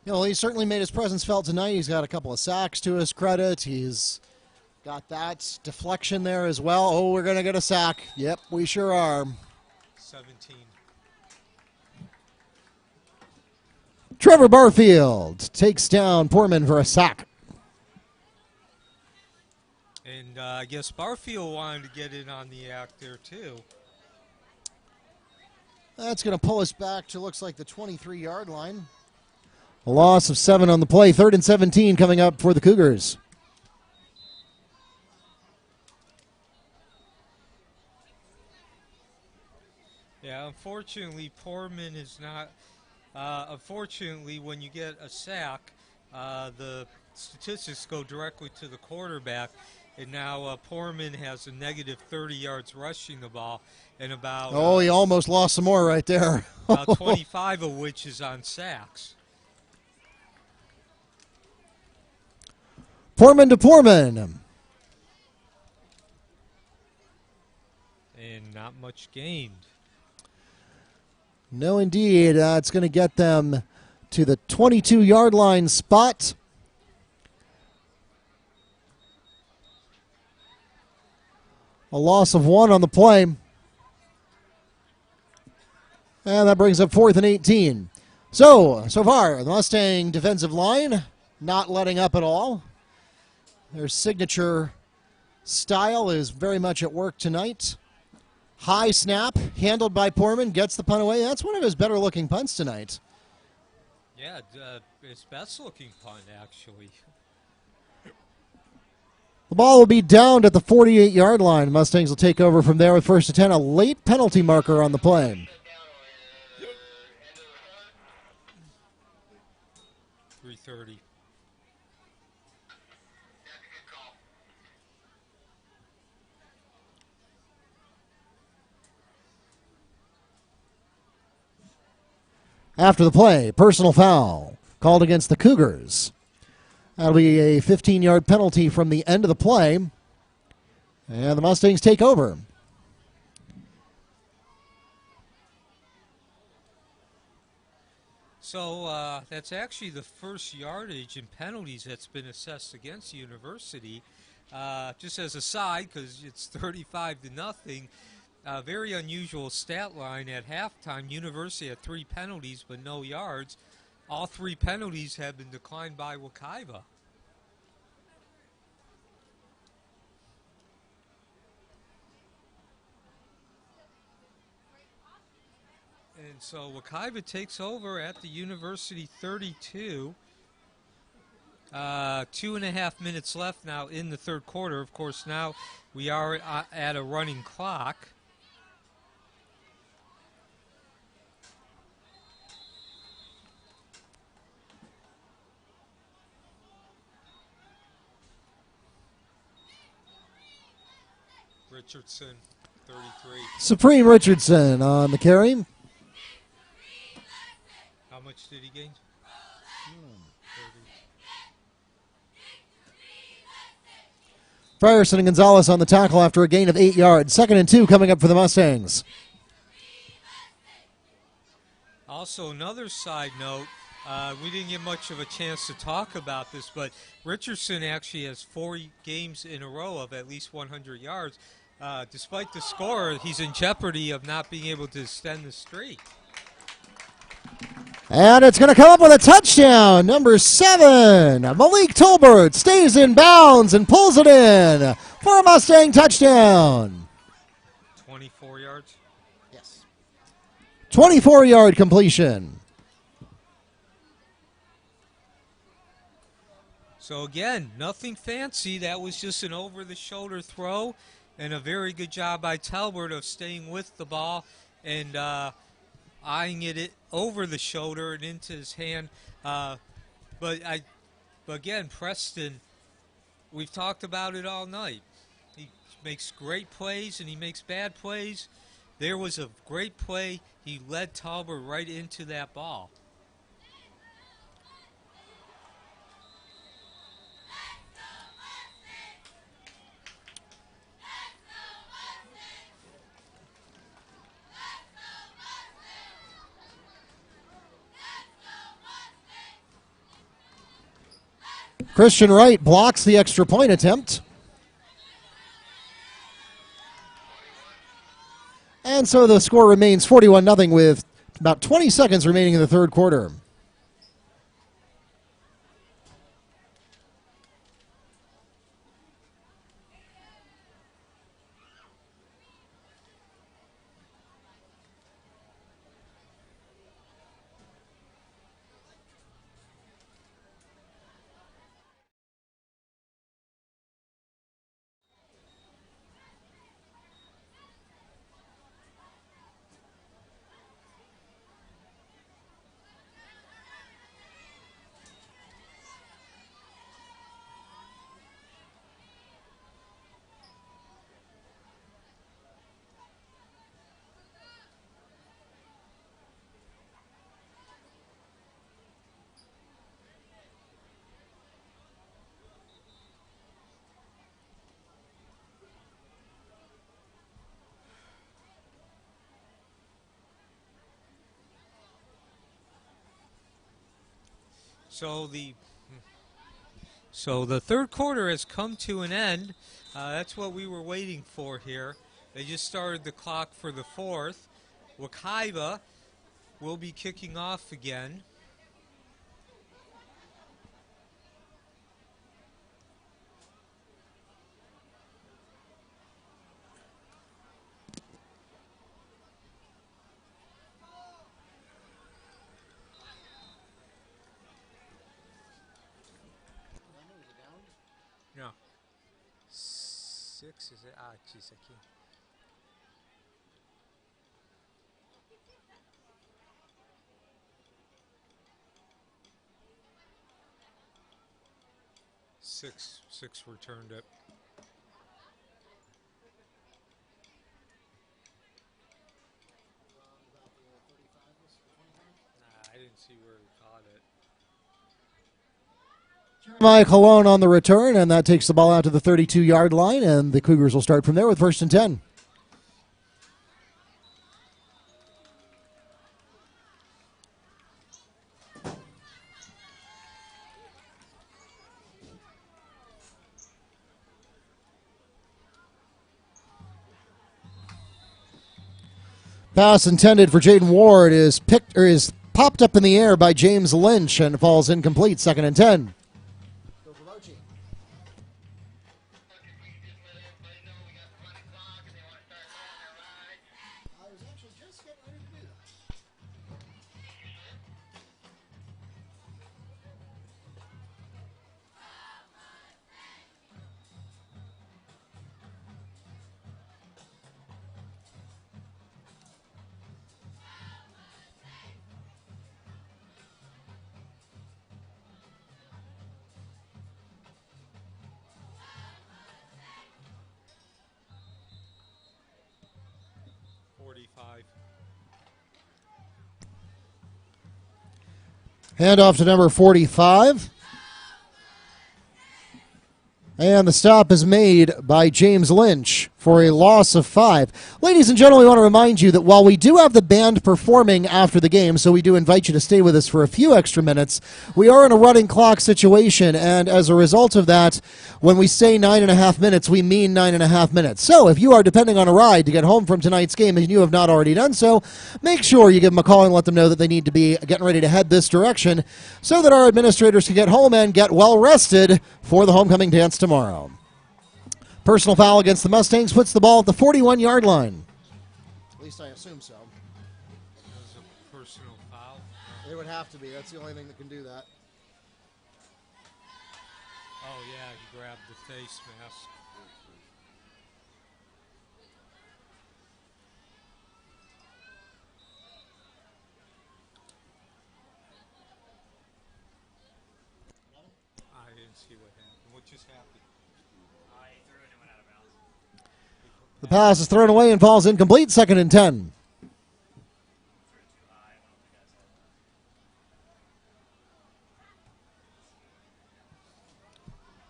You know, he certainly made his presence felt tonight. He's got a couple of sacks to his credit. He's got that deflection there as well. Oh, we're going to get a sack. Yep, we sure are. 17. Trevor Barfield takes down Poorman for a sack. And I guess Barfield wanted to get in on the act there, too. That's going to pull us back to, looks like, the 23-yard line. A loss of 7 on the play. 3rd and 17 coming up for the Cougars. Yeah, unfortunately, Poorman is not. Unfortunately, when you get a sack, the statistics go directly to the quarterback. And now Poorman has a negative 30 yards rushing the ball, and about oh, he almost lost some more right there. about 25 of which is on sacks. Poorman to Poorman. And not much gained. No, indeed. It's going to get them to the 22-yard line spot. A loss of 1 on the play. And that brings up 4th and 18. So far, the Mustang defensive line not letting up at all. Their signature style is very much at work tonight. High snap, handled by Poorman, gets the punt away. That's one of his better-looking punts tonight. Yeah, his best looking punt, actually. The ball will be downed at the 48-yard line. Mustangs will take over from there with first and 10, a late penalty marker on the play. 3:30. After the play, personal foul called against the Cougars. That'll be a 15-yard penalty from the end of the play. And the Mustangs take over. So that's actually the first yardage in penalties that's been assessed against University. Just as a side, because it's 35-0. Very unusual stat line at halftime. University had 3 penalties but no yards. All 3 penalties have been declined by Wekiva. And so Wekiva takes over at the University 32. 2.5 minutes left now in the third quarter. Of course, now we are at a running clock. Richardson, 33. Supreme Richardson on the carry. How much did he gain? 30. Frierson and Gonzalez on the tackle after a gain of 8 yards. 2nd and 2 coming up for the Mustangs. Also, another side note, we didn't get much of a chance to talk about this, but Richardson actually has 4 games in a row of at least 100 yards. Despite the score, he's in jeopardy of not being able to extend the streak. And it's going to come up with a touchdown. Number 7, Malik Tolbert stays in bounds and pulls it in for a Mustang touchdown. 24 yards? Yes. 24-yard completion. So again, nothing fancy. That was just an over-the-shoulder throw, and a very good job by Talbert of staying with the ball and eyeing it over the shoulder and into his hand. But again, Preston, we've talked about it all night. He makes great plays and he makes bad plays. There was a great play. He led Talbert right into that ball. Christian Wright blocks the extra point attempt. And so the score remains 41-0 with about 20 seconds remaining in the third quarter. So the third quarter has come to an end. That's what we were waiting for here. They just started the clock for the fourth. Wekiva will be kicking off again. 6 is it? Ah, jeez, I can't. Six returned it. Nah, I didn't see where he caught it. Jeremiah Colon on the return, and that takes the ball out to the 32-yard line, and the Cougars will start from there with 1st and 10. Pass intended for Jaden Ward is popped up in the air by James Lynch and falls incomplete. 2nd and 10. Handoff to number 45. And the stop is made by James Lynch for a loss of 5. Ladies and gentlemen, we want to remind you that while we do have the band performing after the game, so we do invite you to stay with us for a few extra minutes, we are in a running clock situation, and as a result of that, when we say 9.5 minutes, we mean 9.5 minutes. So if you are depending on a ride to get home from tonight's game and you have not already done so, make sure you give them a call and let them know that they need to be getting ready to head this direction so that our administrators can get home and get well rested for the homecoming dance tomorrow. Personal foul against the Mustangs puts the ball at the 41-yard line. At least I assume so. That was a personal foul. It would have to be. That's the only thing that can do that. Oh, yeah, he grabbed the face mask. I didn't see what happened. What just happened? I threw it and went out of bounds. The pass is thrown away and falls incomplete. 2nd and 10.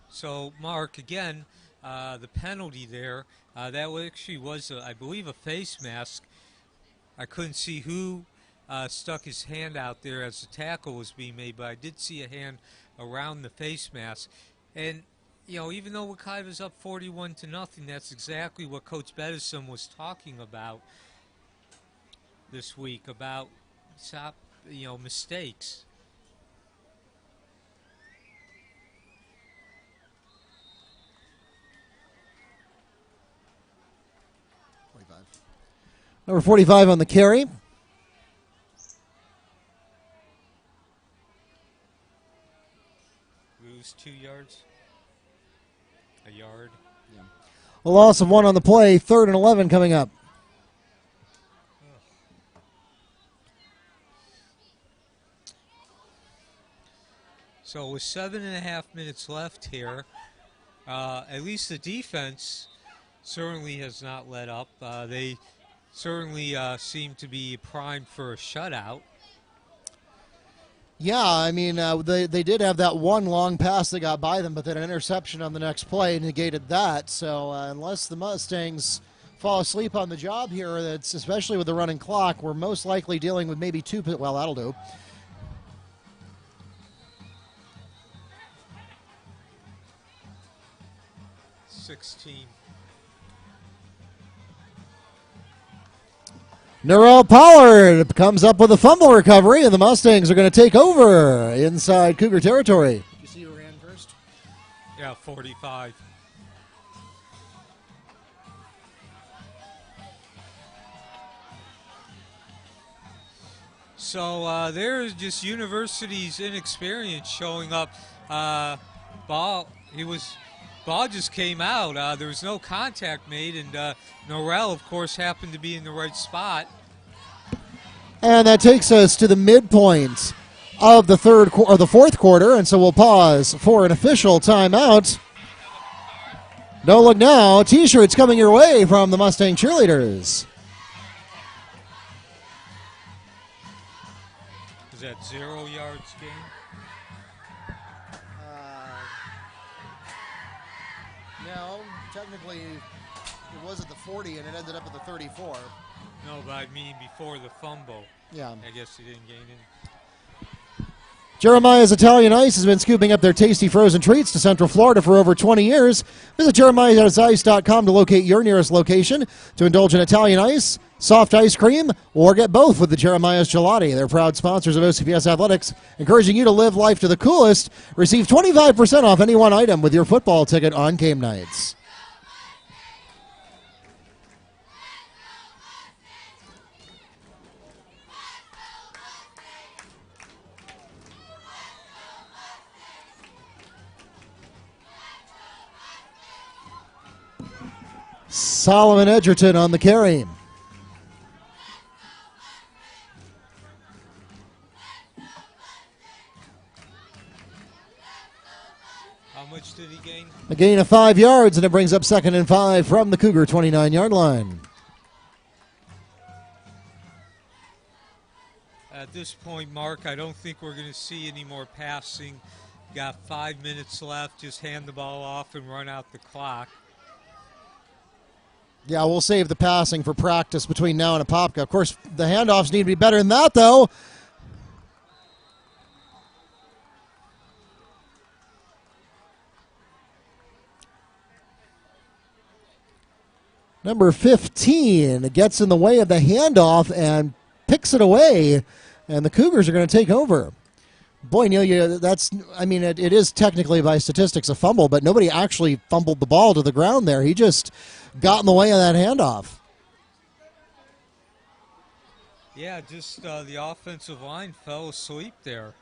So, Mark, again, the penalty there, that actually was, I believe, a face mask. I couldn't see who stuck his hand out there as the tackle was being made, but I did see a hand around the face mask. And, you know, even though Wekiva's up 41-0, that's exactly what Coach Bedison was talking about this week, about mistakes. Number 45 on the carry. Lose 2 yards. A yard. Yeah. A loss of 1 on the play. 3rd and 11 coming up. So with 7.5 minutes left here, at least the defense certainly has not let up. They certainly seem to be primed for a shutout. Yeah, I mean, they did have that one long pass that got by them, but then an interception on the next play negated that. So unless the Mustangs fall asleep on the job here, that's especially with the running clock, we're most likely dealing with maybe 2. Well, that'll do. Nerel Pollard comes up with a fumble recovery, and the Mustangs are going to take over inside Cougar territory. Did you see who ran first? Yeah, 45. So there's just university's inexperience showing up. Ball, he was ball just came out. There was no contact made, and Norrell, of course, happened to be in the right spot. And that takes us to the midpoint of the fourth quarter, and so we'll pause for an official timeout. No look now. T-shirts coming your way from the Mustang cheerleaders. Is that 0 yards game? No, technically it was at the 40 and it ended up at the 34. No, but I mean before the fumble. Yeah. I guess he didn't gain any. Jeremiah's Italian Ice has been scooping up their tasty frozen treats to Central Florida for over 20 years. Visit jeremiahsice.com to locate your nearest location to indulge in Italian ice, soft ice cream, or get both with the Jeremiah's Gelati. They're proud sponsors of OCPS Athletics, encouraging you to live life to the coolest. Receive 25% off any one item with your football ticket on game nights. Solomon Edgerton on the carry. How much did he gain? A gain of 5 yards, and it brings up 2nd and 5 from the Cougar 29-yard line. At this point, Mark, I don't think we're going to see any more passing. Got 5 minutes left. Just hand the ball off and run out the clock. Yeah, we'll save the passing for practice between now and Apopka. Of course, the handoffs need to be better than that, though. Number 15 gets in the way of the handoff and picks it away, and the Cougars are going to take over. Boy, Neil, it is technically by statistics a fumble, but nobody actually fumbled the ball to the ground there. He just got in the way of that handoff. Yeah, just the offensive line fell asleep there.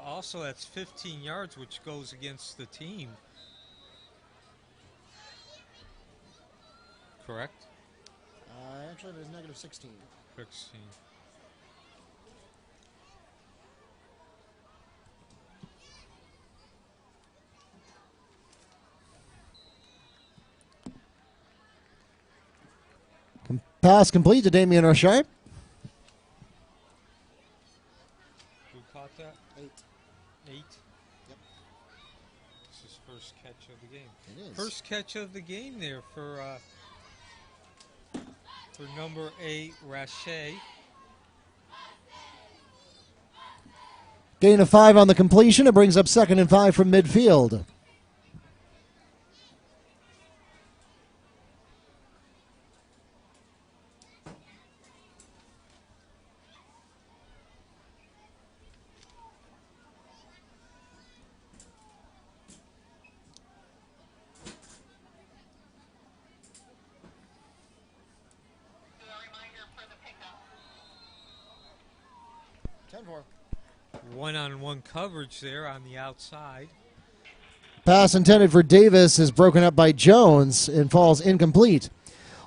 Also, that's 15 yards, which goes against the team. Correct? Actually, it was negative 16. 16. Pass complete to Damian Roche. Who caught that? 8. 8? Yep. This is first catch of the game. It is. First catch of the game there for number 8, Rache. Gain of 5 on the completion. It brings up 2nd and 5 from midfield. One-on-one coverage there on the outside. Pass intended for Davis is broken up by Jones and falls incomplete.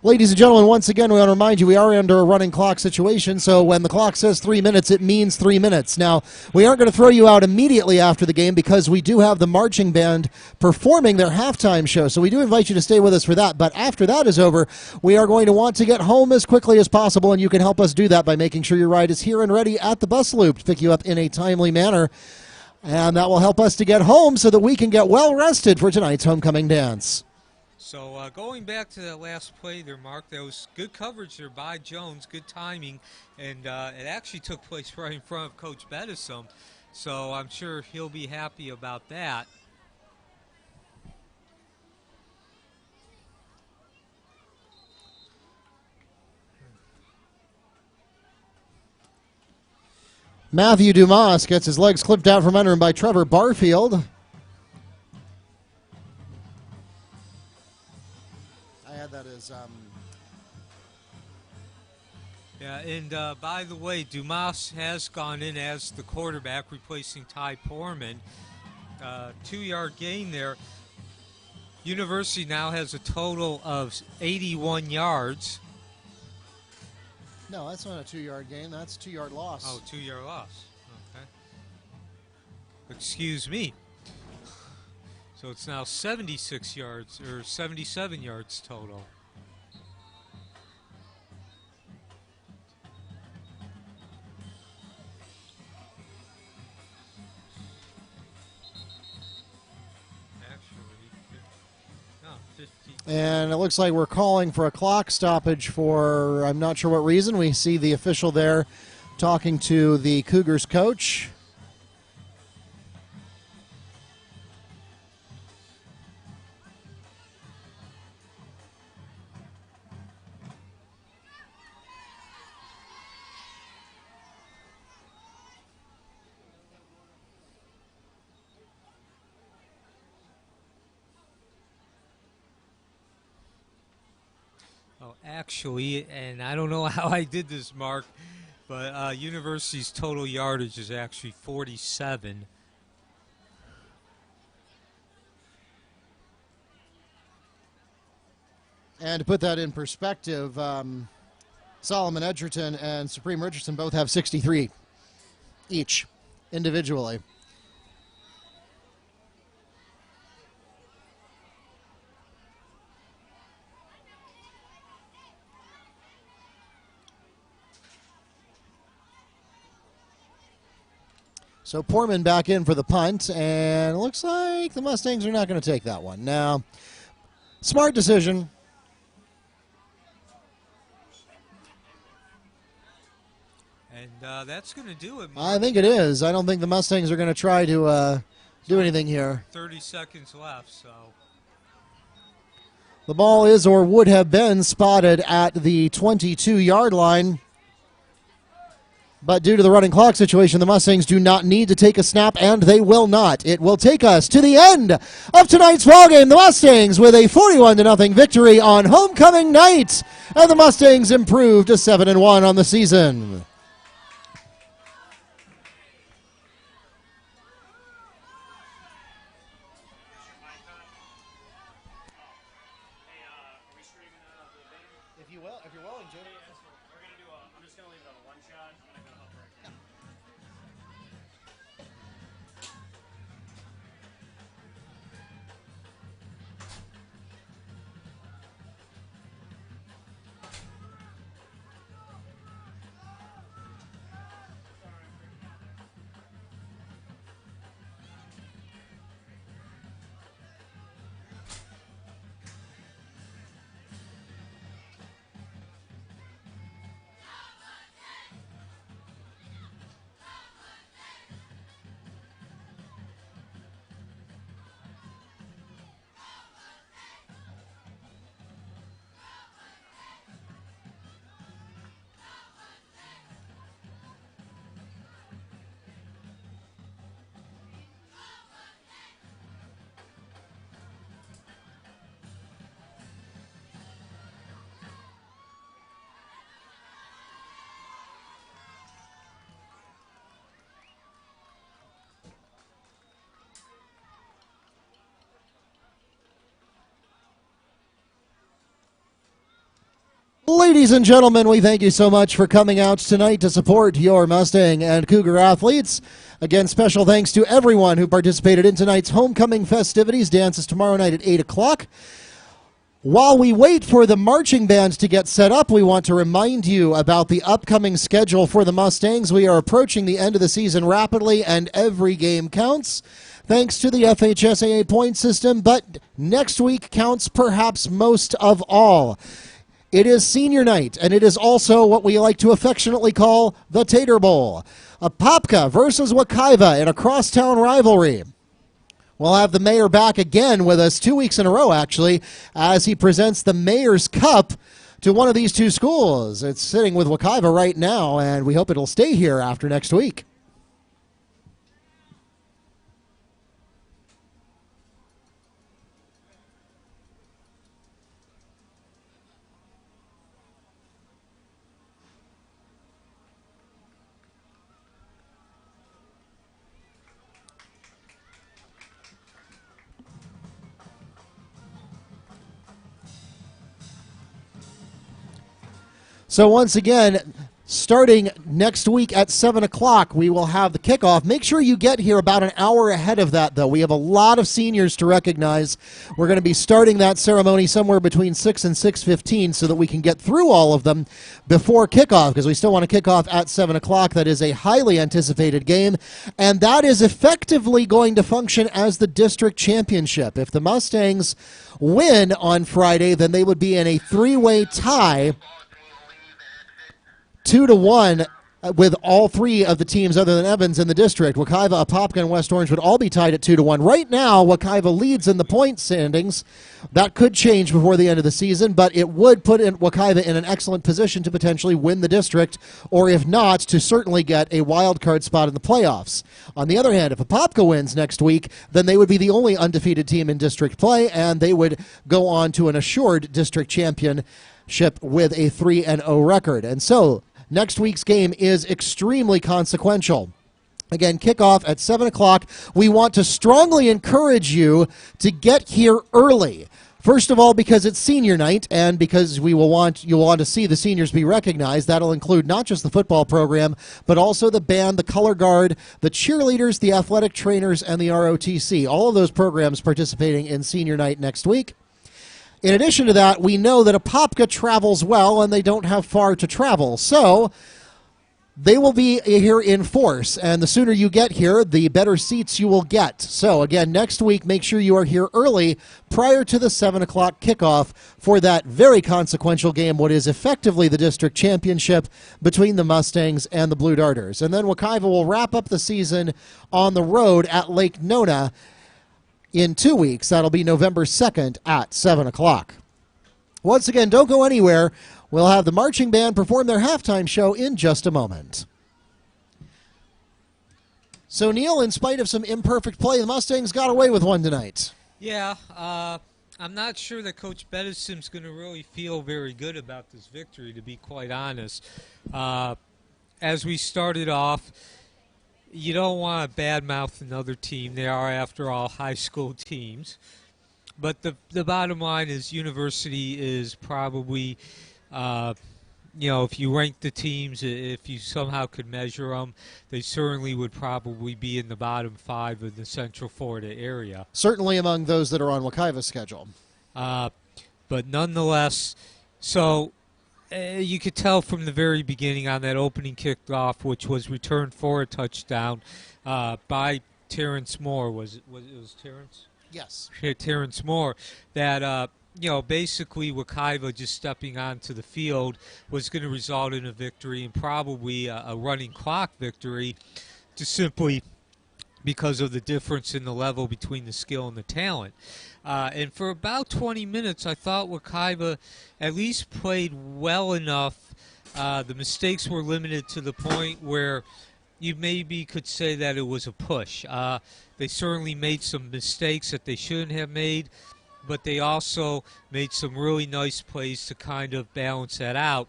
Ladies and gentlemen, once again, we want to remind you we are under a running clock situation, so when the clock says 3 minutes, it means 3 minutes. Now, we aren't going to throw you out immediately after the game because we do have the marching band performing their halftime show, so we do invite you to stay with us for that. But after that is over, we are going to want to get home as quickly as possible, and you can help us do that by making sure your ride is here and ready at the bus loop to pick you up in a timely manner. And that will help us to get home so that we can get well rested for tonight's homecoming dance. So going back to that last play there, Mark, that was good coverage there by Jones, good timing, and it actually took place right in front of Coach Bedesom, so I'm sure he'll be happy about that. Matthew Dumas gets his legs clipped out from under him by Trevor Barfield. I had that as Yeah, and by the way, Dumas has gone in as the quarterback, replacing Ty Porman. 2-yard gain there. University now has a total of 81 yards. No, that's not a 2-yard gain. That's a 2-yard loss. Oh, 2-yard loss. Okay. Excuse me. So it's now 76 yards, or 77 yards total. And it looks like we're calling for a clock stoppage for, I'm not sure what reason. We see the official there talking to the Cougars coach. Oh, actually, and I don't know how I did this, Mark, but University's total yardage is actually 47. And to put that in perspective, Solomon Edgerton and Supreme Richardson both have 63 each individually. So Porman back in for the punt, and it looks like the Mustangs are not going to take that one. Now, smart decision. And that's going to do it, Mark. I think it is. I don't think the Mustangs are going to try to do anything here. 30 seconds left, so. The ball is or would have been spotted at the 22-yard line. But due to the running clock situation, the Mustangs do not need to take a snap, and they will not. It will take us to the end of tonight's ballgame. The Mustangs with a 41-0 victory on homecoming night, and the Mustangs improved to 7-1 on the season. If you're willing, Jim. We're gonna do I'm just gonna leave it on one shot. I'm gonna help her. Ladies and gentlemen, we thank you so much for coming out tonight to support your Mustang and Cougar athletes. Again, special thanks to everyone who participated in tonight's homecoming festivities. Dance is tomorrow night at 8 o'clock. While we wait for the marching band to get set up, we want to remind you about the upcoming schedule for the Mustangs. We are approaching the end of the season rapidly, and every game counts, thanks to the FHSAA point system, but next week counts perhaps most of all. It is senior night, and it is also what we like to affectionately call the Tater Bowl. Apopka versus Wekiva in a crosstown rivalry. We'll have the mayor back again with us 2 weeks in a row, actually, as he presents the Mayor's Cup to one of these two schools. It's sitting with Wekiva right now, and we hope it'll stay here after next week. So once again, starting next week at 7 o'clock, we will have the kickoff. Make sure you get here about an hour ahead of that, though. We have a lot of seniors to recognize. We're going to be starting that ceremony somewhere between 6 and 6:15 so that we can get through all of them before kickoff, because we still want to kick off at 7 o'clock. That is a highly anticipated game, and that is effectively going to function as the district championship. If the Mustangs win on Friday, then they would be in a three-way tie, 2-1, with all three of the teams other than Evans in the district. Wekiva, Apopka, and West Orange would all be tied at 2-1. Right now, Wekiva leads in the point standings. That could change before the end of the season, but it would put Wekiva in an excellent position to potentially win the district, or if not, to certainly get a wild card spot in the playoffs. On the other hand, if Apopka wins next week, then they would be the only undefeated team in district play, and they would go on to an assured district championship with a 3-0 record. And so, next week's game is extremely consequential. Again, kickoff at 7 o'clock. We want to strongly encourage you to get here early. First of all, because it's senior night, and because you'll want to see the seniors be recognized. That'll include not just the football program, but also the band, the color guard, the cheerleaders, the athletic trainers, and the ROTC. All of those programs participating in senior night next week. In addition to that, we know that Apopka travels well, and they don't have far to travel. So they will be here in force, and the sooner you get here, the better seats you will get. So again, next week, make sure you are here early prior to the 7 o'clock kickoff for that very consequential game, what is effectively the district championship between the Mustangs and the Blue Darters. And then Wekiva will wrap up the season on the road at Lake Nona in 2 weeks. That'll be November 2nd at 7 o'clock. Once again, don't go anywhere. We'll have the marching band perform their halftime show in just a moment. So, Neil, in spite of some imperfect play, the Mustangs got away with one tonight. Yeah, I'm not sure that Coach Bedison's going to really feel very good about this victory, to be quite honest. As we started off, you don't want to badmouth another team. They are, after all, high school teams. But the bottom line is University is probably, if you rank the teams, if you somehow could measure them, they certainly would probably be in the bottom 5 of the Central Florida area. Certainly among those that are on Wekiva's schedule. But nonetheless, so you could tell from the very beginning on that opening kickoff, which was returned for a touchdown by Terrence Moore. Was it Terrence? Yes. Terrence Moore, that basically Wekiva just stepping onto the field was going to result in a victory, and probably a running clock victory, just simply because of the difference in the level between the skill and the talent. And for about 20 minutes, I thought Wekiva at least played well enough. The mistakes were limited to the point where you maybe could say that it was a push. They certainly made some mistakes that they shouldn't have made, but they also made some really nice plays to kind of balance that out.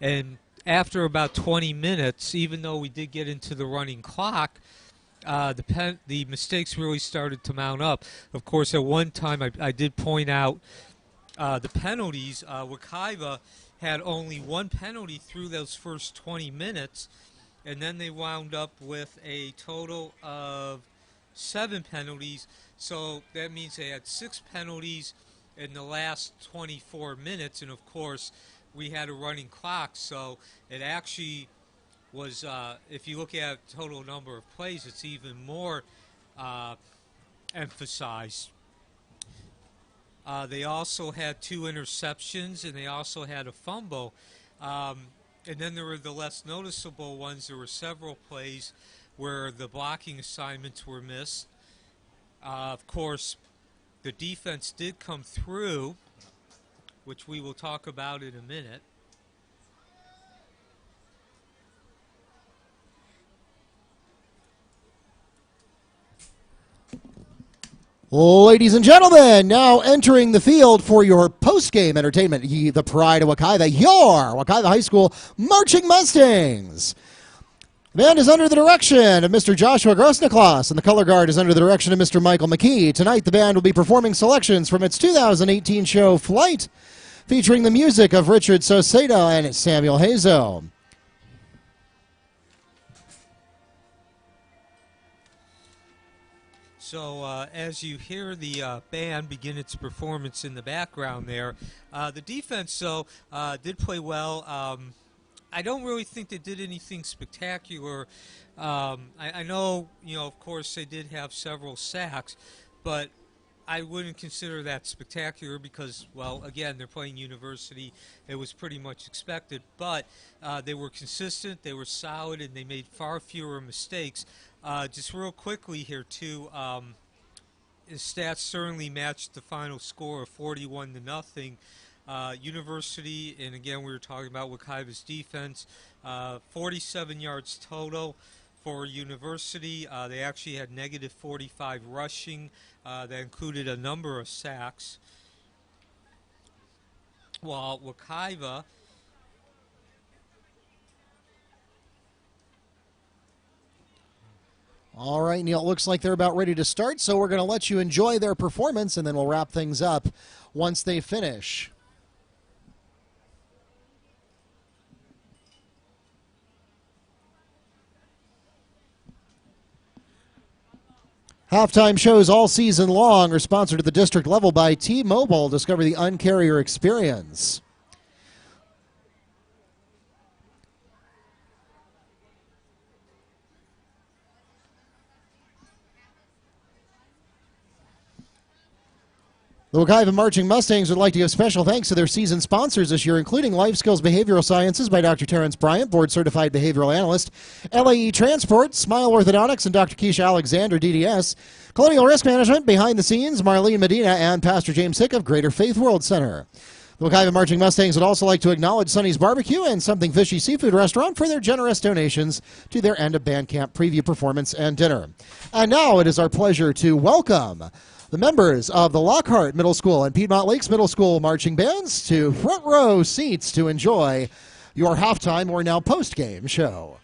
And after about 20 minutes, even though we did get into the running clock, the mistakes really started to mount up. Of course, at one time, I did point out the penalties. Wekiva had only one penalty through those first 20 minutes, and then they wound up with a total of 7 penalties. So that means they had 6 penalties in the last 24 minutes, and of course, we had a running clock, so it actually was, if you look at total number of plays, it's even more emphasized. They also had 2 interceptions, and they also had a fumble. And then there were the less noticeable ones. There were several plays where the blocking assignments were missed. Of course, the defense did come through, which we will talk about in a minute. Ladies and gentlemen, now entering the field for your post-game entertainment, the pride of Wekiva, your Wekiva High School Marching Mustangs. The band is under the direction of Mr. Joshua Grosniklas, and the color guard is under the direction of Mr. Michael McKee. Tonight, the band will be performing selections from its 2018 show, Flight, featuring the music of Richard Saucedo and Samuel Hazo. So as you hear the band begin its performance in the background there, the defense, though, did play well. I don't really think they did anything spectacular. I know, of course, they did have several sacks, but I wouldn't consider that spectacular because, well, again, they're playing University. It was pretty much expected, but they were consistent, they were solid, and they made far fewer mistakes. Just real quickly here, too, his stats certainly matched the final score of 41-0. University, and again, we were talking about Wekiva's defense, 47 yards total for University. They actually had negative 45 rushing. That included a number of sacks. While Wekiva All right, Neil, it looks like they're about ready to start, so we're going to let you enjoy their performance, and then we'll wrap things up once they finish. Halftime shows all season long are sponsored at the district level by T-Mobile. Discover the Un-carrier experience. The Wekiva Marching Mustangs would like to give special thanks to their season sponsors this year, including Life Skills Behavioral Sciences by Dr. Terrence Bryant, board-certified behavioral analyst, LAE Transport, Smile Orthodontics, and Dr. Keisha Alexander, DDS, Colonial Risk Management, Behind the Scenes, Marlene Medina, and Pastor James Hick of Greater Faith World Center. The Wekiva Marching Mustangs would also like to acknowledge Sonny's Barbecue and Something Fishy Seafood Restaurant for their generous donations to their end of band camp preview performance and dinner. And now it is our pleasure to welcome the members of the Lockhart Middle School and Piedmont Lakes Middle School marching bands to front row seats to enjoy your halftime or now post-game show.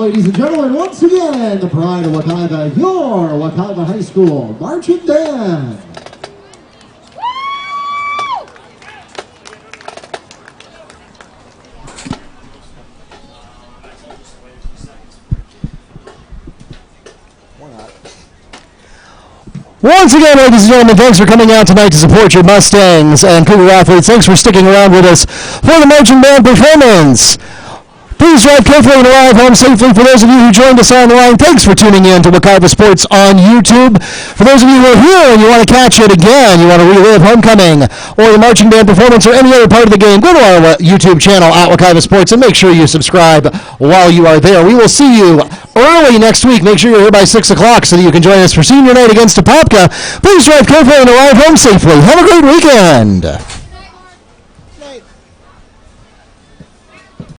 Ladies and gentlemen, once again, the pride of Wekiva, your Wekiva High School marching band. Once again, ladies and gentlemen, thanks for coming out tonight to support your Mustangs and Cougar athletes. Thanks for sticking around with us for the marching band performance. Please drive carefully and arrive home safely. For those of you who joined us online, thanks for tuning in to Wekiva Sports on YouTube. For those of you who are here and you want to catch it again, you want to relive homecoming or the marching band performance or any other part of the game, go to our YouTube channel at Wekiva Sports and make sure you subscribe while you are there. We will see you early next week. Make sure you're here by 6 o'clock so that you can join us for senior night against Apopka. Please drive carefully and arrive home safely. Have a great weekend.